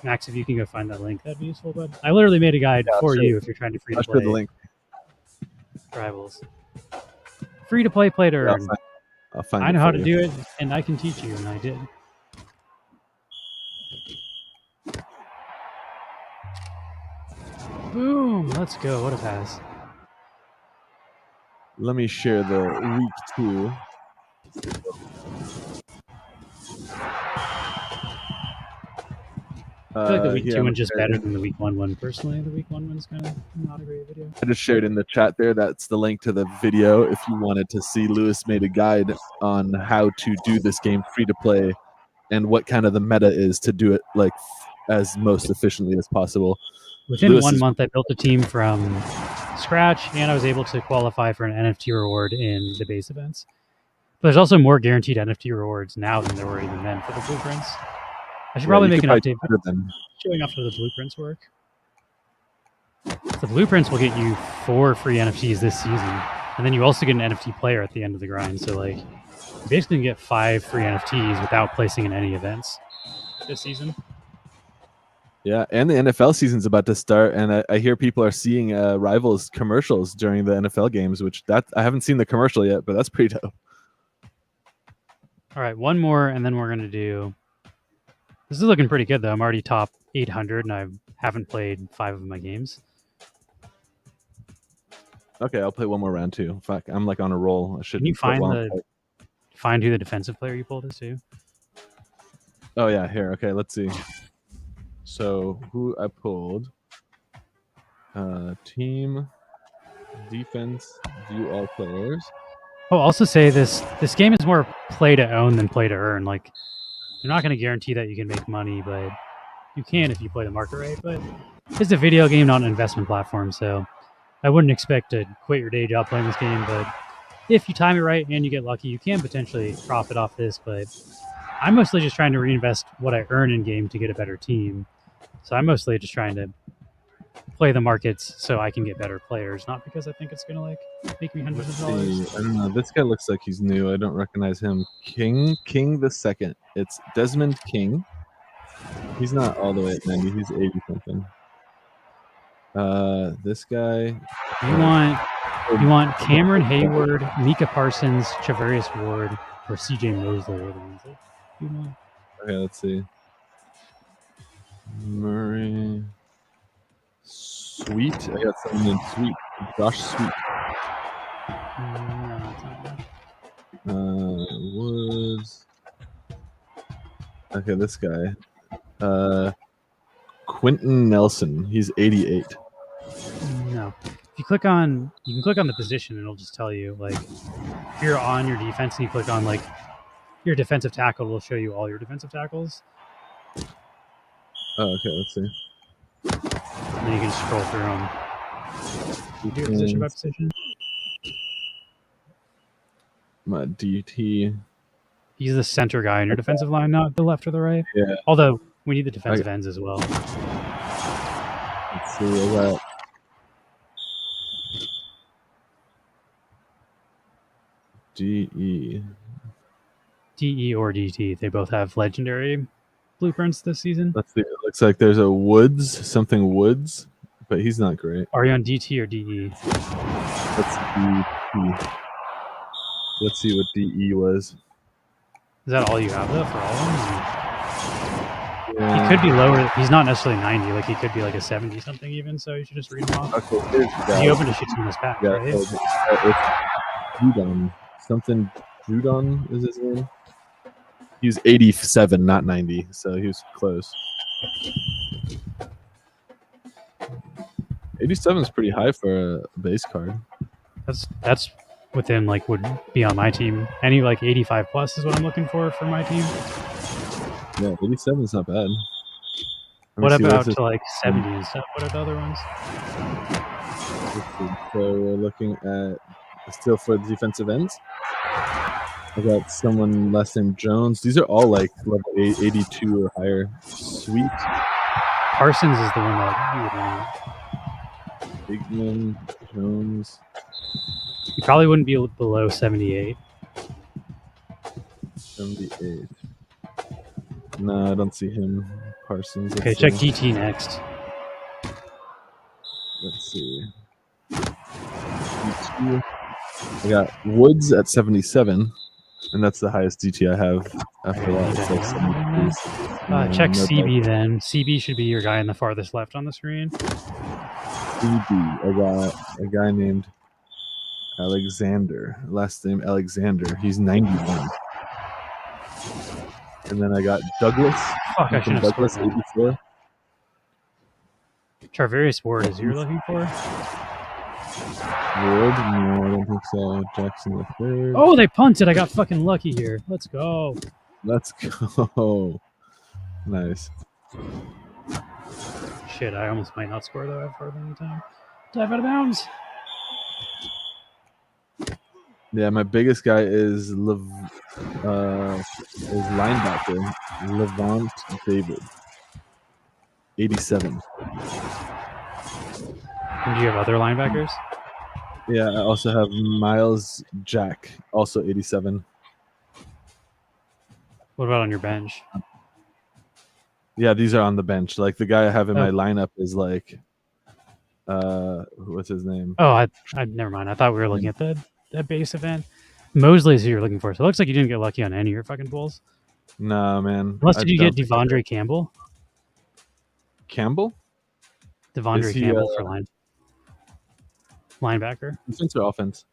Max, if you can go find that link, that'd be useful. But I literally made a guide for you if you're trying to free to play. The link. Rivals. Free to play, play to earn. I'll find I know how to do it, and I can teach you, and I did. Boom! Let's go. What a pass. Let me share the week 2. I feel like the week 2 one's just better than the week 1 one. Personally, the week 1 one's kind of not a great video. I just shared in the chat there. That's the link to the video if you wanted to see. Lewis made a guide on how to do this game free to play and what kind of the meta is to do it like as most efficiently as possible. Within 1 month, I built a team from scratch, and I was able to qualify for an NFT reward in the base events. But there's also more guaranteed NFT rewards now than there were even then for the blueprints. I should probably make an update showing off how the blueprints work. The blueprints will get you 4 free NFTs this season, and then you also get an NFT player at the end of the grind. So, like, you basically can get 5 free NFTs without placing in any events this season. Yeah, and the NFL season's about to start, and I hear people are seeing Rivals commercials during the NFL games, which I haven't seen the commercial yet, but that's pretty dope. All right, one more, and then we're going to do... This is looking pretty good, though. I'm already top 800, and I haven't played 5 of my games. Okay, I'll play one more round, too. Fuck, I'm like on a roll. I should. Can you find who the defensive player you pulled is, too? Oh, yeah, here. Okay, let's see. So, who I pulled. Team, defense, view all players. Oh, also say this game is more play to own than play to earn. Like, they're not going to guarantee that you can make money, but you can if you play the market rate. But it's a video game, not an investment platform, so I wouldn't expect to quit your day job playing this game. But if you time it right and you get lucky, you can potentially profit off this. But I'm mostly just trying to reinvest what I earn in game to get a better team. So I'm mostly just trying to play the markets so I can get better players, not because I think it's going to like make me hundreds of dollars. I don't know. This guy looks like he's new. I don't recognize him. King the second. It's Desmond King. He's not all the way at 90. He's 80 something. This guy. You want Cameron Hayward, Micah Parsons, Chavarius Ward, or CJ Mosley? Okay, let's see. Murray. Sweet. I got someone named Sweet. Josh Sweet. Woods. Okay, this guy. Quentin Nelson. He's 88. No. If you click on, you can click on the position and it'll just tell you, like, if you're on your defense and you click on, like, your defensive tackle, it'll show you all your defensive tackles. Oh, okay, let's see. And then you can scroll through them. You do it position by position. My DT. He's the center guy in your defensive line, not the left or the right. Yeah. Although we need the defensive ends as well. Let's see. I got DE. DE or DT. They both have legendary blueprints this season. Let's see. It looks like there's a something Woods, but he's not great. Are you on DT or DE? Let's DT. Let's see what DE was. Is that all you have though for all of them? Yeah. He could be lower. He's not necessarily 90. Like he could be like a 70 something even. So you should just read him off. Okay, here's the guy. He opened a shit ton in his pack, right? It's Judon. Something Judon is his name. He was 87, not 90, so he was close. 87 is pretty high for a base card. That's within like would be on my team. Any like 85 plus is what I'm looking for my team. Yeah, 87 is not bad. What about to like 70 and stuff? What are the other ones? So we're looking at still for the defensive ends. I got someone last name Jones. These are all like level 82 or higher. Sweet. Parsons is the one that you would want. Bigman, Jones. He probably wouldn't be below 78. 78. No, I don't see him. Parsons. Okay, check DT next. Let's see. DT. I got Woods at 77, and that's the highest DT I have after that. It's like 73. Check CB then. CB should be your guy in the farthest left on the screen. CB. I got a guy named Alexander. Last name Alexander. He's 91. And then I got Douglas. Fuck, I should have Douglas 84. Charvarius Ward is who you're looking for? Ward? No, I don't think so. Jackson the third. Oh, they punted. I got fucking lucky here. Let's go. Let's go. Nice. Shit, I almost might not score though. I've heard any time. Dive out of bounds. Yeah, my biggest guy is linebacker Levant David, 87. And do you have other linebackers? Yeah, I also have Miles Jack, also 87. What about on your bench? Yeah, these are on the bench. Like the guy I have in my lineup is like, what's his name? Oh, I never mind. I thought we were looking at the base event. Mosley is who you're looking for. So it looks like you didn't get lucky on any of your fucking pulls. No, man. Unless did you get Devondre Campbell? Campbell? Devondre Campbell for linebacker. Defense or offense?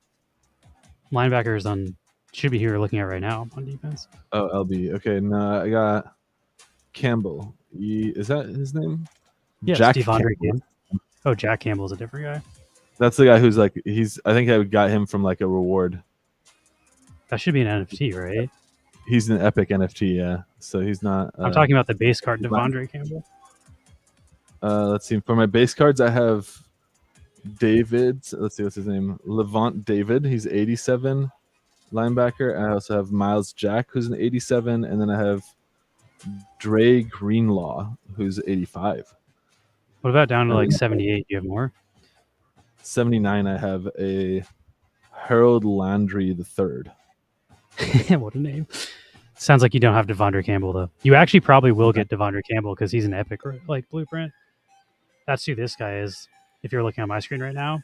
Linebacker is on. Should be who you're looking at right now on defense. Oh, LB. Okay, no, I got Campbell. Is that his name? Yes, Jack Devondre Campbell. Oh, Jack Campbell's a different guy. That's the guy who's like I think I got him from like a reward. That should be an NFT, right? He's an epic NFT, yeah. So he's not. I'm talking about the base card, Devondre Campbell. Let's see. For my base cards, I have David. Let's see what's his name. Levant David. He's 87 linebacker. I also have Miles Jack, who's an 87, and then I have Dre Greenlaw, who's 85. What about down to like 78? Do you have more? 79. I have a Harold Landry III. What a name. Sounds like you don't have Devondre Campbell, though. You actually probably will get Devondre Campbell because he's an epic like blueprint. That's who this guy is. If you're looking on my screen right now,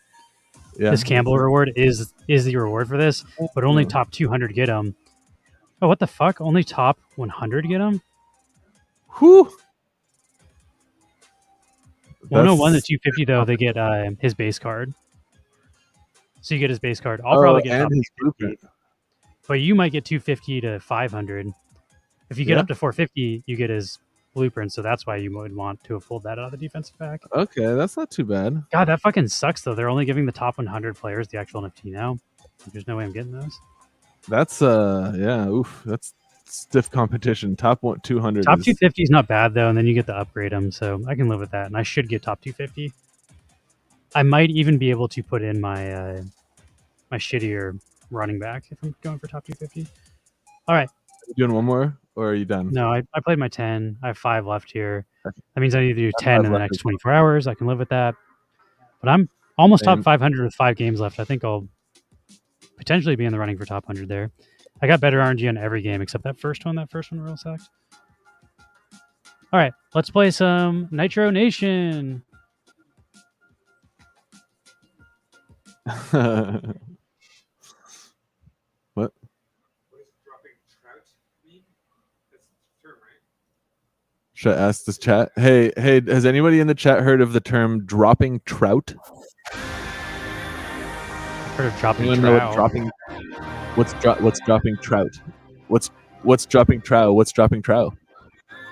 this Campbell reward is the reward for this, but only top 200 get him. Oh, what the fuck? Only top 100 get him? Whew. 101 to 250, though, they get his base card. So you get his base card. I'll probably get top his 250. blueprint. But you might get 250 to 500. If you get up to 450, you get his blueprint. So that's why you would want to have pulled that out of the defensive pack. Okay, that's not too bad. God, that fucking sucks, though. They're only giving the top 100 players the actual NFT now. There's no way I'm getting those. That's, oof. That's stiff competition. Top 200. Top 250 is not bad, though, and then you get to upgrade them. So I can live with that. And I should get top 250. I might even be able to put in my my shittier running back if I'm going for top 250. All right. Are you doing one more, or are you done? No, I played my 10. I have 5 left here. That means I need to do 10 in the next 24 hours. I can live with that. But I'm almost top 500 with 5 games left. I think I'll potentially be in the running for top 100 there. I got better RNG on every game except that first one. That first one real sucked. All right, let's play some Nitro Nation. What? Should I ask this chat? Hey, has anybody in the chat heard of the term dropping trout? Heard of dropping Anyone know what dropping? What's dropping trout? What's dropping trout? What's dropping trout?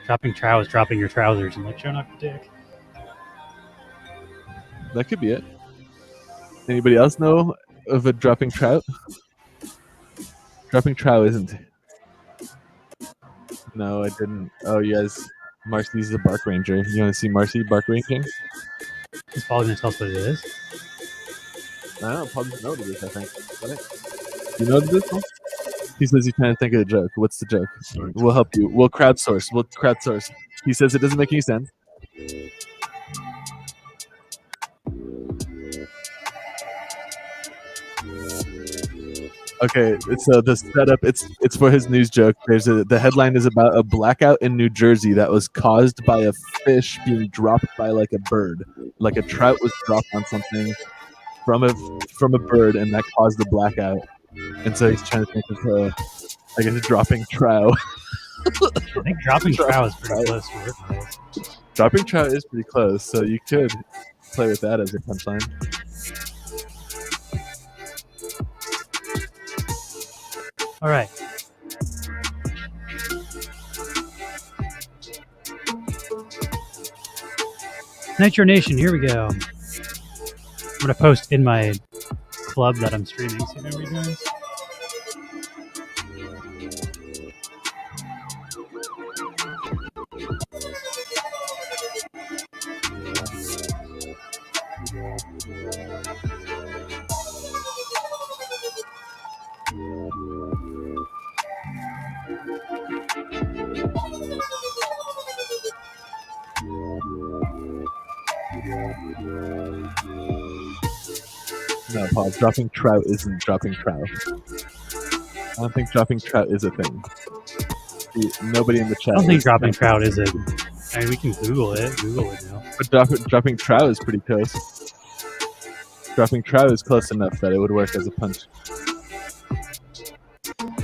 Dropping trout is dropping your trousers and like showing off your dick. That could be it. Anybody else know of a dropping trout? Dropping trout isn't. No, I didn't. Oh, you guys. Marcy's the Bark Ranger. You want to see Marcy Bark Ranging? Is Paul going to tell us what it is? I don't know. Paul doesn't know what it is, I think. You know what it is, Paul? He says he's trying to think of a joke. What's the joke? We'll help you. We'll crowdsource. He says it doesn't make any sense. Okay, so the setup it's for his news joke. The headline is about a blackout in New Jersey that was caused by a fish being dropped by like a bird. Like a trout was dropped on something from a bird, and that caused the blackout. And so he's trying to think of I guess dropping trout. I think dropping trout is pretty close to work. Dropping trout is pretty close, so you could play with that as a punchline. All right. Nitro Nation, here we go. I'm going to post in my club that I'm streaming. See what we're doing? No, Paul, dropping trout isn't dropping trout. I don't think dropping trout is a thing. Nobody in the chat. I don't think dropping trout is a... I mean, we can Google it. Google it now. But dropping trout is pretty close. Dropping trout is close enough that it would work as a punch.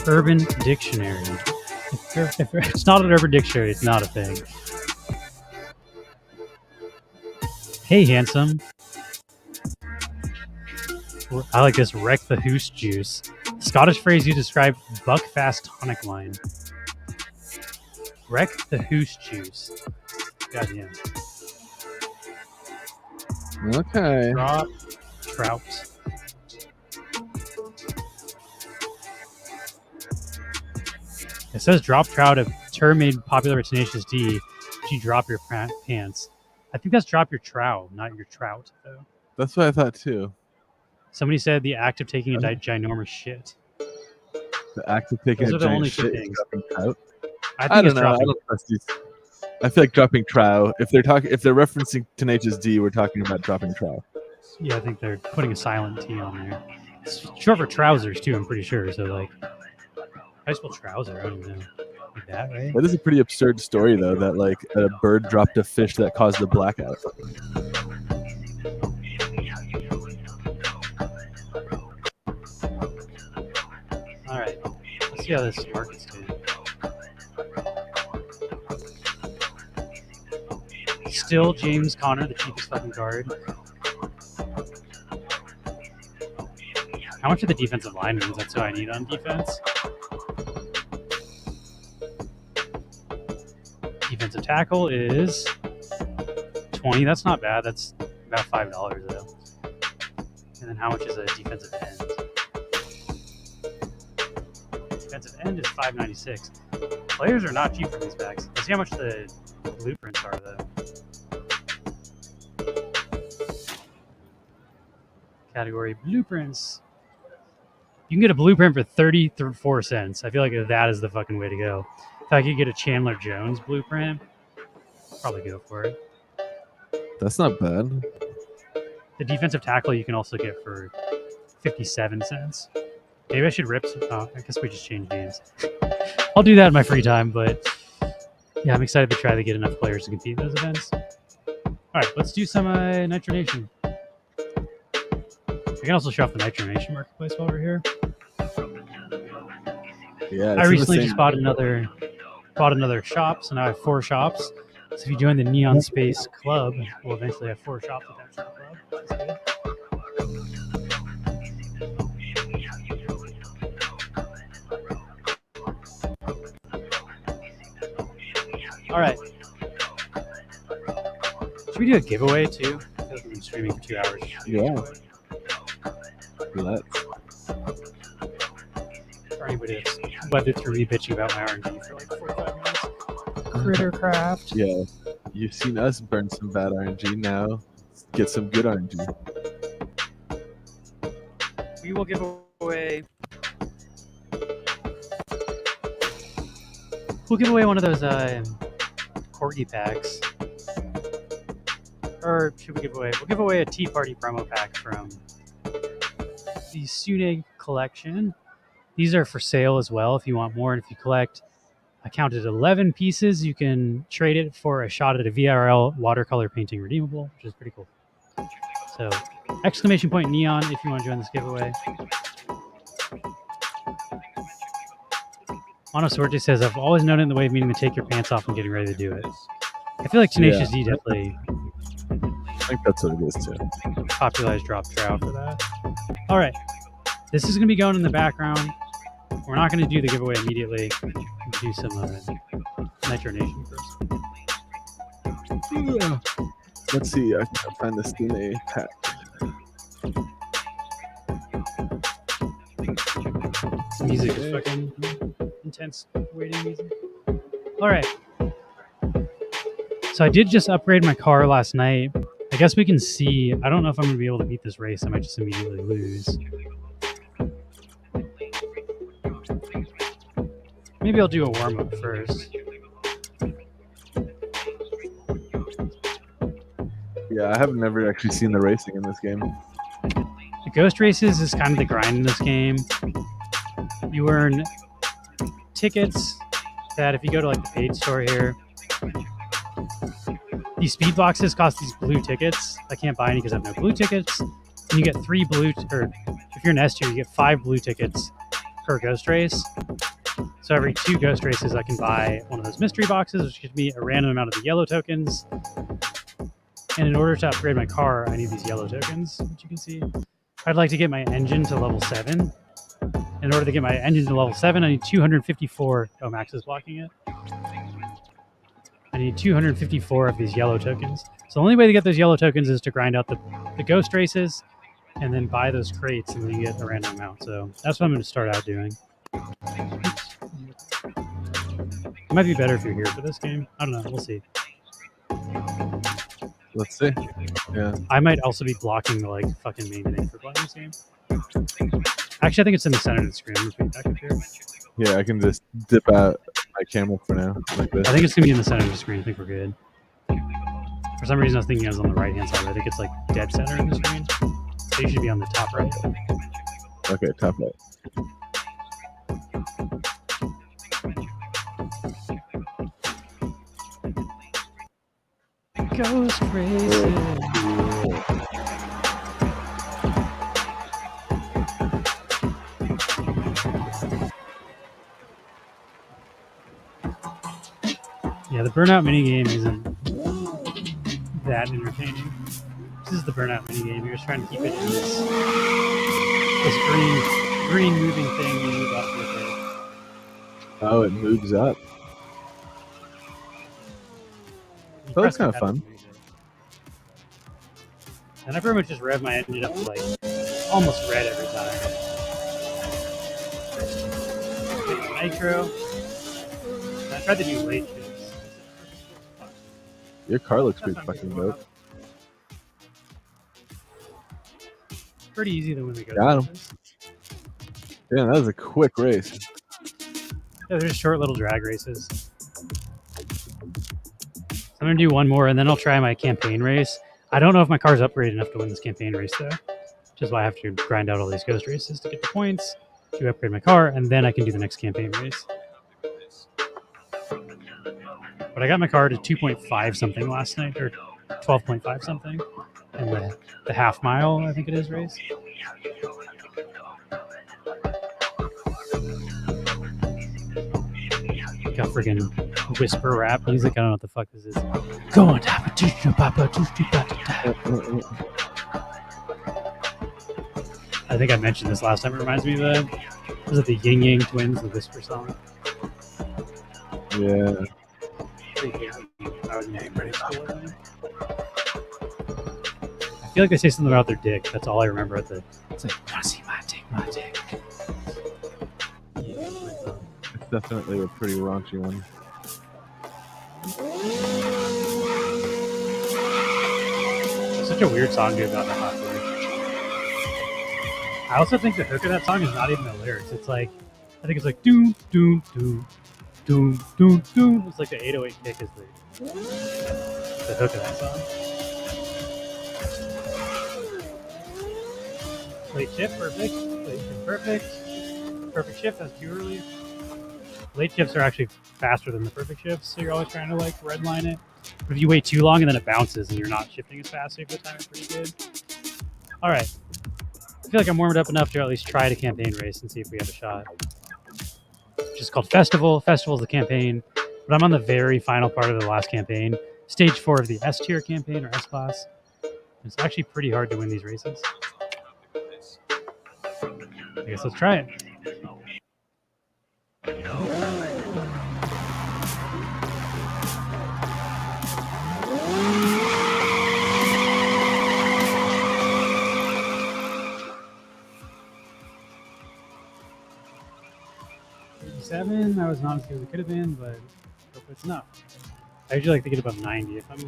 Urban Dictionary. If it's not an Urban Dictionary, it's not a thing. Hey, handsome. I like this. Wreck the hoose juice. Scottish phrase you describe buckfast tonic wine. Wreck the hoose juice. Goddamn. Okay. Drop trout. It says drop trout, a term made popular at Tenacious D. Did you drop your pants? I think that's drop your trout, not your trout, though. That's what I thought, too. Somebody said the act of taking a ginormous shit. The act of taking Those a are the giant only shit two is things. dropping trout? I think it's don't know. dropping. I don't trust these. I feel like dropping trout. If they're referencing Tenacious D, we're talking about dropping trout. Yeah, I think they're putting a silent T on there. It's short for trousers, too, I'm pretty sure. So, like, I spell trouser. I don't know. Like that, right? That is a pretty absurd story, though, that, like, a bird dropped a fish that caused a blackout. All right. Let's see how this market's doing. Still James Conner, the cheapest fucking card. How much are the defensive linemen? That's who I need on defense. Defensive tackle is 20. That's not bad. That's about $5 though. And then how much is a defensive end? Defensive end is $5.96. Players are not cheap for these packs. Let's see how much the blueprints are though. Category blueprints. You can get a blueprint for 34 cents. I feel like that is the fucking way to go. If I could get a Chandler Jones blueprint, I'd probably go for it. That's not bad. The defensive tackle you can also get for 57 cents. Maybe I should rip some. Oh, I guess we just changed names. I'll do that in my free time, but yeah, I'm excited to try to get enough players to compete in those events. All right, let's do some Nitro Nation. I can also show off the Nitro Nation marketplace while we're here. Yeah, I recently just bought another shop, so now I have 4 shops. So if you join the Neon Space Club, we'll eventually have 4 shops with that shop club. That's good. All right. Should we do a giveaway too? Because we've been streaming for 2 hours. Yeah. Let's. For anybody that's weathered through me bitching about my RNG for like 45 minutes. Crittercraft. Yeah, you've seen us burn some bad RNG. Now, get some good RNG. We will give away. We'll give away one of those corgi packs. Or should we give away? We'll give away a Tea Party promo pack from the Sune collection. These are for sale as well if you want more. And if you collect, I counted 11 pieces, you can trade it for a shot at a VRL watercolor painting redeemable, which is pretty cool. So, exclamation point neon if you want to join this giveaway. Monosorte says, I've always known it in the way of meaning to take your pants off and getting ready to do it. I feel like Tenacious D definitely I think that's what it is too. popularized drop trow for that. All right, this is going to be going in the background. We're not going to do the giveaway immediately. We'll do some Nitro Nation first. Yeah. Let's see. I can find the Sune pack. Music is fucking intense waiting music. All right. So I did just upgrade my car last night. I guess we can see. I don't know if I'm going to be able to beat this race. I might just immediately lose. Maybe I'll do a warm-up first. Yeah, I have never actually seen the racing in this game. The Ghost Races is kind of the grind in this game. You earn tickets that if you go to like the paid store here, these speed boxes cost these blue tickets. I can't buy any because I have no blue tickets. And you get 3 blue, or if you're an S tier, you get 5 blue tickets per Ghost Race. So every 2 Ghost Races, I can buy one of those mystery boxes, which gives me a random amount of the yellow tokens. And in order to upgrade my car, I need these yellow tokens, which you can see. I'd like to get my engine to level 7. In order to get my engine to level 7, I need 254. Oh, Max is blocking it. I need 254 of these yellow tokens. So the only way to get those yellow tokens is to grind out the Ghost Races and then buy those crates, and then you get a random amount. So that's what I'm going to start out doing. It might be better if you're here for this game. I don't know. We'll see. Let's see. Yeah. I might also be blocking the like fucking main thing for playing this game. Actually, I think it's in the center of the screen. I'm going to put it back up here. Yeah, I can just dip out my camera for now, like this. I think it's going to be in the center of the screen. I think we're good. For some reason, I was thinking I was on the right-hand side. But I think it's like dead center of the screen. So you should be on the top right. Okay, top right. Ghost Races. Yeah, the Burnout minigame isn't that entertaining. This is the Burnout minigame. You're just trying to keep it in this green moving thing you move up with it. Oh, it moves up. Oh, that's kind of fun. And I pretty much just rev my engine up to like almost red every time. Nitro. And I tried to do late shifts. Your car looks pretty fucking dope. Pretty easy to win the Got him. Yeah, that was a quick race. Yeah, they're just short little drag races. I'm going to do one more, and then I'll try my campaign race. I don't know if my car's upgraded enough to win this campaign race, though. Which is why I have to grind out all these ghost races to get the points, to upgrade my car, and then I can do the next campaign race. But I got my car to 2.5 something last night, or 12.5 something, in the half mile, I think it is, race. Got friggin' whisper rap music. I don't know what the fuck this is. Go on, I think I mentioned this last time. It reminds me of the was it the Ying Yang Twins, the whisper song? Yeah. I was in grade school. I feel like they say something about their dick. That's all I remember at the. It's like, wanna see my dick, my dick. It's definitely a pretty raunchy one. It's such a weird song to do about that hot. I also think the hook of that song is not even the lyrics. It's like, I think it's like doom doom doom doom doom doom. It's like the 808 kick is the hook of that song. Late shift, perfect. Late shift, perfect. Perfect shift, that's too early. Late shifts are actually faster than the perfect shifts, so you're always trying to like redline it. But if you wait too long and then it bounces and you're not shifting as fast, so you have to time it pretty good. All right. I feel like I'm warmed up enough to at least try the campaign race and see if we have a shot. Which is called Festival. Festival is the campaign, but I'm on the very final part of the last campaign. Stage 4 of the S tier campaign or S class. It's actually pretty hard to win these races. I guess let's try it. That was not as good as it could have been, but hopefully it's enough. I usually like to get above 90 if I'm.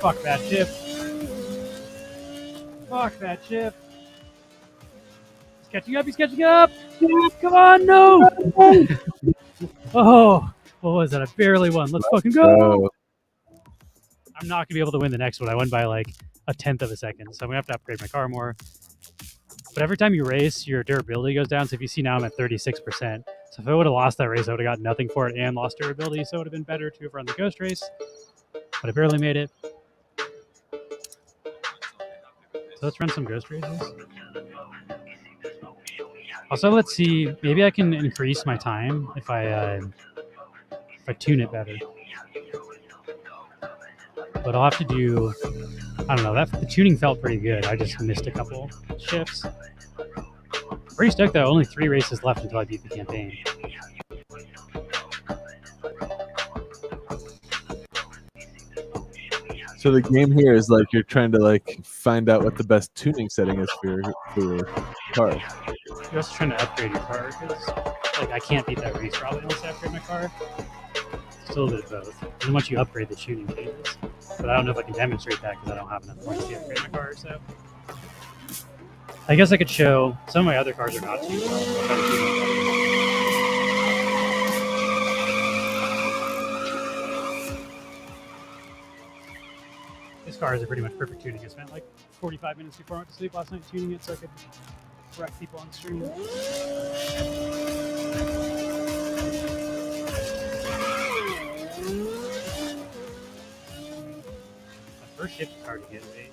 Fuck that chip. Fuck that chip. He's catching up, he's catching up! Come on, no! Oh, what was that? I barely won. Let's fucking go! I'm not going to be able to win the next one. I won by like a 1/10 of a second, so I'm going to have to upgrade my car more. But every time you race, your durability goes down. So if you see now I'm at 36%. So if I would have lost that race, I would have got nothing for it and lost durability, so it would have been better to have run the ghost race. But I barely made it. So let's run some ghost races. Also, let's see. Maybe I can increase my time if I tune it better. But I'll have to do. I don't know. The tuning felt pretty good. I just missed a couple shifts. Pretty stoked though. Only 3 races left until I beat the campaign. So the game here is like you're trying to like find out what the best tuning setting is for your car. You're also trying to upgrade your car because like I can't beat that race probably unless I upgrade my car. It's a little bit of both. And then once you upgrade the tuning changes. But I don't know if I can demonstrate that because I don't have enough points to upgrade my car. So I guess I could show some of my other cars are not too well. This car is a pretty much perfect tuning. I spent like 45 minutes before I went to sleep last night tuning it so I could wreck people on the stream. My first shift is hard to get late.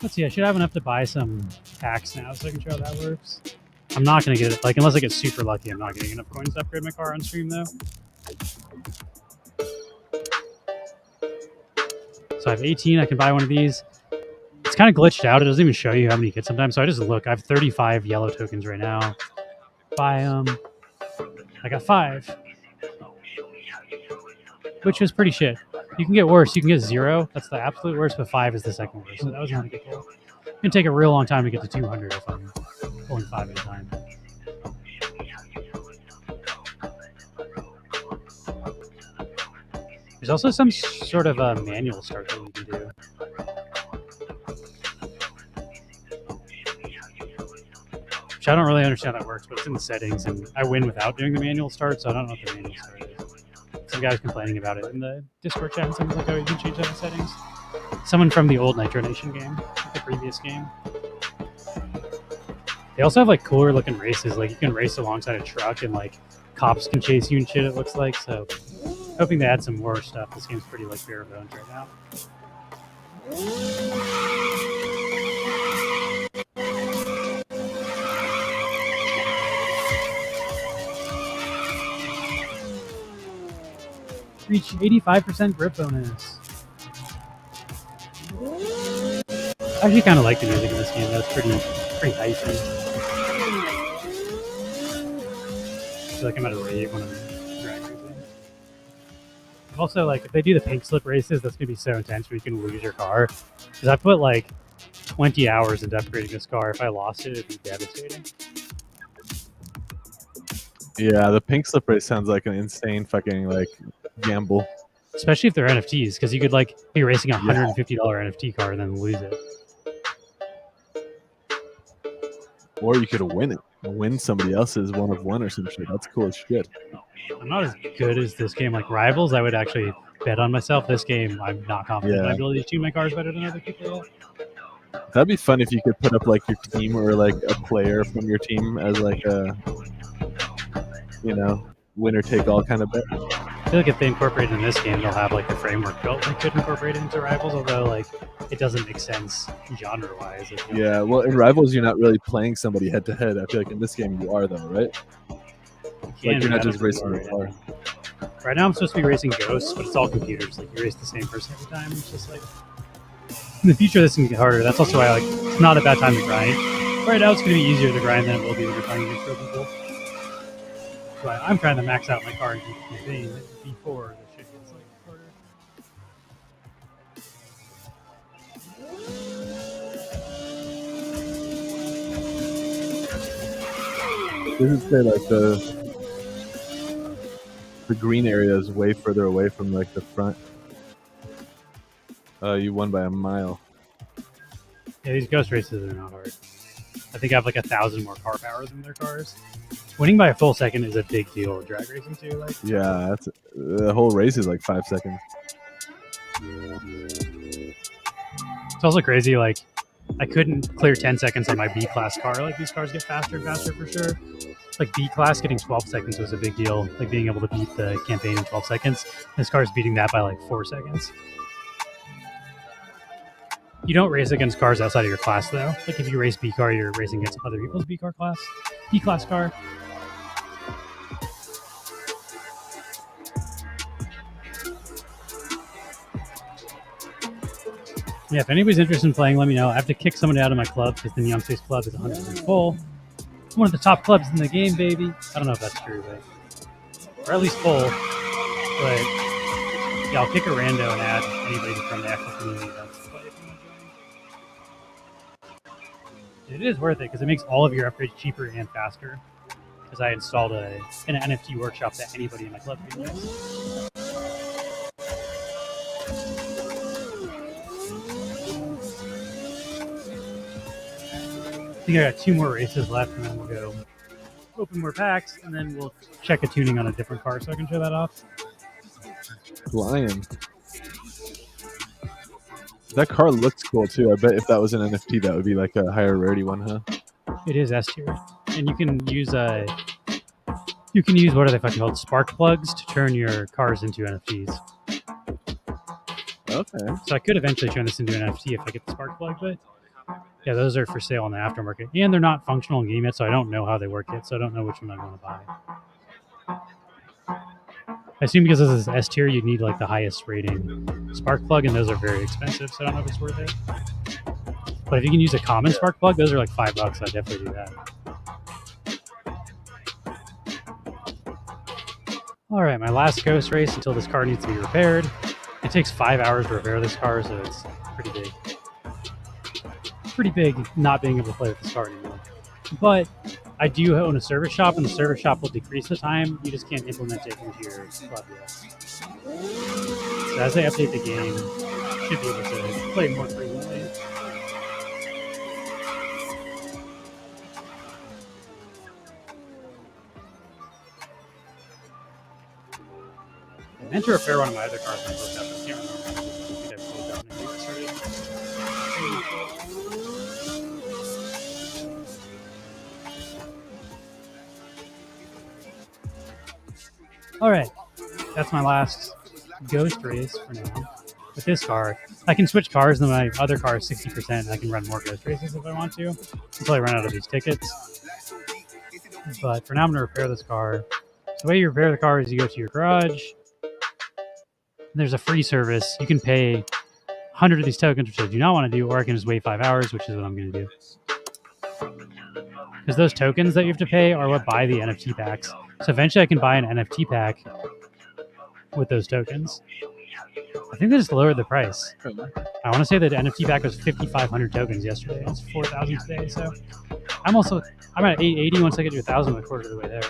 Let's see, I should have enough to buy some packs now so I can show how that works. I'm not going to get it, like, unless I get super lucky, I'm not getting enough coins to upgrade my car on stream though. So I have 18, I can buy one of these. It's kind of glitched out, it doesn't even show you how many you get sometimes, so I just look. I have 35 yellow tokens right now. Buy them. I got 5. Which was pretty shit. You can get worse, you can get 0, that's the absolute worst, but 5 is the second worst, so that was not a good goal. It's going to take a real long time to get to 200 if I'm pulling 5 at a time. There's also some sort of a manual start that you can do. Which I don't really understand how that works, but it's in the settings, and I win without doing the manual start, so I don't know what the manual start is. Some guy's complaining about it in the Discord chat, and someone's like, oh, you can change that in settings. Someone from the old Nitro Nation game, the previous game. They also have like cooler looking races, like you can race alongside a truck and like cops can chase you and shit, it looks like, so hoping to add some more stuff. This game's pretty like bare bones right now. Reach 85% grip bonus. I actually kind of like the music in this game. That's pretty hypey. I feel like I'm at a rave when I'm drag racing. Also, like, if they do the pink slip races, that's gonna be so intense where you can lose your car. Because I put like 20 hours into upgrading this car. If I lost it, it'd be devastating. Yeah, the pink slip race sounds like an insane fucking like gamble. Especially if they're NFTs, because you could like be racing a $150 NFT car and then lose it. Or you could win it. Win somebody else's 1 of 1 or some shit. That's cool as shit. I'm not as good as this game. Like Rivals, I would actually bet on myself. This game, I'm not confident in my ability to tune my cars better than other people yet. That'd be fun if you could put up like your team or like a player from your team as like a, you know, winner take all kind of bet. I feel like if they incorporate it in this game, they'll have like the framework built. They could incorporate it into Rivals, although like it doesn't make sense genre-wise. Like, yeah, well, in Rivals, you're not really playing somebody head to head. I feel like in this game you are though, right? Like you're not just racing the car. Right now I'm supposed to be racing Ghosts, but it's all computers. Like you race the same person every time. It's just like in the future this can get harder. That's also why like it's not a bad time to grind. Right now it's going to be easier to grind than it will be when you're playing against real people. But I'm trying to max out my car and campaign before the shit gets like harder. Does it say like the green area is way further away from like the front? You won by a mile. Yeah, these ghost races are not hard. I think I have like 1,000 more car power than their cars. Winning by a full second is a big deal with drag racing too. Like, yeah, that's the whole race is like 5 seconds. It's also crazy. Like, I couldn't clear 10 seconds on my B class car. Like, these cars get faster and faster for sure. Like B class getting 12 seconds was a big deal. Like being able to beat the campaign in 12 seconds. This car's beating that by like 4 seconds. You don't race against cars outside of your class though. Like if you race B car, you're racing against other people's B class car. Yeah, if anybody's interested in playing, let me know. I have to kick somebody out of my club because the Neon Space Club is 100% full. It's one of the top clubs in the game, baby. I don't know if that's true, but or at least full. But yeah, I'll kick a rando and add anybody from the actual community events to play. It is worth it because it makes all of your upgrades cheaper and faster. Because I installed an NFT workshop that anybody in my club can use. I think I got 2 more races left, and then we'll go open more packs, and then we'll check a tuning on a different car so I can show that off. Lion. That car looks cool too. I bet if that was an NFT, that would be like a higher rarity one, huh? It is S tier, and you can use what are they fucking called? Spark plugs to turn your cars into NFTs. Okay. So I could eventually turn this into an NFT if I get the spark plug, but yeah, those are for sale on the aftermarket, and they're not functional in game yet, so I don't know how they work yet. So I don't know which one I want to buy. I assume because this is S tier, you'd need like the highest rating spark plug, and those are very expensive, so I don't know if it's worth it. But if you can use a common spark plug, those are like $5. I'd definitely do that. All right, my last ghost race until this car needs to be repaired. It takes 5 hours to repair this car, so it's pretty big. Pretty big not being able to play with this car anymore. But I do own a service shop, and the service shop will decrease the time. You just can't implement it into your club yet. So as they update the game, you should be able to play more frequently. I meant to repair one of my other cars when I looked up. I can't remember. I think I pulled down and restarted. All right, that's my last ghost race for now. With this car, I can switch cars, and my other car is 60%, and I can run more ghost races if I want to, until I run out of these tickets. But for now, I'm going to repair this car. The way you repair the car is you go to your garage. There's a free service. You can pay 100 of these tokens, which I do not want to do, or I can just wait 5 hours, which is what I'm going to do. Because those tokens that you have to pay are what buy the NFT packs. So eventually I can buy an NFT pack with those tokens. I think they just lowered the price. I want to say that NFT back was 5,500 tokens yesterday. It's 4,000 today. So I'm at 880. Once I get to 1,000, I'm a quarter of the way there.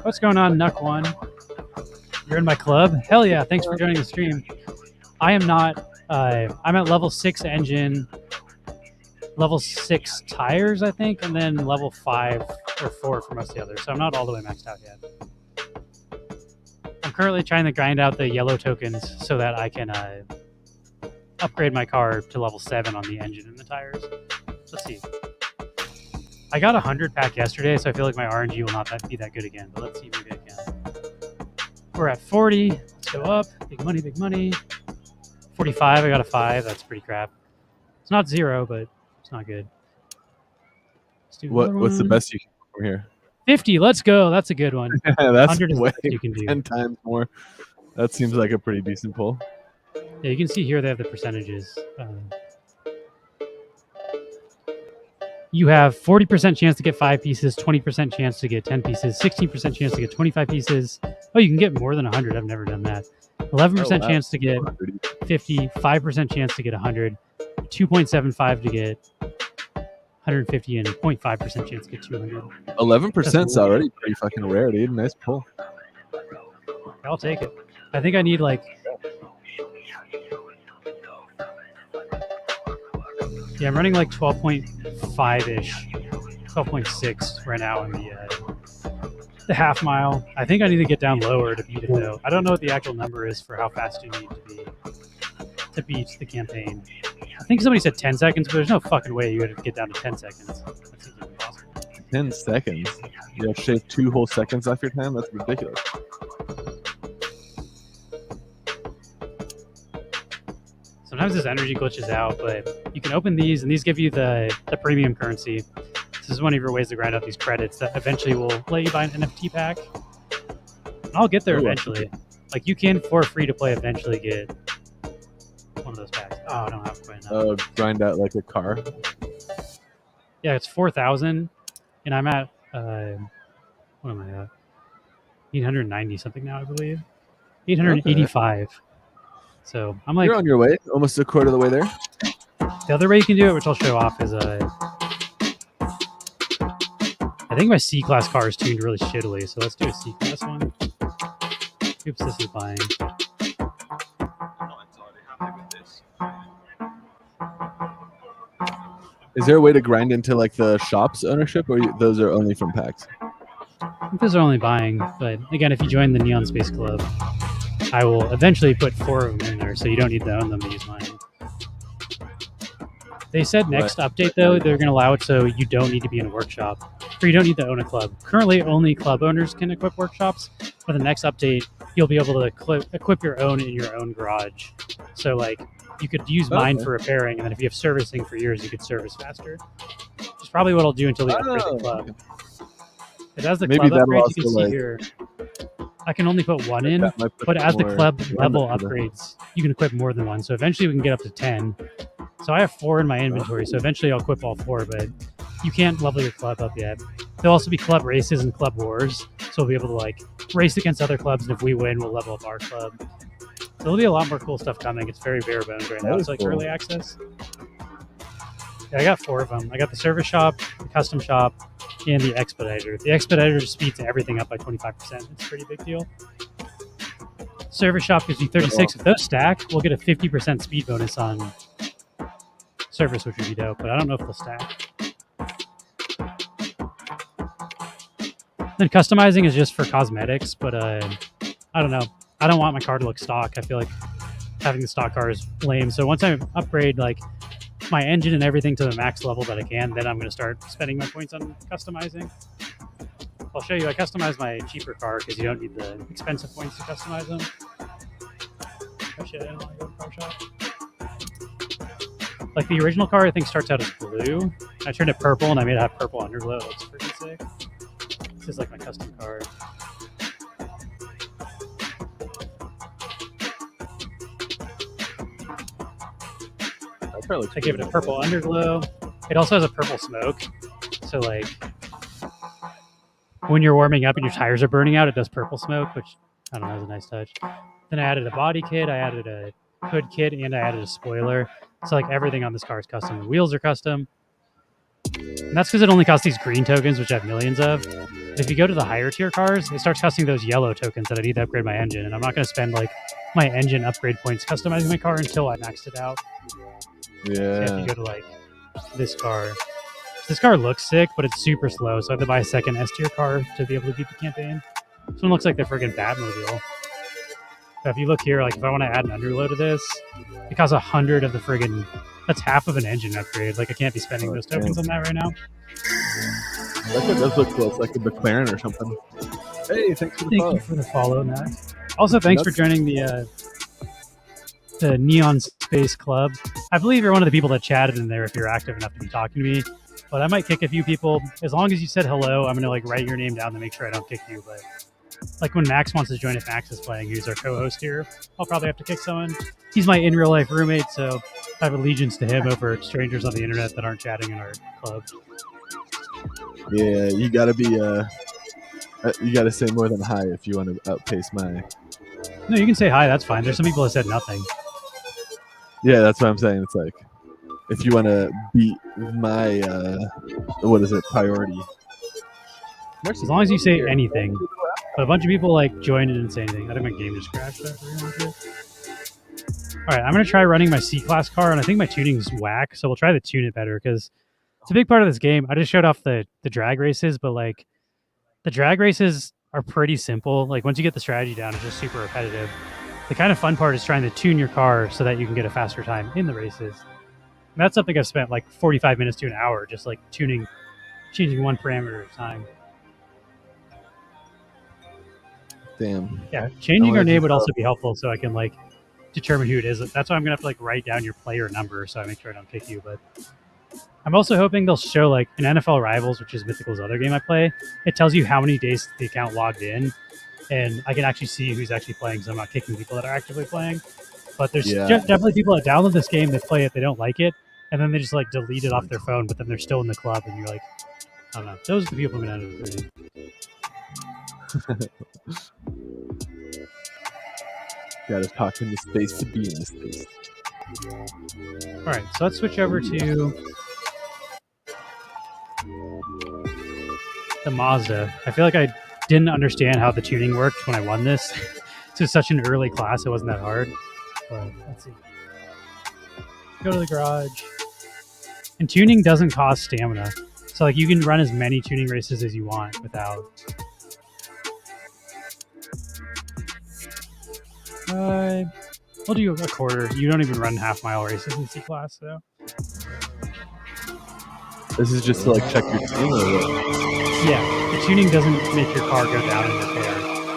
What's going on, Nuck One? You're in my club? Hell yeah! Thanks for joining the stream. I am not. I'm at level 6 engine, level 6 tires, I think, and then level 5 or 4 for most of the others. So I'm not all the way maxed out yet. I'm currently trying to grind out the yellow tokens so that I can upgrade my car to level 7 on the engine and the tires. Let's see. I got a 100 pack yesterday, so I feel like my RNG will not be that good again. But let's see, maybe I can. We're at 40. Let's go up. Big money, big money. 45. I got a 5. That's pretty crap. It's not 0, but it's not good. Let's do what's the best you can do from here? 50. Let's go. That's a good one. That's way you can do. 10 times more. That seems like a pretty decent pull. Yeah, you can see here they have the percentages. You have 40% chance to get 5 pieces, 20% chance to get 10 pieces, 16% chance to get 25 pieces. Oh, you can get more than 100. I've never done that. 11% chance to get 50, 5% chance to get 100, 2.75 to get 150, and 0.5% chance to get 200. 11% is already pretty fucking rare, dude. Nice pull. I'll take it. I think I need like... Yeah, I'm running like 12.5-ish, 12.6 right now in the half mile. I think I need to get down lower to beat it, though. I don't know what the actual number is for how fast you need to beat the campaign. I think somebody said 10 seconds, but there's no fucking way you would get down to 10 seconds. That seems impossible. 10 seconds? You have shaved 2 whole seconds off your time? That's ridiculous. Sometimes this energy glitches out, but you can open these, and these give you the premium currency. This is one of your ways to grind out these credits that eventually will let you buy an NFT pack. And I'll get there eventually. Like, you can, for free to play, eventually get one of those packs. Oh, I don't have quite enough. Grind out like a car? Yeah, it's 4,000, and I'm at, what am I at? 890 something now, I believe. 885. Okay. So I'm like... You're on your way, almost a quarter of the way there. The other way you can do it, which I'll show off, is I think my C-Class car is tuned really shittily, so let's do a C-Class one. Oops, this is buying. Is there a way to grind into like the shop's ownership, or those are only from packs? I think those are only buying, but again, if you join the Neon Space Club, I will eventually put 4 of them in there, so you don't need to own them to use mine. They said next update, though, they're going to allow it so you don't need to be in a workshop, or you don't need to own a club. Currently, only club owners can equip workshops, but the next update, you'll be able to equip your own in your own garage. So, like, you could use mine for repairing, and then if you have servicing for yours, you could service faster. Which is probably what I'll do until we upgrade the club. It has the club upgrades, you can see here. I can only put 1 in, but as the club level upgrades, you can equip more than 1. So eventually we can get up to 10. So I have 4 in my inventory, so eventually I'll equip all 4, but you can't level your club up yet. There'll also be club races and club wars, so we'll be able to like race against other clubs, and if we win, we'll level up our club. So there'll be a lot more cool stuff coming. It's very bare bones right now. It's like early access. Yeah, I got 4 of them. I got the service shop, the custom shop, and the expediter. The expediter speeds everything up by 25%. It's a pretty big deal. Service shop gives you 36. If those stack, we'll get a 50% speed bonus on service, which would be dope, but I don't know if they'll stack. Then customizing is just for cosmetics, but I don't know. I don't want my car to look stock. I feel like having the stock car is lame. So once I upgrade like my engine and everything to the max level that I can, then I'm going to start spending my points on customizing. I'll show you. I customized my cheaper car because you don't need the expensive points to customize them. Oh shit, I don't want to go to the car shop. Like the original car, I think starts out as blue. I turned it purple and I made it have purple underglow. It looks pretty sick. This is like my custom car. I gave it a purple underglow. It also has a purple smoke. So like when you're warming up and your tires are burning out, it does purple smoke, which I don't know, it was a nice touch. Then I added a body kit, I added a hood kit, and I added a spoiler. So like everything on this car is custom. The wheels are custom. And that's because it only costs these green tokens, which I have millions of. But if you go to the higher tier cars, it starts costing those yellow tokens that I need to upgrade my engine. And I'm not going to spend like my engine upgrade points customizing my car until I maxed it out. Yeah. So if you go to like this car looks sick, but it's super slow. So I have to buy a second S tier car to be able to beat the campaign. This one looks like the friggin' Batmobile. So if you look here, like if I want to add an underload to this, it costs 100 of the friggin'. That's half of an engine upgrade. Like I can't be spending those tokens on that right now. That does look cool. It's like a McLaren or something. Hey, thanks for the follow. Thank you for the follow, Matt. Also, thanks for joining the Neon Space Club. I believe you're one of the people that chatted in there if you're active enough to be talking to me. But I might kick a few people. As long as you said hello, I'm going to like write your name down to make sure I don't kick you. But like when Max wants to join, if Max is playing, who's our co-host here, I'll probably have to kick someone. He's my in real life roommate, so I have allegiance to him over strangers on the internet that aren't chatting in our club. Yeah, you gotta be you gotta say more than hi if you want to outpace my. No, you can say hi. That's fine. There's some people that said nothing. Yeah, that's what I'm saying. It's like if you want to beat my priority. As long as you say anything. But a bunch of people like joined and didn't say anything. I think my game just crashed. All right, I'm gonna try running my C-Class car, and I think my tuning's whack, so we'll try to tune it better because it's a big part of this game. I just showed off the drag races, but like the drag races are pretty simple. Like once you get the strategy down, it's just super repetitive. The kind of fun part is trying to tune your car so that you can get a faster time in the races. And that's something I've spent like 45 minutes to an hour just like changing one parameter at a time. Damn. Yeah, changing your name would also be helpful so I can like determine who it is. That's why I'm gonna have to like write down your player number so I make sure I don't kick you. But I'm also hoping they'll show like in NFL Rivals, which is Mythical's other game I play, it tells you how many days the account logged in, and I can actually see who's actually playing, so I'm not kicking people that are actively playing. But there's definitely people that download this game, they play it, they don't like it, and then they just like delete it off their phone, but then they're still in the club, and you're like, I don't know. Those are the people I'm gonna end up recruiting. Gotta talk in the space to be in the space. All right, so let's switch over to the Mazda. I feel like I didn't understand how the tuning worked when I won this. It's such an early class, it wasn't that hard. But let's see. Go to the garage. And tuning doesn't cost stamina. So like you can run as many tuning races as you want without. We'll do a quarter. You don't even run half-mile races in C-Class, so. This is just to like check your tuning or what? Yeah, the tuning doesn't make your car go down in repair.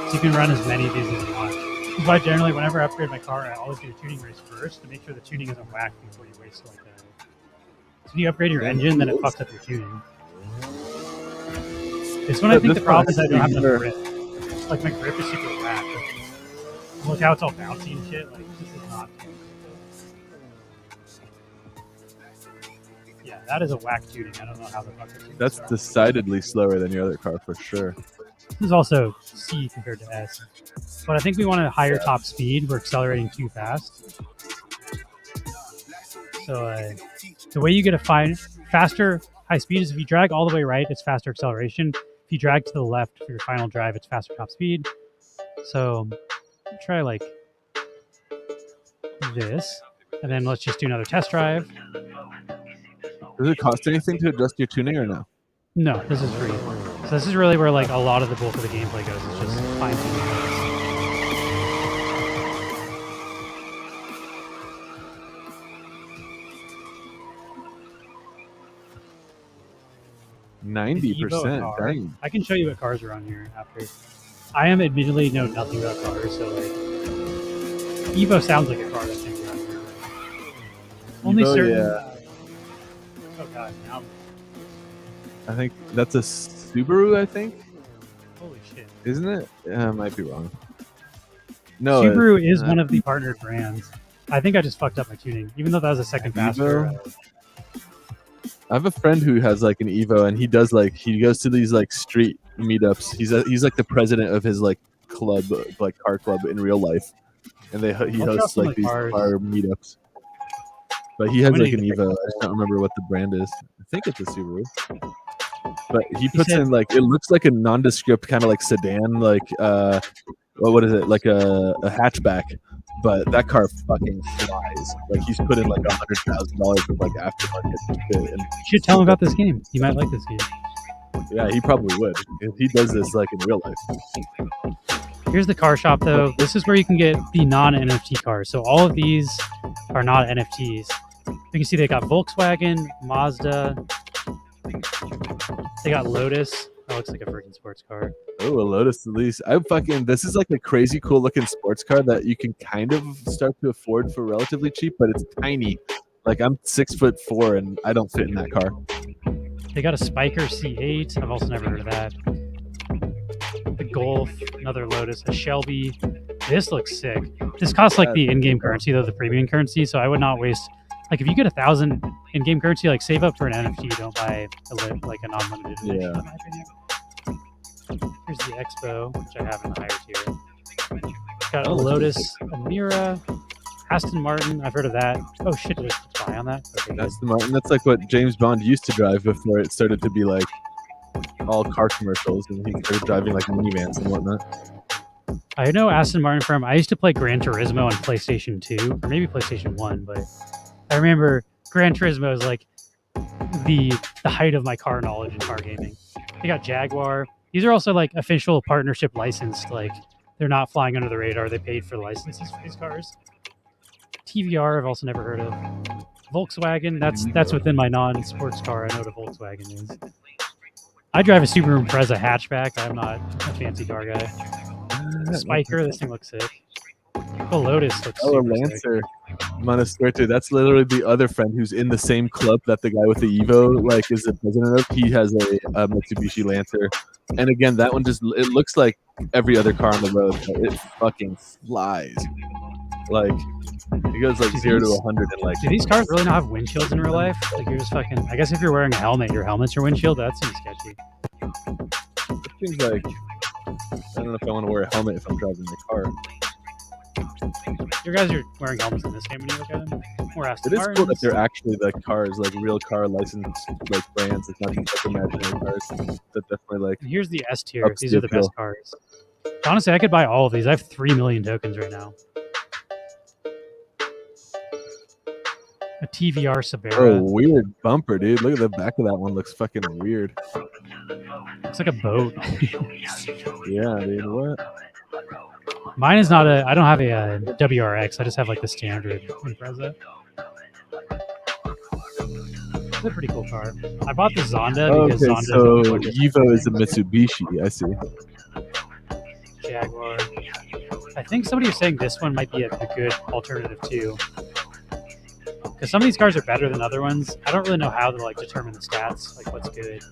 So you can run as many of these as you want. That's why generally whenever I upgrade my car, I always do a tuning race first to make sure the tuning isn't whacked before you race like that. So if you upgrade your engine, then it fucks up your tuning. This one I think the problem is I don't have enough grip. Like my grip is super whack. Look how it's all bouncy and shit. Like this is not. Yeah, that is a whack tuning. I don't know how the fuck it's. That's decidedly slower than your other car for sure. This is also C compared to S, but I think we want a higher top speed. We're accelerating too fast. So the way you get a faster high speed is if you drag all the way right, it's faster acceleration. If you drag to the left for your final drive, it's faster top speed. So try like this, and then let's just do another test drive. Does it cost anything to adjust your tuning or no? No, this is free. So this is really where like a lot of the bulk of the gameplay goes. It's just fine tuning. 90%. Dang. I can show you what cars are on here after. I am admittedly know nothing about cars, so like Evo sounds like a car that can be on here. Only certain. Yeah. Oh god, now. I think that's a Subaru. I think. Holy shit! Isn't it? I might be wrong. No, Subaru is one of the partnered brands. I think I just fucked up my tuning, even though that was a second faster. I have a friend who has like an Evo, and he does like he goes to these like street meetups. He's like the president of his like club, like car club in real life, and he hosts like these car meetups. But he has like an Evo. I just don't remember what the brand is. I think it's a Subaru. But he puts in like, it looks like a nondescript kind of like sedan, like what is it, like a hatchback. But that car fucking flies. Like he's put in like $100,000 of like aftermarket shit. And you should tell him about this game. He might like this game. Yeah, he probably would. If he does this like in real life. Here's the car shop though. This is where you can get the non-NFT cars. So all of these are not NFTs. You can see they got Volkswagen, Mazda. They got Lotus. That looks like a freaking sports car. Oh, a Lotus at least. This is like a crazy cool looking sports car that you can kind of start to afford for relatively cheap, but it's tiny. Like I'm 6'4" and I don't fit in that car. They got a Spiker C8. I've also never heard of that. The Golf, another Lotus, a Shelby. This looks sick. This costs like the in-game currency though, the premium currency. So I would not waste. Like if you get 1,000 in-game currency, like save up for an NFT. Don't buy like a non-limited edition. Yeah. In my opinion. Here's the Expo, which I have in the higher tier. Got a Lotus, a Mira, Aston Martin. I've heard of that. Oh shit, did I spy on that? Okay, Aston Martin. That's like what James Bond used to drive before it started to be like all car commercials, and he started driving like minivans and whatnot. I know Aston Martin from. I used to play Gran Turismo on PlayStation 2 or maybe PlayStation 1, but I remember Gran Turismo is like the height of my car knowledge in car gaming. They got Jaguar. These are also like official partnership licensed. Like they're not flying under the radar. They paid for licenses for these cars. TVR I've also never heard of. Volkswagen, that's within my non-sports car. I know what a Volkswagen is. I drive a Subaru Impreza hatchback. I'm not a fancy car guy. Spiker, this thing looks sick. The Lotus looks super Lancer. Monasterto. That's literally the other friend who's in the same club that the guy with the Evo like is the president of. He has a Mitsubishi Lancer, and again, that one just it looks like every other car on the road. But it fucking flies. Like it goes like 0 to 100 in like. Do these cars really not have windshields in real life? Like you're just fucking. I guess if you're wearing a helmet, your helmet's your windshield. That seems sketchy. It seems like I don't know if I want to wear a helmet if I'm driving my car. You guys are wearing helmets in this game when you look at them. Or Aston It is Martins. cool that they're actually like cars, like real car licensed like brands. It's not just like imaginary cars. That definitely like. And here's the S tier. These are the best cars. Honestly, I could buy all of these. I have 3 million tokens right now. A TVR Sabera. Oh, weird bumper, dude. Look at the back of that one. Looks fucking weird. Looks like a boat. Yeah, dude. What? Mine is not a. I don't have a WRX. I just have like the standard Impreza. It's a pretty cool car. I bought the Zonda because Zonda. So Evo is a Mitsubishi. I see. Jaguar. I think somebody was saying this one might be a good alternative too. Because some of these cars are better than other ones. I don't really know how to like determine the stats, like what's good.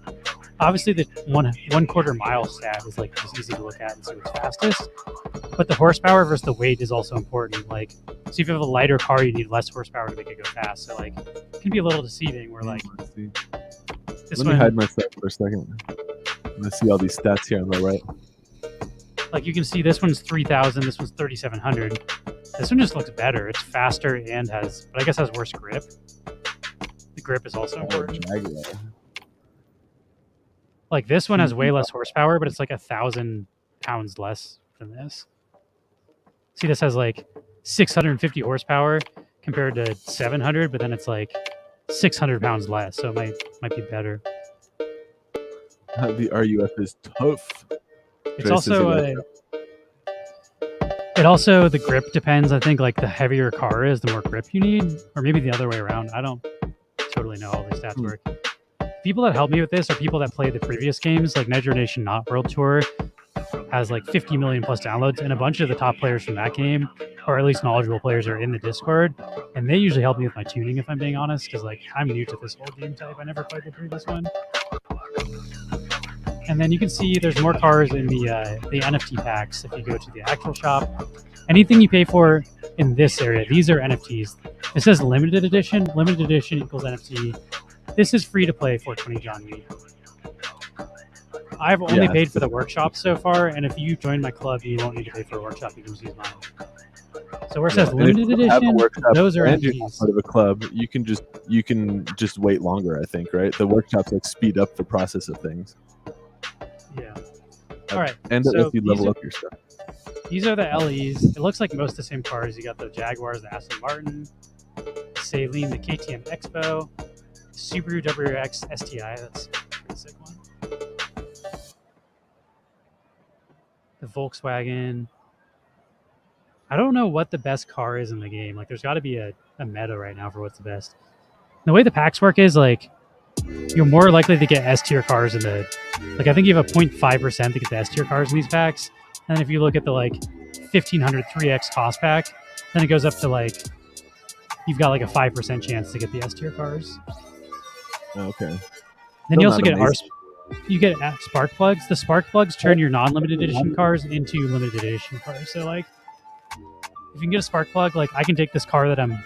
Obviously, the one quarter mile stat is like just easy to look at and see what's fastest. But the horsepower versus the weight is also important. Like, so if you have a lighter car, you need less horsepower to make it go fast. So like, it can be a little deceiving. Where like, let me hide myself for a second. I'm gonna see all these stats here on the right. Like you can see, this one's 3,000. This one's 3,700. This one just looks better. It's faster and has, but I guess has worse grip. The grip is also important. Like this one has way less horsepower, but it's like 1,000 pounds less than this. See, this has like 650 horsepower compared to 700, but then it's like 600 pounds less, so it might be better. The RUF is tough. It's also the grip depends. I think like the heavier your car is, the more grip you need, or maybe the other way around. I don't totally know how these stats work. People that help me with this are people that play the previous games, like Nitro Nation Not World Tour has like 50 million plus downloads, and a bunch of the top players from that game, or at least knowledgeable players, are in the Discord, and they usually help me with my tuning, if I'm being honest, because like I'm new to this whole game type. I never played the previous one. And then you can see there's more cars in the NFT packs if you go to the actual shop. Anything you pay for in this area, these are NFTs. It says limited edition. Limited edition equals NFT. This is free to play 420 John Wee. I've only paid for the workshop so far, and if you join my club, you won't need to pay for a workshop. You can just use mine. So where it says limited edition, those are MPs. Part of a club, you can just wait longer. I think, right? The workshops like speed up the process of things. Yeah. All right. And so if you level up your stuff. These are the LEs. It looks like most of the same cars. You got the Jaguars, the Aston Martin, Saleen, the KTM Expo, Subaru WRX STI. That's a pretty sick one. The Volkswagen. I don't know what the best car is in the game. Like, there's got to be a meta right now for what's the best. The way the packs work is, like, you're more likely to get S-tier cars in the... Like, I think you have a 0.5% to get the S-tier cars in these packs. And then if you look at the, like, 1500 3X cost pack, then it goes up to, like... You've got, like, a 5% chance to get the S-tier cars. Okay. Then you also get you get spark plugs. The spark plugs turn your non-limited edition cars into limited edition cars. So, like, if you can get a spark plug, like, I can take this car that I'm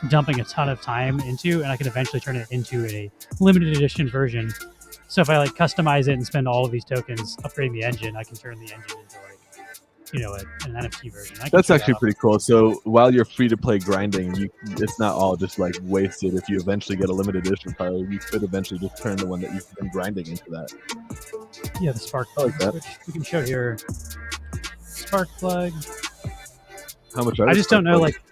dumping a ton of time into, and I can eventually turn it into a limited edition version. So if I, like, customize it and spend all of these tokens upgrading the engine, I can turn the engine into, like, you know, an NFT version. That's actually pretty cool. So while you're free to play grinding, it's not all just like wasted. If you eventually get a limited edition car, you could eventually just turn the one that you've been grinding into that. Yeah, the spark plug, which we can show here. Spark plug. How much? I just don't know. Like,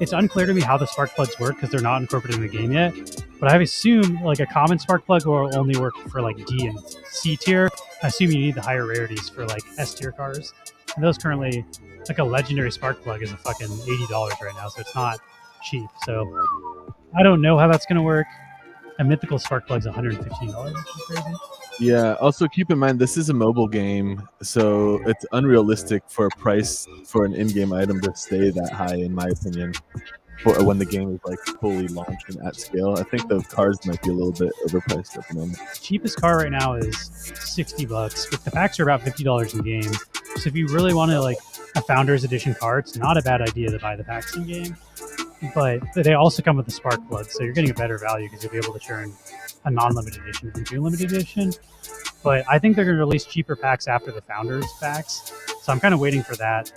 it's unclear to me how the spark plugs work because they're not incorporated in the game yet. But I assume like a common spark plug will only work for like D and C tier. I assume you need the higher rarities for like S tier cars. And those currently, like a legendary spark plug is a fucking $80 right now, so it's not cheap. So I don't know how that's gonna work. A mythical spark plug's $115, which is crazy. Yeah. Also, keep in mind this is a mobile game, so it's unrealistic for a price for an in-game item to stay that high, in my opinion. For when the game is like fully launched and at scale, I think the cars might be a little bit overpriced at the moment. Cheapest car right now is $60, but the packs are about $50 in game. So if you really want to like a Founders Edition car, it's not a bad idea to buy the packs in game. But they also come with the spark plug, so you're getting a better value because you'll be able to turn a non-limited edition into a limited edition. But I think they're going to release cheaper packs after the Founders packs, so I'm kind of waiting for that.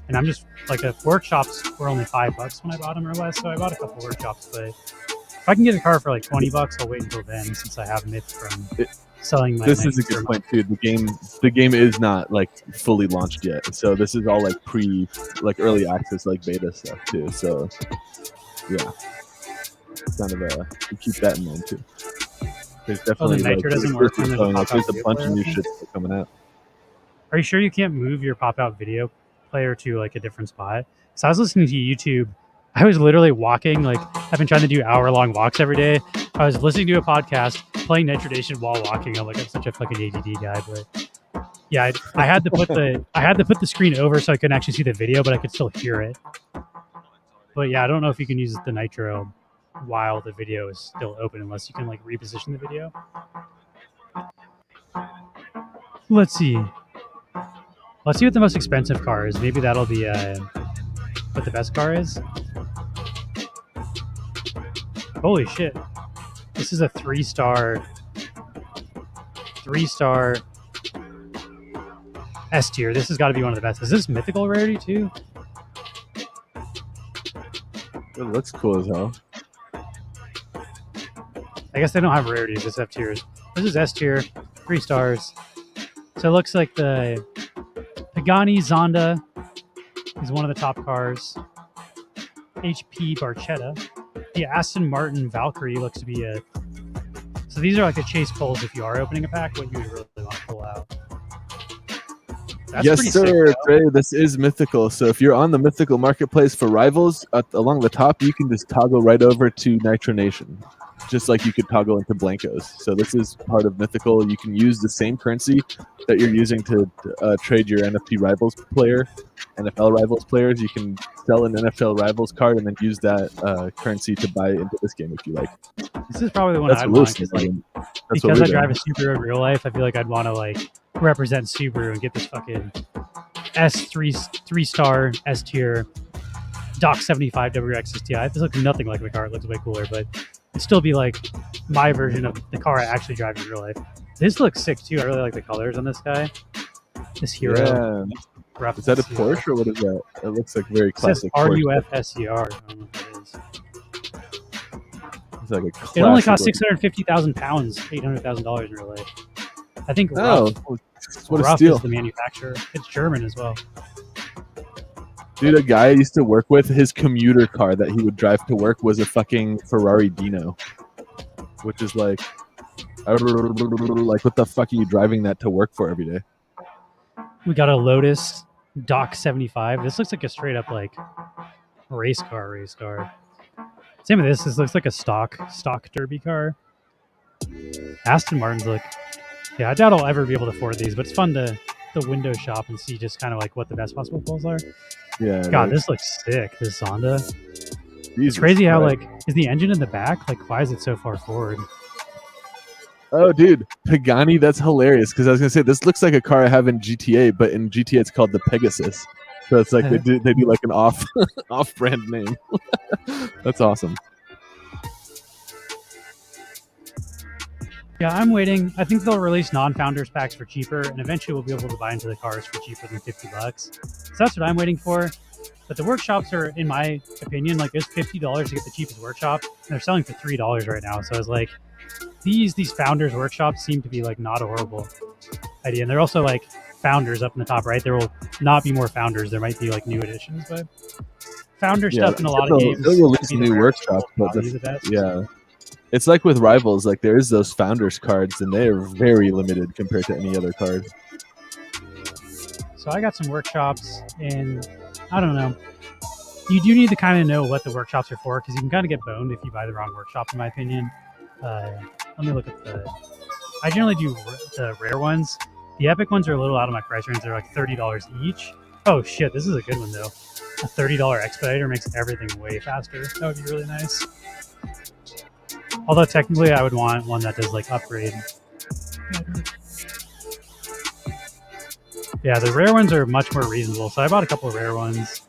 And I'm just like, the workshops were only $5 when I bought them or less, so I bought a couple workshops. But if I can get a car for like $20, I'll wait until then, since I have myth from selling my. This is a good point too. The game is not like fully launched yet, so this is all like early access, like beta stuff too. So yeah, kind of keep that in mind too. There's definitely the Nitro doesn't work when there's a bunch of new shit coming out. Are you sure you can't move your pop-out video player to like a different spot? So I was listening to YouTube. I was literally walking, like I've been trying to do hour-long walks every day. I was listening to a podcast, playing Nitro while walking. I'm such a fucking ADD guy, but yeah, I had to put the screen over so I couldn't actually see the video, but I could still hear it. But yeah, I don't know if you can use the Nitro while the video is still open, unless you can like reposition the video. Let's see what the most expensive car is. Maybe that'll be what the best car is. Holy shit. This is a 3-star S tier. This has got to be one of the best. Is this mythical rarity too? It looks cool as hell. I guess they don't have rarities, just have tiers. This is S tier, 3 stars. So it looks like the Pagani Zonda is one of the top cars. HP Barchetta. The Aston Martin Valkyrie looks to be a... So these are like the chase pulls if you are opening a pack, what you would really want to pull out. That's yes, sir. Trey, this is mythical. So if you're on the mythical marketplace for rivals, along the top, you can just toggle right over to Nitro Nation, just like you could toggle into Blancos. So this is part of mythical. You can use the same currency that you're using to trade your NFT rivals player, NFL rivals players. You can sell an NFL rivals card and then use that currency to buy into this game if you like. This is probably the one I'd want, because I drive a Subaru in real life. I feel like I'd want to like represent Subaru and get this fucking three-star S tier Doc 75 WRX STI. This looks nothing like the car. It looks way cooler, but it'd still be like my version of the car I actually drive in real life. This looks sick too. I really like the colors on this guy. This hero. Yeah. Is that a Porsche or what is that? It looks like very classic. It says RUF-SCR. I don't know what that is. It's like a classic. It only costs 650,000 pounds, $800,000 in real life. I think what Ruff is the manufacturer. It's German as well. Dude, a guy I used to work with, his commuter car that he would drive to work was a fucking Ferrari Dino, which is like what the fuck are you driving that to work for every day? We got a Lotus Doc 75. This looks like a straight up like race car. Same with this. This looks like a stock derby car. Aston Martins look. Yeah, I doubt I'll ever be able to afford these, but it's fun to window shop and see just kind of like what the best possible pulls are. Yeah. God, this looks sick. This Zonda. It's crazy how like is the engine in the back? Like, why is it so far forward? Oh, dude, Pagani. That's hilarious because I was gonna say this looks like a car I have in GTA, but in GTA it's called the Pegasus. So it's like they do like an off-brand name. That's awesome. Yeah, I'm waiting. I think they'll release non-founders packs for cheaper, and eventually we'll be able to buy into the cars for cheaper than $50. So that's what I'm waiting for. But the workshops are, in my opinion, like it's $50 to get the cheapest workshop, and they're selling for $3 right now. So I was like, these founders workshops seem to be like not a horrible idea, and they're also like founders up in the top right. There will not be more founders. There might be like new editions, but founder stuff in a lot of games. They'll release new workshops, but yeah. It's like with Rivals, like there is those founders cards, and they are very limited compared to any other card. So I got some workshops, and I don't know. You do need to kind of know what the workshops are for, because you can kind of get boned if you buy the wrong workshop, in my opinion. Let me look at I generally do the rare ones. The epic ones are a little out of my price range. They're like $30 each. Oh shit, this is a good one though. A $30 expediter makes everything way faster. That would be really nice. Although technically I would want one that does like upgrade. Yeah, the rare ones are much more reasonable. So I bought a couple of rare ones.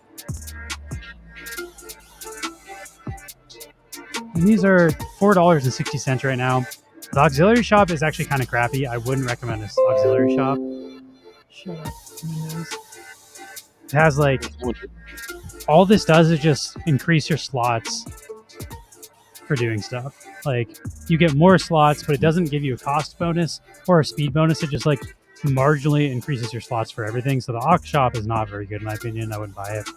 And these are $4.60 right now. The auxiliary shop is actually kind of crappy. I wouldn't recommend this auxiliary shop. Shut up. It has like, all this does is just increase your slots for doing stuff. Like, you get more slots, but it doesn't give you a cost bonus or a speed bonus. It just like marginally increases your slots for everything. So the aux shop is not very good in my opinion. I wouldn't buy it.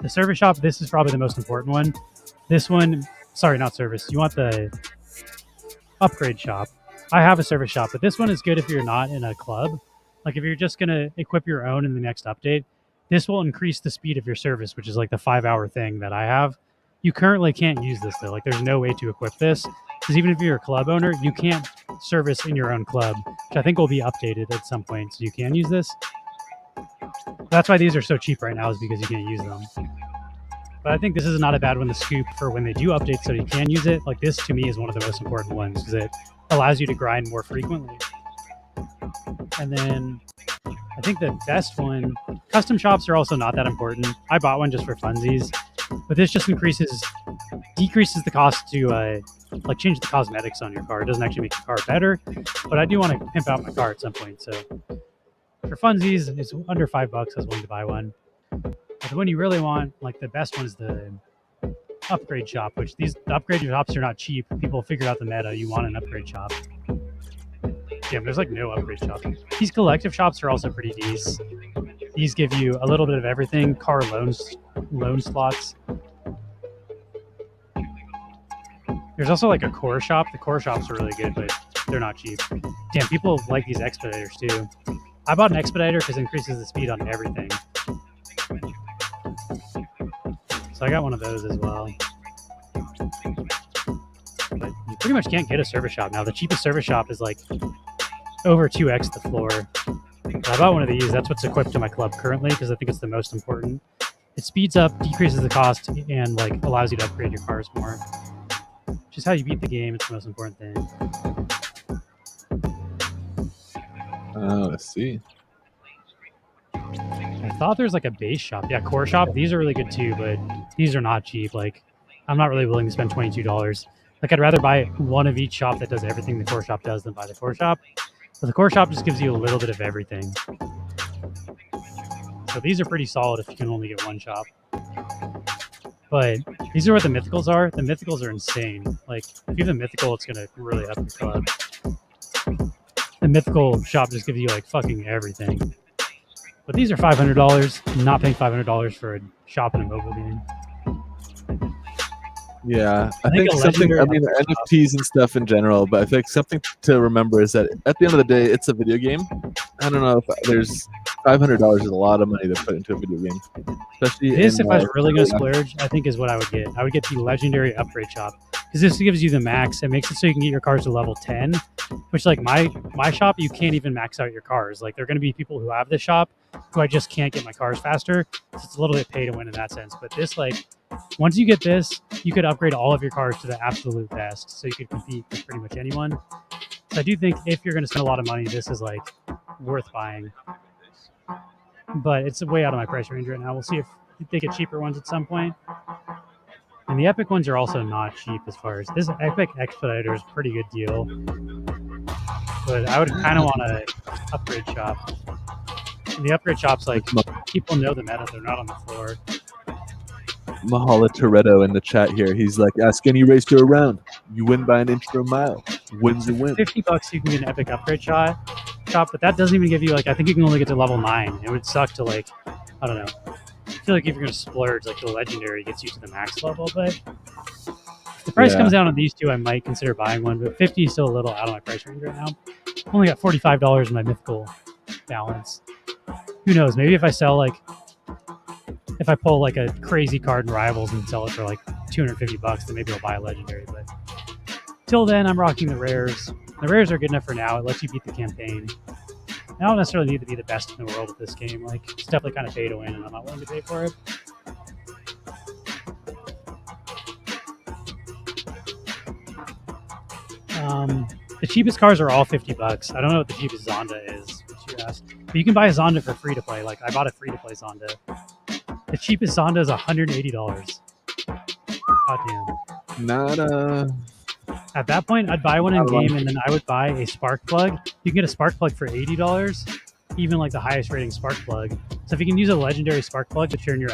The service shop, this is probably the most important one. This one, sorry, not service. You want the upgrade shop. I have a service shop, but this one is good if you're not in a club. Like if you're just going to equip your own in the next update, this will increase the speed of your service, which is like the 5-hour thing that I have. You currently can't use this though. Like there's no way to equip this, because even if you're a club owner, you can't service in your own club, which I think will be updated at some point. So you can use this. That's why these are so cheap right now, is because you can't use them. But I think this is not a bad one to scoop for when they do update so you can use it. Like this to me is one of the most important ones because it allows you to grind more frequently. And then I think the best one, custom shops are also not that important. I bought one just for funsies, but this just decreases the cost to like change the cosmetics on your car. It doesn't actually make the car better, but I do want to pimp out my car at some point. So for funsies, it's under $5. I was willing to buy one. But the one you really want, like the best one, is the upgrade shop, which the upgrade shops are not cheap. People figured out the meta. You want an upgrade shop. Damn, there's like no upgrade shop. These collective shops are also pretty decent. These give you a little bit of everything. Car loan slots. There's also like a core shop. The core shops are really good, but they're not cheap. Damn, people like these expediters too. I bought an expediter because it increases the speed on everything. So I got one of those as well. But you pretty much can't get a service shop now. The cheapest service shop is like over 2x the floor. But I bought one of these. That's what's equipped to my club currently because I think it's the most important. It speeds up, decreases the cost, and like allows you to upgrade your cars more. Which is how you beat the game. It's the most important thing. Oh, I see. I thought there's like a base shop. Yeah, core shop. These are really good too, but these are not cheap. Like, I'm not really willing to spend $22. Like, I'd rather buy one of each shop that does everything the core shop does than buy the core shop. But the core shop just gives you a little bit of everything. So these are pretty solid if you can only get one shop. But these are what the mythicals are. The mythicals are insane. Like, if you have the mythical, it's going to really up your club. The mythical shop just gives you, like, fucking everything. But these are $500. I'm not paying $500 for a shop in a mobile game. Yeah, I think something, I mean, NFTs and stuff in general, but I think something to remember is that at the end of the day, it's a video game. I don't know if there's $500 is a lot of money to put into a video game. Especially this, if I was really going to splurge, I think is what I would get. I would get the legendary upgrade shop because this gives you the max. It makes it so you can get your cars to level 10, which like my shop, you can't even max out your cars. Like, there are going to be people who have this shop who I just can't get my cars faster. So it's a little bit pay to win in that sense. But this, like, once you get this, you could upgrade all of your cars to the absolute best. So you could compete with pretty much anyone. So I do think if you're going to spend a lot of money, this is like worth buying. But it's way out of my price range right now. We'll see if they get cheaper ones at some point. And the epic ones are also not cheap as far as this epic expediter is a pretty good deal. But I would kind of want an upgrade shop. And the upgrade shop's like, people know the meta, they're not on the floor. Mahala Toretto in the chat here. He's like, ask any racer around. You win by an inch or a mile. Win's a win. $50 you can get an epic upgrade shop, but that doesn't even give you, like, I think you can only get to level 9. It would suck to, like, I don't know. I feel like if you're going to splurge, like, the legendary gets you to the max level, but if the price comes down on these two, I might consider buying one, but 50 is still a little out of my price range right now. I've only got $45 in my mythical balance. Who knows? Maybe if I sell, like, if I pull like a crazy card in Rivals and sell it for like $250, then maybe I'll buy a legendary. But till then, I'm rocking the rares. The rares are good enough for now. It lets you beat the campaign. I don't necessarily need to be the best in the world at this game. Like, it's definitely kind of pay to win, and I'm not willing to pay for it. The cheapest cars are all $50. I don't know what the cheapest Zonda is, which you asked. But you can buy a Zonda for free to play. Like, I bought a free to play Zonda. The cheapest Zonda is $180. Goddamn. Not At that point, I'd buy one in game, and then I would buy a spark plug. You can get a spark plug for $80, even like the highest rating spark plug. So if you can use a legendary spark plug to turn your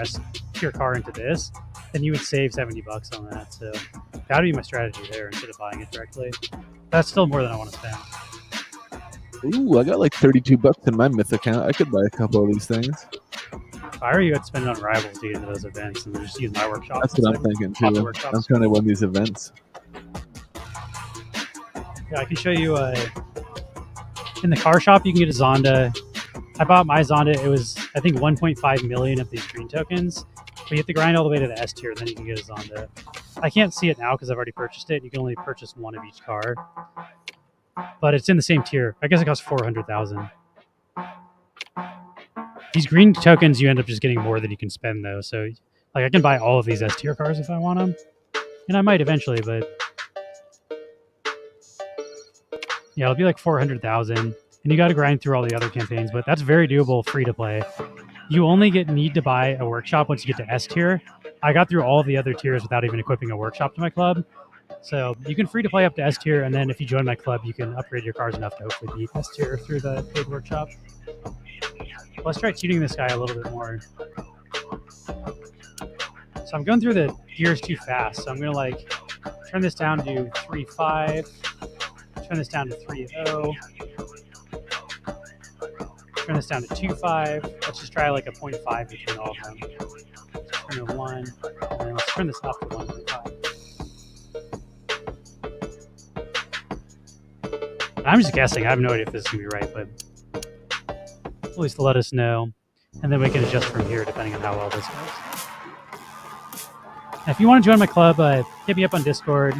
car into this, then you would save $70 on that. So that would be my strategy there instead of buying it directly. That's still more than I want to spend. Ooh, I got like $32 in my myth account. I could buy a couple of these things. If I were you, I'd spend it on Rivals to get into those events and just use my workshop. That's what I'm thinking too. I'm trying to win these events. Yeah, I can show you in the car shop, you can get a Zonda. I bought my Zonda. It was, I think, 1.5 million of these green tokens. But you have to grind all the way to the S tier, and then you can get a Zonda. I can't see it now because I've already purchased it. You can only purchase one of each car. But it's in the same tier. I guess it costs 400,000. These green tokens, you end up just getting more than you can spend, though. So, like, I can buy all of these S tier cars if I want them. And I might eventually, but yeah, it'll be like 400,000. And you got to grind through all the other campaigns, but that's very doable free to play. You only need to buy a workshop once you get to S tier. I got through all the other tiers without even equipping a workshop to my club. So you can free to play up to S tier, and then if you join my club, you can upgrade your cars enough to hopefully beat S tier through the paid workshop. Let's try cheating this guy a little bit more. So I'm going through the gears too fast. So I'm going to like turn this down to 3.5, turn this down to 3.0, turn this down to 2.5. Let's just try like a 0.5 between all of them. Turn to 1, and then let's turn this up to 1.5. I'm just guessing. I have no idea if this is going to be right, but at least let us know. And then we can adjust from here depending on how well this goes. And if you want to join my club, hit me up on Discord.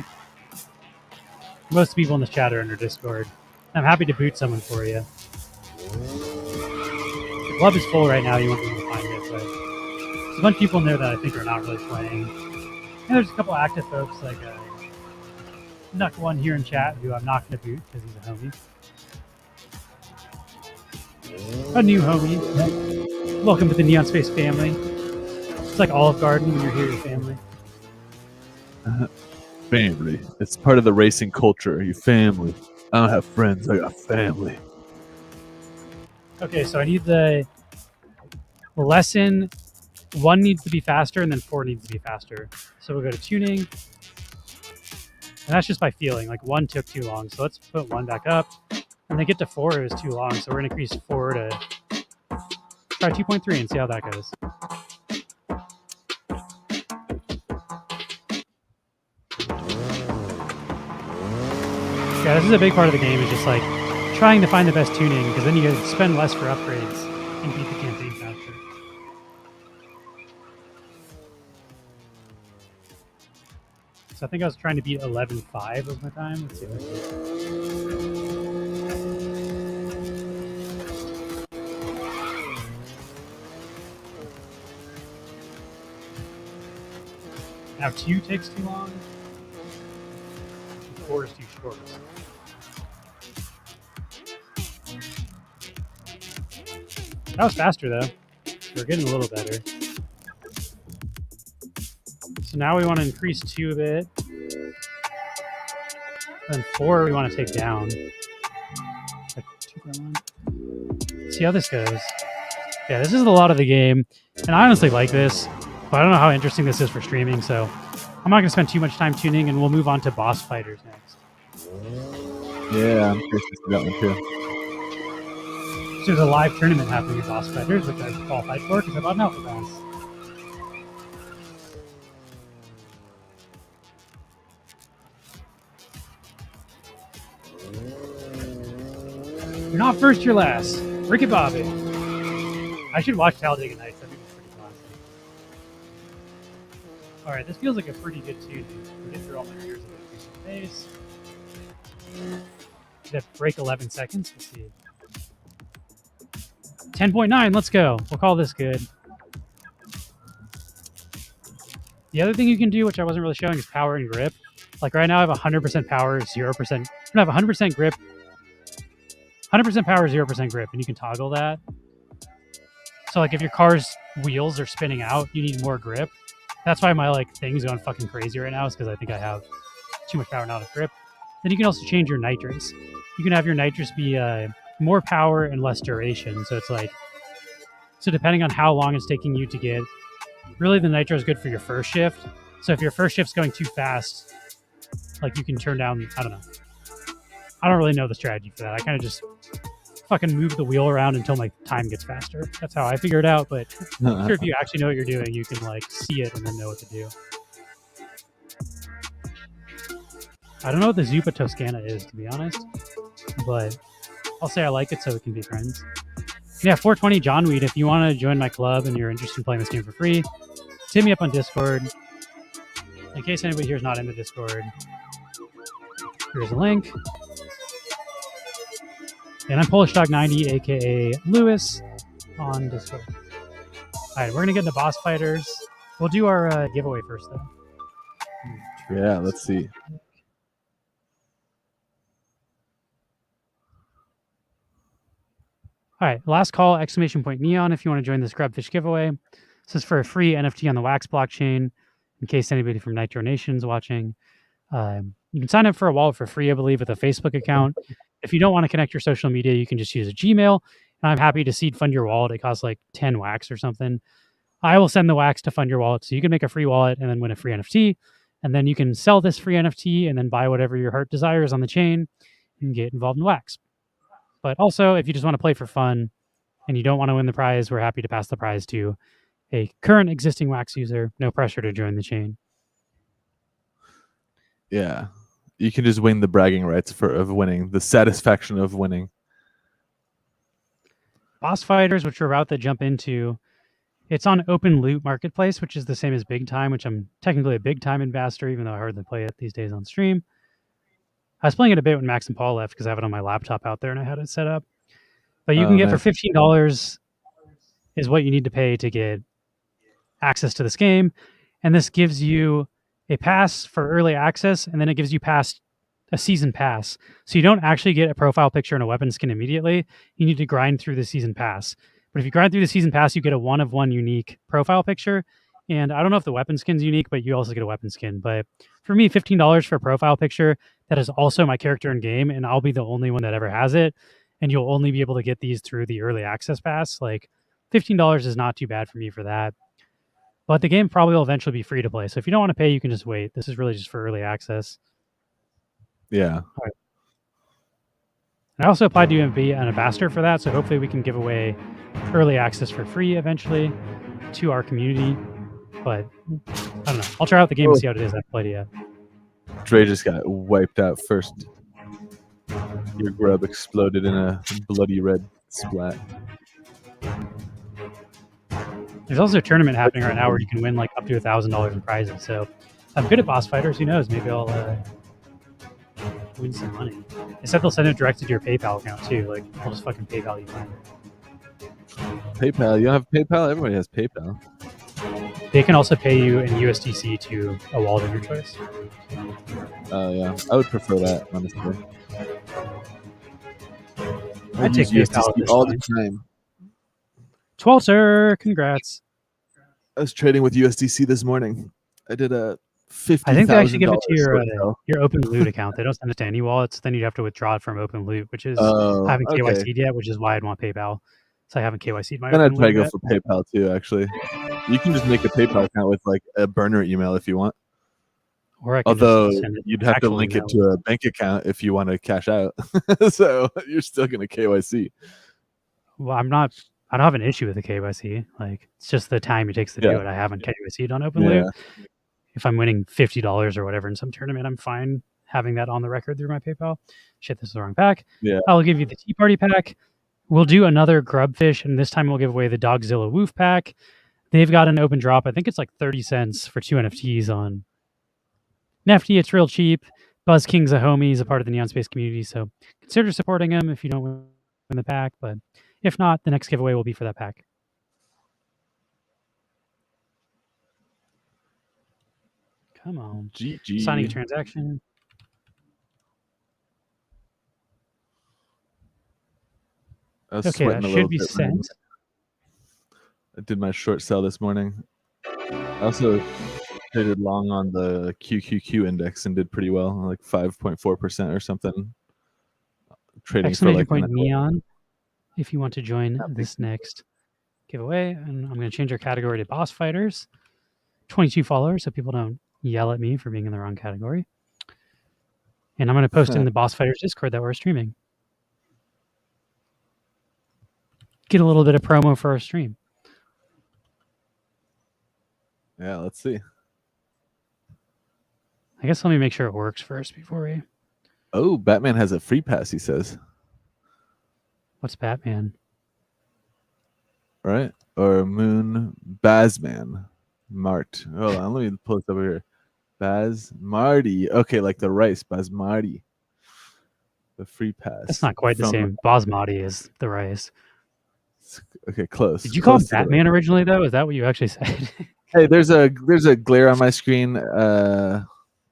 Most people in this chat are under Discord. I'm happy to boot someone for you. The club is full right now. You won't be able to find it, but there's a bunch of people in there that I think are not really playing. And there's a couple active folks like Nuck1 here in chat who I'm not going to boot because he's a homie. A new homie. Welcome to the Neon Space family. It's like Olive Garden when you're here, your family. Family. It's part of the racing culture. Your family. I don't have friends. I got family. Okay, so I need the lesson. 1 needs to be faster, and then 4 needs to be faster. So we'll go to tuning, and that's just by feeling. Like 1 took too long, so let's put 1 back up. And then get to 4, it was too long, so we're gonna increase 4 to try 2.3 and see how that goes. Yeah, this is a big part of the game, is just like trying to find the best tuning, because then you can spend less for upgrades and beat the campaign faster. So I think I was trying to beat 11.5 was my time. Let's see if I can. Now 2 takes too long. 4 is too short. That was faster though. We're getting a little better. So now we want to increase 2 a bit. Then 4 we want to take down. See how this goes. Yeah, this is a lot of the game. And I honestly like this, but I don't know how interesting this is for streaming, so I'm not going to spend too much time tuning, and we'll move on to boss fighters next. Yeah, I'm curious to see that one too. So there's a live tournament happening at boss fighters, which I qualified for because I bought an alpha pass. You're not first, you're last. Ricky Bobby. I should watch Talladega Nights. I think it's pretty fun. Alright, this feels like a pretty good tune. We get through all my years of increasing pace. Should have break 11 seconds. Let's see. 10.9, let's go. We'll call this good. The other thing you can do, which I wasn't really showing, is power and grip. Like right now I have 100% power, 0%. I have 100% grip. 100% power, 0% grip, and you can toggle that. So like if your car's wheels are spinning out, you need more grip. That's why my like thing's going fucking crazy right now, is because I think I have too much power and not enough grip. Then you can also change your nitrous. You can have your nitrous be more power and less duration. So it's like, so depending on how long it's taking you to get, really the nitro is good for your first shift. So if your first shift's going too fast, like you can turn down, I don't know. I don't really know the strategy for that. I kind of just fucking move the wheel around until my time gets faster. That's how I figure it out, but I'm sure if you actually know what you're doing, you can like see it and then know what to do. I don't know what the Zupa Toscana is, to be honest, but I'll say I like it so we can be friends. Yeah, 420 John Weed, if you want to join my club and you're interested in playing this game for free, hit me up on Discord. In case anybody here is not in the Discord, here's a link. And I'm PolishDog90, aka Lewis, on Discord. Alright, we're gonna get into boss fighters. We'll do our giveaway first, though. Yeah, let's see. Alright, last call, exclamation point neon, if you want to join this Grubfish giveaway. This is for a free NFT on the Wax blockchain, in case anybody from Nitro Nation is watching. You can sign up for a wallet for free, I believe, with a Facebook account. If you don't want to connect your social media, you can just use a Gmail, and I'm happy to seed fund your wallet. It costs like 10 wax or something. I will send the wax to fund your wallet, so you can make a free wallet and then win a free NFT, and then you can sell this free NFT and then buy whatever your heart desires on the chain and get involved in wax. But also, if you just want to play for fun and you don't want to win the prize, we're happy to pass the prize to a current existing wax user. No pressure to join the chain. Yeah. You can just win the bragging rights of winning, the satisfaction of winning. Boss fighters, which we're about to jump into, it's on Open Loot Marketplace, which is the same as Big Time, which I'm technically a Big Time investor, even though I hardly play it these days on stream. I was playing it a bit when Max and Paul left because I have it on my laptop out there and I had it set up. But you can get for $15 is what you need to pay to get access to this game. And this gives you a pass for early access, and then it gives you a season pass. So you don't actually get a profile picture and a weapon skin immediately. You need to grind through the season pass. But if you grind through the season pass, you get a 1-of-1 unique profile picture. And I don't know if the weapon skin's unique, but you also get a weapon skin. But for me, $15 for a profile picture that is also my character in game, and I'll be the only one that ever has it, and you'll only be able to get these through the early access pass. Like $15 is not too bad for me for that. But the game probably will eventually be free to play. So if you don't want to pay, you can just wait. This is really just for early access. Yeah. All right. I also applied to be an ambassador for that, so hopefully we can give away early access for free eventually to our community. But I don't know. I'll try out the game and see how it is. I haven't played it yet. Dre just got wiped out first. Your grub exploded in a bloody red splat. There's also a tournament happening right now where you can win like up to $1,000 in prizes. So I'm good at boss fighters. Who knows? Maybe I'll win some money. They said they'll send it directly to your PayPal account too. Like I'll just fucking PayPal you money. PayPal? You don't have PayPal? Everybody has PayPal. They can also pay you in USDC to a wallet of your choice. Oh yeah, I would prefer that honestly. I take USDC all the time. Twelter, congrats. I was trading with USDC this morning. I did a $50,000. I think they actually give it to your Open Loot account. They don't send it to any wallets. Then you'd have to withdraw it from Open Loot, which is I haven't KYC'd yet, which is why I'd want PayPal. So I haven't KYC'd my. Then I'd try to go for PayPal too. Actually, you can just make a PayPal account with like a burner email if you want. Or although you'd have to link it to a bank account if you want to cash out. So you're still going to KYC. Well, I don't have an issue with the KYC. Like it's just the time it takes to do it. I haven't KYC'd on Open Loot. If I'm winning $50 or whatever in some tournament, I'm fine having that on the record through my PayPal. Shit, this is the wrong pack. Yeah. I'll give you the Tea Party pack. We'll do another Grubfish, and this time we'll give away the Dogzilla Woof pack. They've got an open drop. I think it's like 30 cents for 2 NFTs on Nifty. It's real cheap. Buzz King's a homie. He's a part of the Neon Space community, so consider supporting him if you don't win the pack. But if not, the next giveaway will be for that pack. Come on. GG. Signing a transaction. Okay, that should be sent. I did my short sell this morning. I also traded long on the QQQ index and did pretty well, like 5.4% or something. Trading for like neon. If you want to join this next giveaway, and I'm going to change our category to boss fighters. 22 followers, so people don't yell at me for being in the wrong category. And I'm going to post in the boss fighters Discord that we're streaming. Get a little bit of promo for our stream. Yeah, let's see. I guess let me make sure it works first before we... Oh, Batman has a free pass, he says. What's Batman? Right? Or Moon Bazman. Mart. Hold on, let me pull this over here. Basmardi. Okay, like the rice. Basmardi. The free pass. That's not quite the same. Basmati is the rice. Okay, close. Did you call him Batman originally, though? Is that what you actually said? Hey, there's a glare on my screen.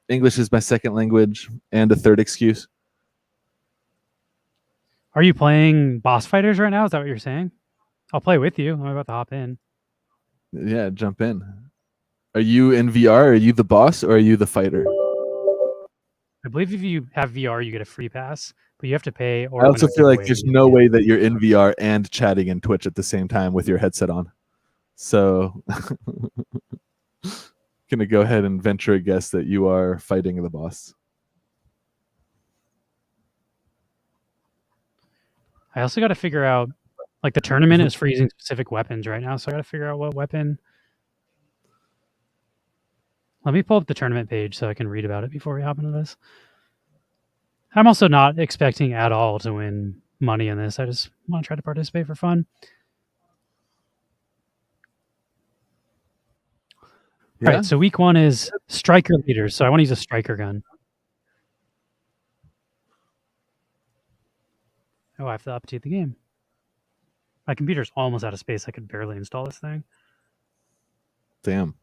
English is my second language, and a third excuse. Are you playing boss fighters right now? Is that what you're saying? I'll play with you. I'm about to hop in. Yeah, jump in. Are you in VR? Are you the boss, or are you the fighter? I believe if you have VR, you get a free pass, but you have to pay. Or I also feel like there's no way that you're in VR and chatting in Twitch at the same time with your headset on. So, gonna go ahead and venture a guess that you are fighting the boss. I also got to figure out, like the tournament is for using specific weapons right now, so I got to figure out what weapon. Let me pull up the tournament page so I can read about it before we hop into this. I'm also not expecting at all to win money in this. I just want to try to participate for fun. Yeah. All right, so week 1 is striker leaders. So I want to use a striker gun. Oh, I have to update the game. My computer's almost out of space. I could barely install this thing. Damn.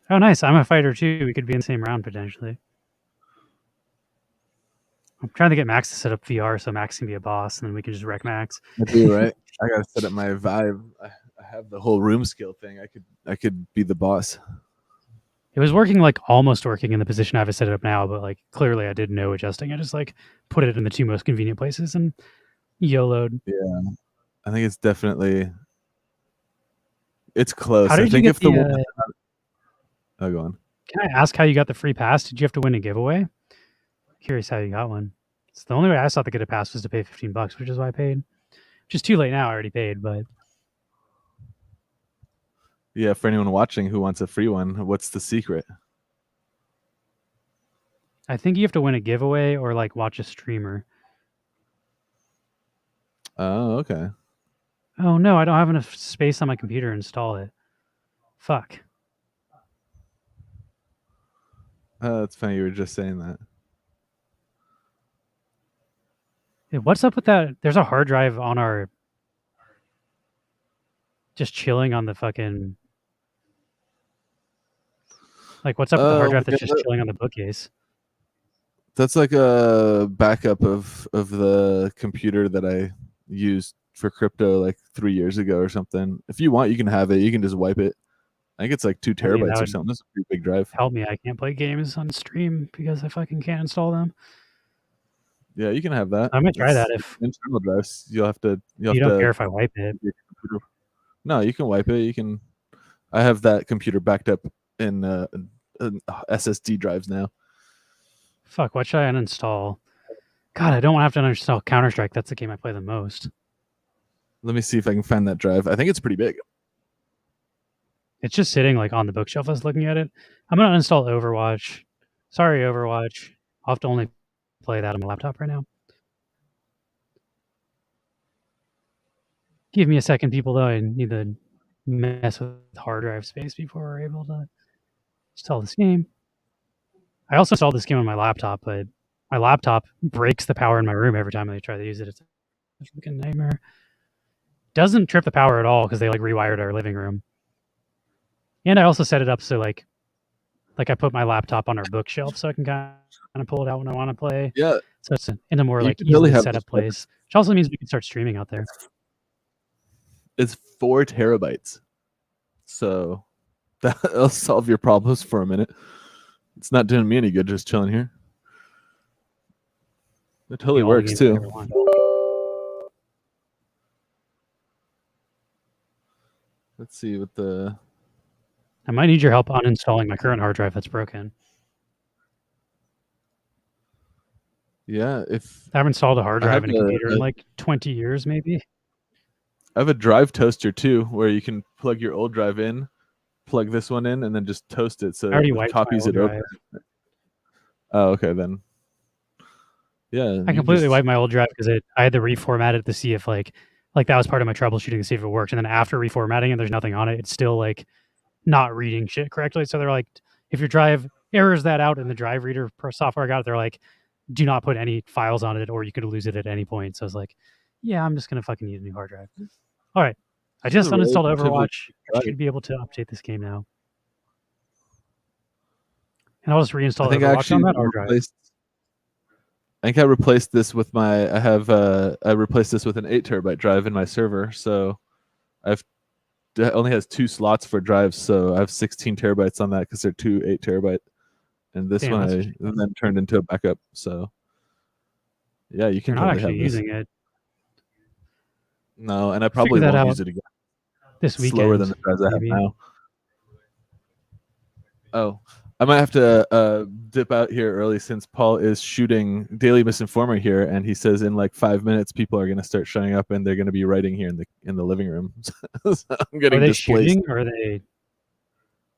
Oh, nice. I'm a fighter, too. We could be in the same round, potentially. I'm trying to get Max to set up VR so Max can be a boss, and then we can just wreck Max. I do, right? I got to set up my Vive. I have the whole room skill thing. I could be the boss. It was working, like almost working in the position I have it set up now, but like clearly I did no adjusting. I just like put it in the 2 most convenient places and YOLO'd. Yeah, I think it's definitely it's close. How I did you think get if the one the? oh, go on. Can I ask how you got the free pass? Did you have to win a giveaway? Curious how you got one. It's the only way I saw to get a pass was to pay $15, which is why I paid. Which is too late now. I already paid, but Yeah, for anyone watching who wants a free one, what's the secret? I think you have to win a giveaway or like watch a streamer. Oh, okay. Oh no, I don't have enough space on my computer to install it. Fuck. That's funny. You were just saying that. Hey, what's up with that? There's a hard drive on our. Just chilling on the fucking. Like, what's up with the hard drive that's just chilling on the bookcase? That's like a backup of the computer that I used for crypto like 3 years ago or something. If you want, you can have it. You can just wipe it. I think it's like 2 terabytes or something. That's a pretty big drive. Help me! I can't play games on stream because I fucking can't install them. Yeah, you can have that. I might try that if internal drives. You don't care if I wipe it. No, you can wipe it. You can. I have that computer backed up in SSD drives now. Fuck, what should I uninstall? God, I don't want to have to uninstall Counter-Strike. That's the game I play the most. Let me see if I can find that drive. I think it's pretty big. It's just sitting like on the bookshelf. I was looking at it. I'm gonna uninstall Overwatch. Sorry, Overwatch. I'll have to only play that on my laptop right now. Give me a second, people, though. I need to mess with hard drive space before we're able to install this game. I also installed this game on my laptop, but my laptop breaks the power in my room every time I try to use it. It's a freaking nightmare. Doesn't trip the power at all because they like rewired our living room. And I also set it up so like I put my laptop on our bookshelf so I can kind of pull it out when I want to play. Yeah. So it's in a more like easily set up place, which also means we can start streaming out there. It's 4 terabytes. So that'll solve your problems for a minute. It's not doing me any good just chilling here. It totally works too. Let's see what the... I might need your help uninstalling my current hard drive that's broken. Yeah, if... I haven't installed a hard drive in a computer in like 20 years, maybe. I have a drive toaster too, where you can plug your old drive in, plug this one in, and then just toast it so it copies it over. Oh, okay, then. Yeah. I completely wiped my old drive because I had to reformat it to see if like that was part of my troubleshooting to see if it works. And then after reformatting it, there's nothing on it. It's still like not reading shit correctly. So they're like, if your drive errors that out in the drive reader software I got, they're like, do not put any files on it or you could lose it at any point. So I was like, yeah, I'm just going to fucking need a new hard drive. All right. I just uninstalled Overwatch. I should be able to update this game now. And I'll just reinstall Overwatch on that hard drive. I think I replaced this with my... I replaced this with an 8 terabyte drive in my server. So it only has 2 slots for drives. So I have 16 terabytes on that because they're 2 8 terabyte. And this one I then turned into a backup. So yeah, you can totally actually have using it. No, and I probably won't use it again. This weekend, slower than the drives I have now. Oh, I might have to dip out here early since Paul is shooting Daily Misinformer here, and he says in like 5 minutes people are going to start showing up and they're going to be writing here in the living room. So I'm getting displaced. Shooting or are they?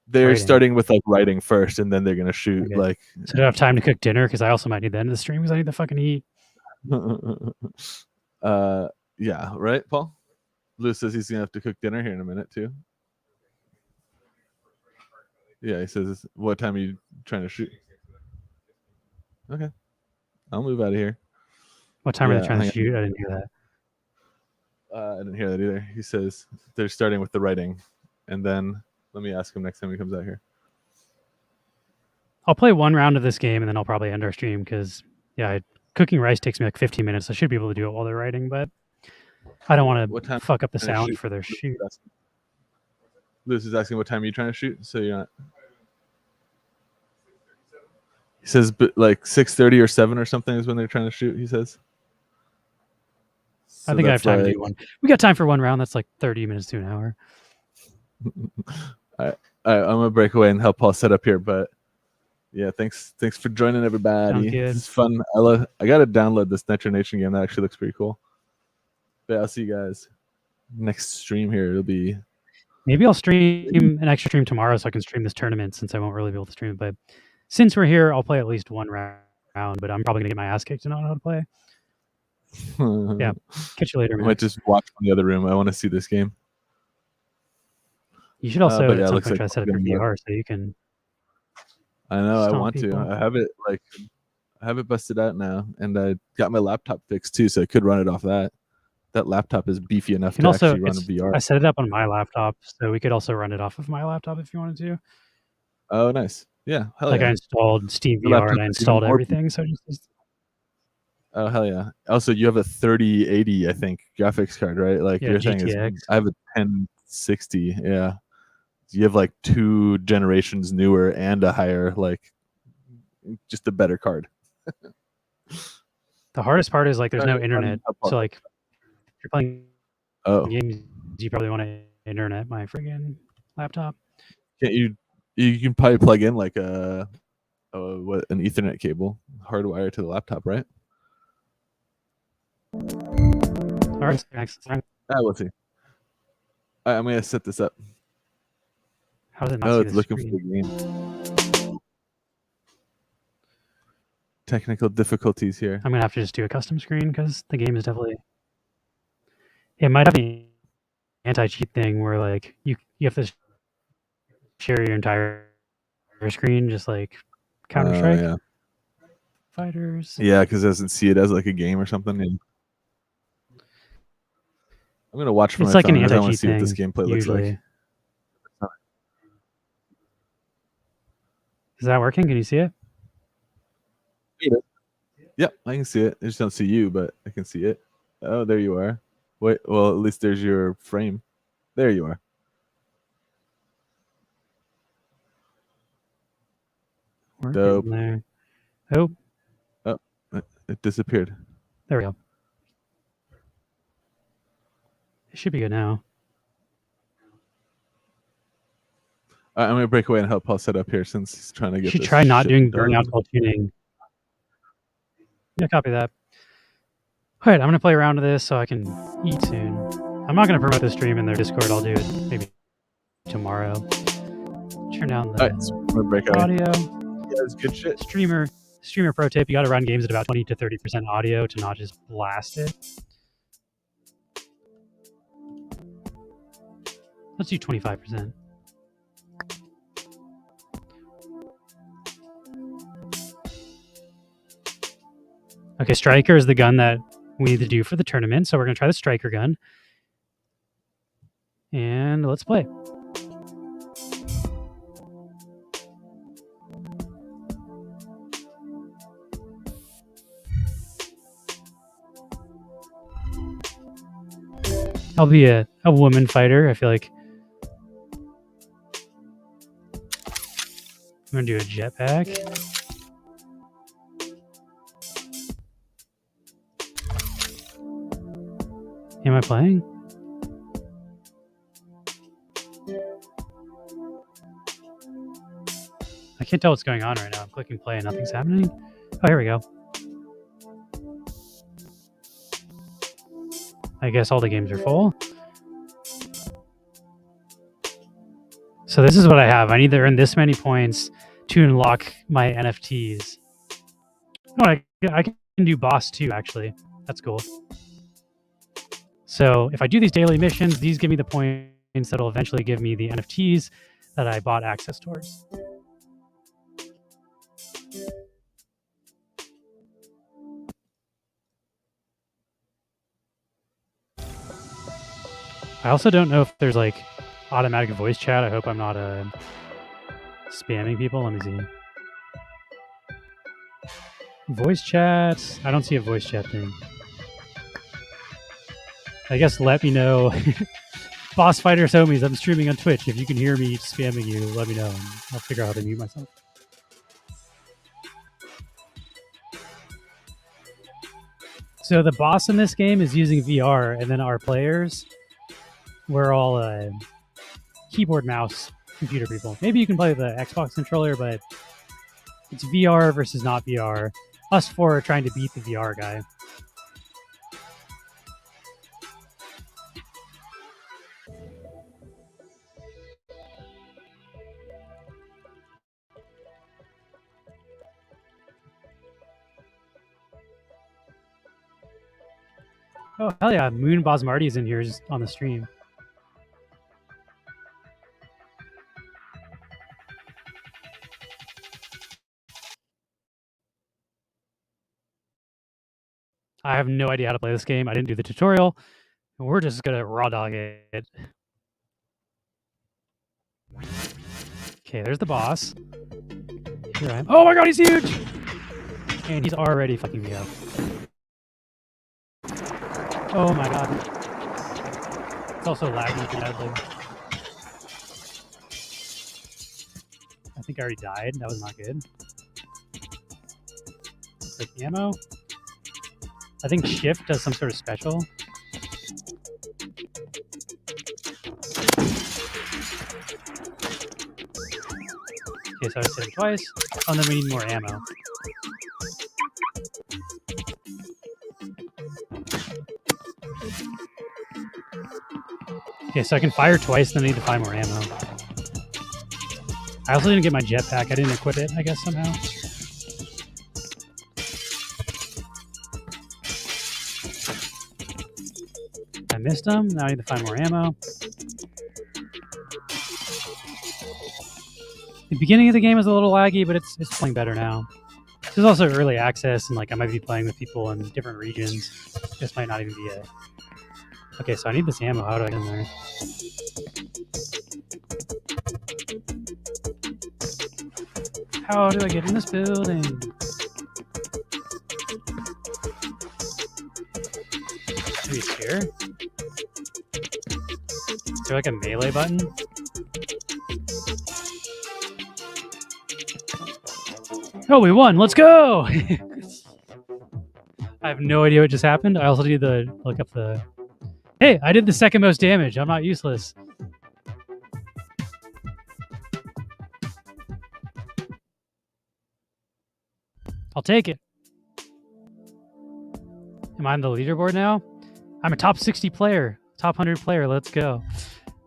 They're starting with like writing first, and then they're going to shoot. Okay. Like, so I don't have time to cook dinner because I also might need the end of the stream because I need to fucking eat. Yeah, right, Paul? Lou says he's going to have to cook dinner here in a minute, too. Yeah, he says, what time are you trying to shoot? Okay. I'll move out of here. What time are they trying to shoot? I didn't hear that. I didn't hear that either. He says they're starting with the writing. And then let me ask him next time he comes out here. I'll play one round of this game, and then I'll probably end our stream because, yeah, cooking rice takes me like 15 minutes. I should be able to do it while they're writing, but I don't want to fuck up the sound for their shoot. Lewis is asking what time are you trying to shoot, so you're not... He says like 6:30 or 7 or something is when they're trying to shoot. He says. So I think I have time to do one. We got time for one round. That's like 30 minutes to an hour. I'm gonna break away and help Paul set up here, but yeah, thanks for joining everybody. This is fun. I gotta download this Nitro Nation game. That actually looks pretty cool. But I'll see you guys next stream here. It'll be maybe I'll stream an extra stream tomorrow so I can stream this tournament since I won't really be able to stream it. But since we're here, I'll play at least one round. But I'm probably gonna get my ass kicked to not know how to play. Yeah, catch you later, man. I might just watch from the other room. I want to see this game. You should also at some point try to set up your VR so you can. I know. I want to. I have it busted out now, and I got my laptop fixed too, so I could run it off that. That laptop is beefy enough to actually run a VR. I set it up on my laptop, so we could also run it off of my laptop if you wanted to. Oh, nice. Yeah. Hell yeah. I installed Steam VR and I installed everything. So just. Oh hell yeah! Also, you have a 3080, I think, graphics card, right? Like your thing is, I have a 1060. Yeah, you have like 2 generations newer and a higher, like, just a better card. The hardest part is like there's no internet, so like if you're playing games, you probably want to internet my friggin' laptop. Can't you? You can probably plug in like an Ethernet cable, hardwire to the laptop, right? All right, we'll see. I'm gonna set this up. How does it not see it's looking for the game. Technical difficulties here. I'm gonna have to just do a custom screen because the game is definitely. It might have an anti-cheat thing where like you have to share your entire screen, just like Counter-Strike. Yeah. Fighters. Yeah, because it doesn't see it as like a game or something. And I'm gonna watch from my phone. I want to see what this gameplay looks like. Is that working? Can you see it? Yep, I can see it. I just don't see you, but I can see it. Oh, there you are. Wait, well, at least there's your frame. There you are. Dope. There. Oh, it disappeared. There we go. It should be good now. I'm gonna break away and help Paul set up here since he's trying to get. You should try not doing burnout while tuning. Yeah, copy that. All right, I'm gonna play around with this so I can eat soon. I'm not gonna promote the stream in their Discord. I'll do it maybe tomorrow. Turn down the audio. Yeah, it's good shit. Streamer pro tip: you got to run games at about 20 to 30% audio to not just blast it. Let's do 25%. Okay, Striker is the gun that we need to do for the tournament, so we're going to try the Striker gun. And let's play. I'll be a woman fighter. I feel like I'm going to do a jetpack. Am I playing? I can't tell what's going on right now. I'm clicking play and nothing's happening. Oh, here we go. I guess all the games are full. So this is what I have. I need to earn this many points to unlock my NFTs. Oh, I can do boss too, actually. That's cool. So if I do these daily missions, these give me the points that will eventually give me the NFTs that I bought access towards. I also don't know if there's like automatic voice chat. I hope I'm not spamming people. Let me see. Voice chat. I don't see a voice chat thing. I guess let me know. Boss Fighters homies, I'm streaming on Twitch. If you can hear me spamming you, let me know. And I'll figure out how to mute myself. So the boss in this game is using VR, and then our players, we're all keyboard mouse computer people. Maybe you can play the Xbox controller, but it's VR versus not VR. Us four are trying to beat the VR guy. Oh, hell yeah. Moon Basmarti's in here just on the stream. I have no idea how to play this game. I didn't do the tutorial. We're just going to raw dog it. Okay, there's the boss. Here I am. Oh my god, he's huge! And he's already fucking me up. Oh my god. It's also lagging badly. I think I already died. That was not good. Quick ammo. I think shift does some sort of special. Okay, so I just hit him twice. Oh, and then we need more ammo. Okay, so I can fire twice, then I need to find more ammo. I also didn't get my jetpack. I didn't equip it, I guess, somehow. I missed him. Now I need to find more ammo. The beginning of the game is a little laggy, but it's playing better now. This is also early access, and like I might be playing with people in different regions. This might not even be it. Okay, so I need this ammo. How do I get in there? How do I get in this building? Maybe it's here? Is there like a melee button? Oh, we won! Let's go! I have no idea what just happened. I also need to look up the... Hey, I did the second most damage. I'm not useless. I'll take it. Am I on the leaderboard now? I'm a top 60 player. Top 100 player. Let's go.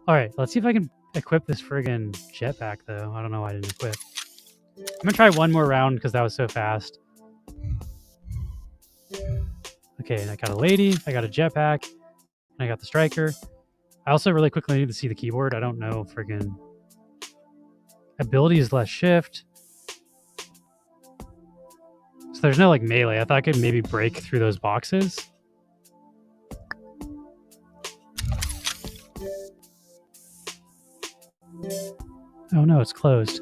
All right, let's see if I can equip this friggin' jetpack, though. I don't know why I didn't equip. I'm going to try one more round because that was so fast. Okay, and I got a lady. I got a jetpack. And I got the striker. I also really quickly need to see the keyboard. I don't know friggin'... Ability is less shift. So there's no like melee. I thought I could maybe break through those boxes. Oh no, it's closed.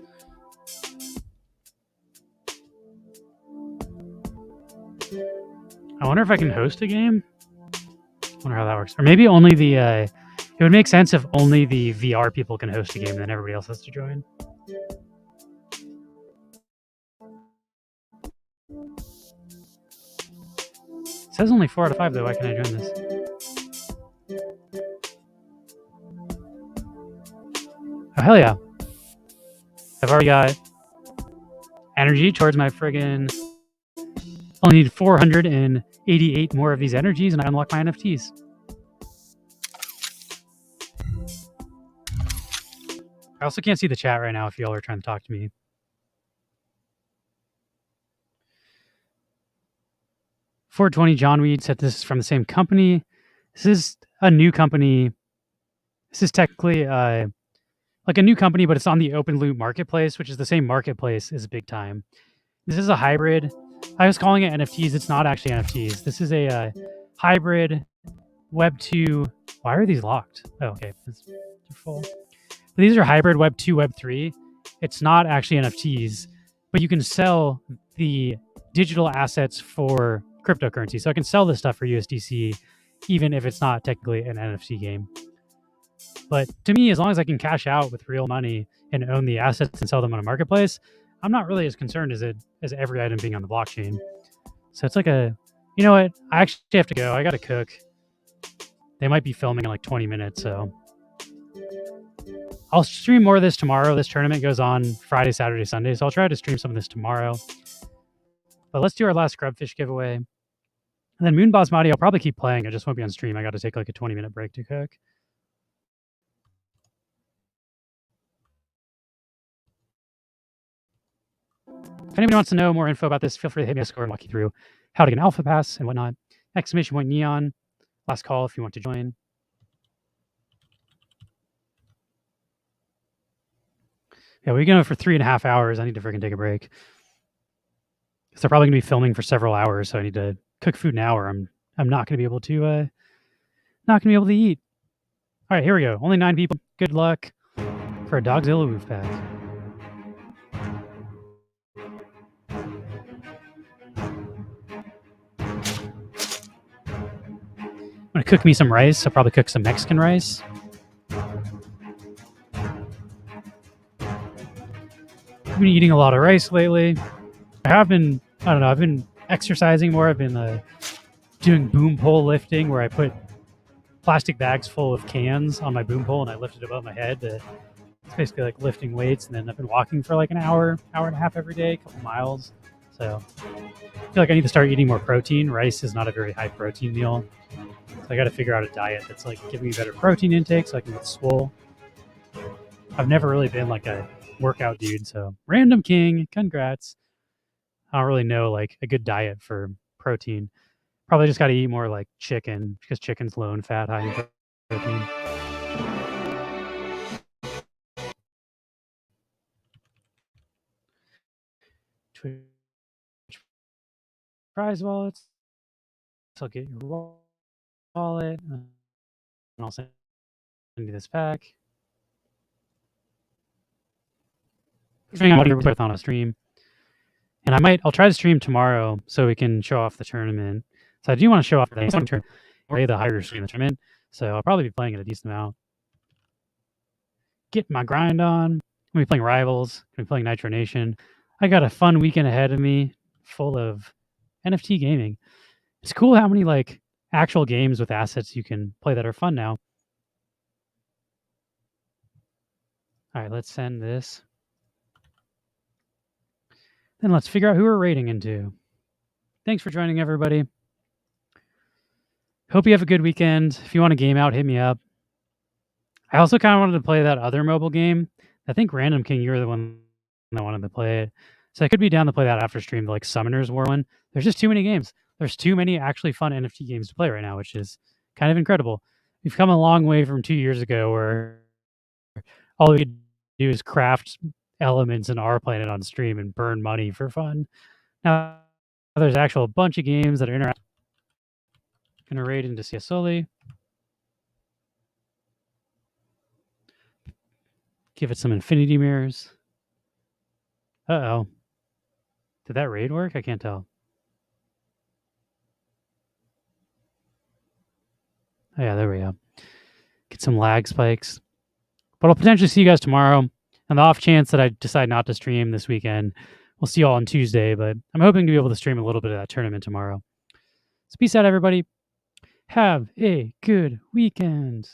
I wonder if I can host a game. I wonder how that works. Or maybe only the... it would make sense if only the VR people can host a game and then everybody else has to join. It says only 4 out of 5 though. Why can't I join this? Oh, hell yeah. I've already got energy towards my friggin'... Only need 488 more of these energies and I unlock my NFTs. I also can't see the chat right now if y'all are trying to talk to me. $420 John Weed said this is from the same company. This is a new company. This is technically like a new company, but it's on the Open Loot Marketplace, which is the same marketplace as Big Time. This is a hybrid. I was calling it NFTs. It's not actually NFTs. This is a hybrid Web 2. Why are these locked? Oh, okay. They're full. But these are hybrid Web 2, Web 3. It's not actually NFTs, but you can sell the digital assets for cryptocurrency. So I can sell this stuff for USDC, even if it's not technically an NFT game. But to me, as long as I can cash out with real money and own the assets and sell them on a marketplace, I'm not really as concerned as every item being on the blockchain. So it's like a You know what? I actually have to go. I got to cook. They might be filming in like 20 minutes, so I'll stream more of this tomorrow. This tournament goes on Friday, Saturday, Sunday, so I'll try to stream some of this tomorrow. But let's do our last Grubfish giveaway. And then Moon Basmati, I'll probably keep playing. I just won't be on stream. I got to take like a 20-minute break to cook. If anybody wants to know more info about this, feel free to hit me a score and walk you through how to get an alpha pass and whatnot. Exclamation point neon. Last call if you want to join. Yeah, we're going for 3.5 hours. I need to freaking take a break. Because they're probably going to be filming for several hours, so I need to cook food now, or I'm not going to be able to eat. All right, here we go. Only 9 people. Good luck for a Dogzilla Woof Pack. I'm going to cook me some rice. I'll probably cook some Mexican rice. I've been eating a lot of rice lately. I've been exercising more. I've been doing boom pole lifting, where I put plastic bags full of cans on my boom pole and I lift it above my head. It's basically like lifting weights. And then I've been walking for like an hour and a half every day, a couple miles. So I feel like I need to start eating more protein. Rice is not a very high protein meal. So I got to figure out a diet that's like giving me better protein intake so I can get swole. I've never really been like a workout dude. So Random King, congrats. I don't really know like a good diet for protein. Probably just got to eat more like chicken, because chicken's low in fat, high in protein. Twitch prize wallets. So I'll get your wallet, and I'll send you this pack. I'm going to on a stream, and I'll try to stream tomorrow so we can show off the tournament. So I do want to show off the tournament, the higher stream the tournament. So I'll probably be playing it a decent amount. Get my grind on. I'm gonna be playing Rivals. I'm gonna be playing Nitro Nation. I got a fun weekend ahead of me, full of NFT gaming. It's cool how many like actual games with assets you can play that are fun now. All right, let's send this. Then let's figure out who we're raiding into. Thanks for joining, everybody. Hope you have a good weekend. If you want a game out, hit me up. I also kind of wanted to play that other mobile game. I think Random King, you were the one that wanted to play it. So I could be down to play that after stream, like Summoners War one. There's just too many games. There's too many actually fun NFT games to play right now, which is kind of incredible. We've come a long way from 2 years ago where all we could do is craft elements in our planet on stream and burn money for fun. Now, there's actual bunch of games that are interactive. Gonna raid into Ciasoli. Give it some infinity mirrors. Uh-oh. Did that raid work? I can't tell. Oh, yeah, there we go. Get some lag spikes. But I'll potentially see you guys tomorrow. On the off chance that I decide not to stream this weekend, we'll see you all on Tuesday. But I'm hoping to be able to stream a little bit of that tournament tomorrow. So peace out, everybody. Have a good weekend.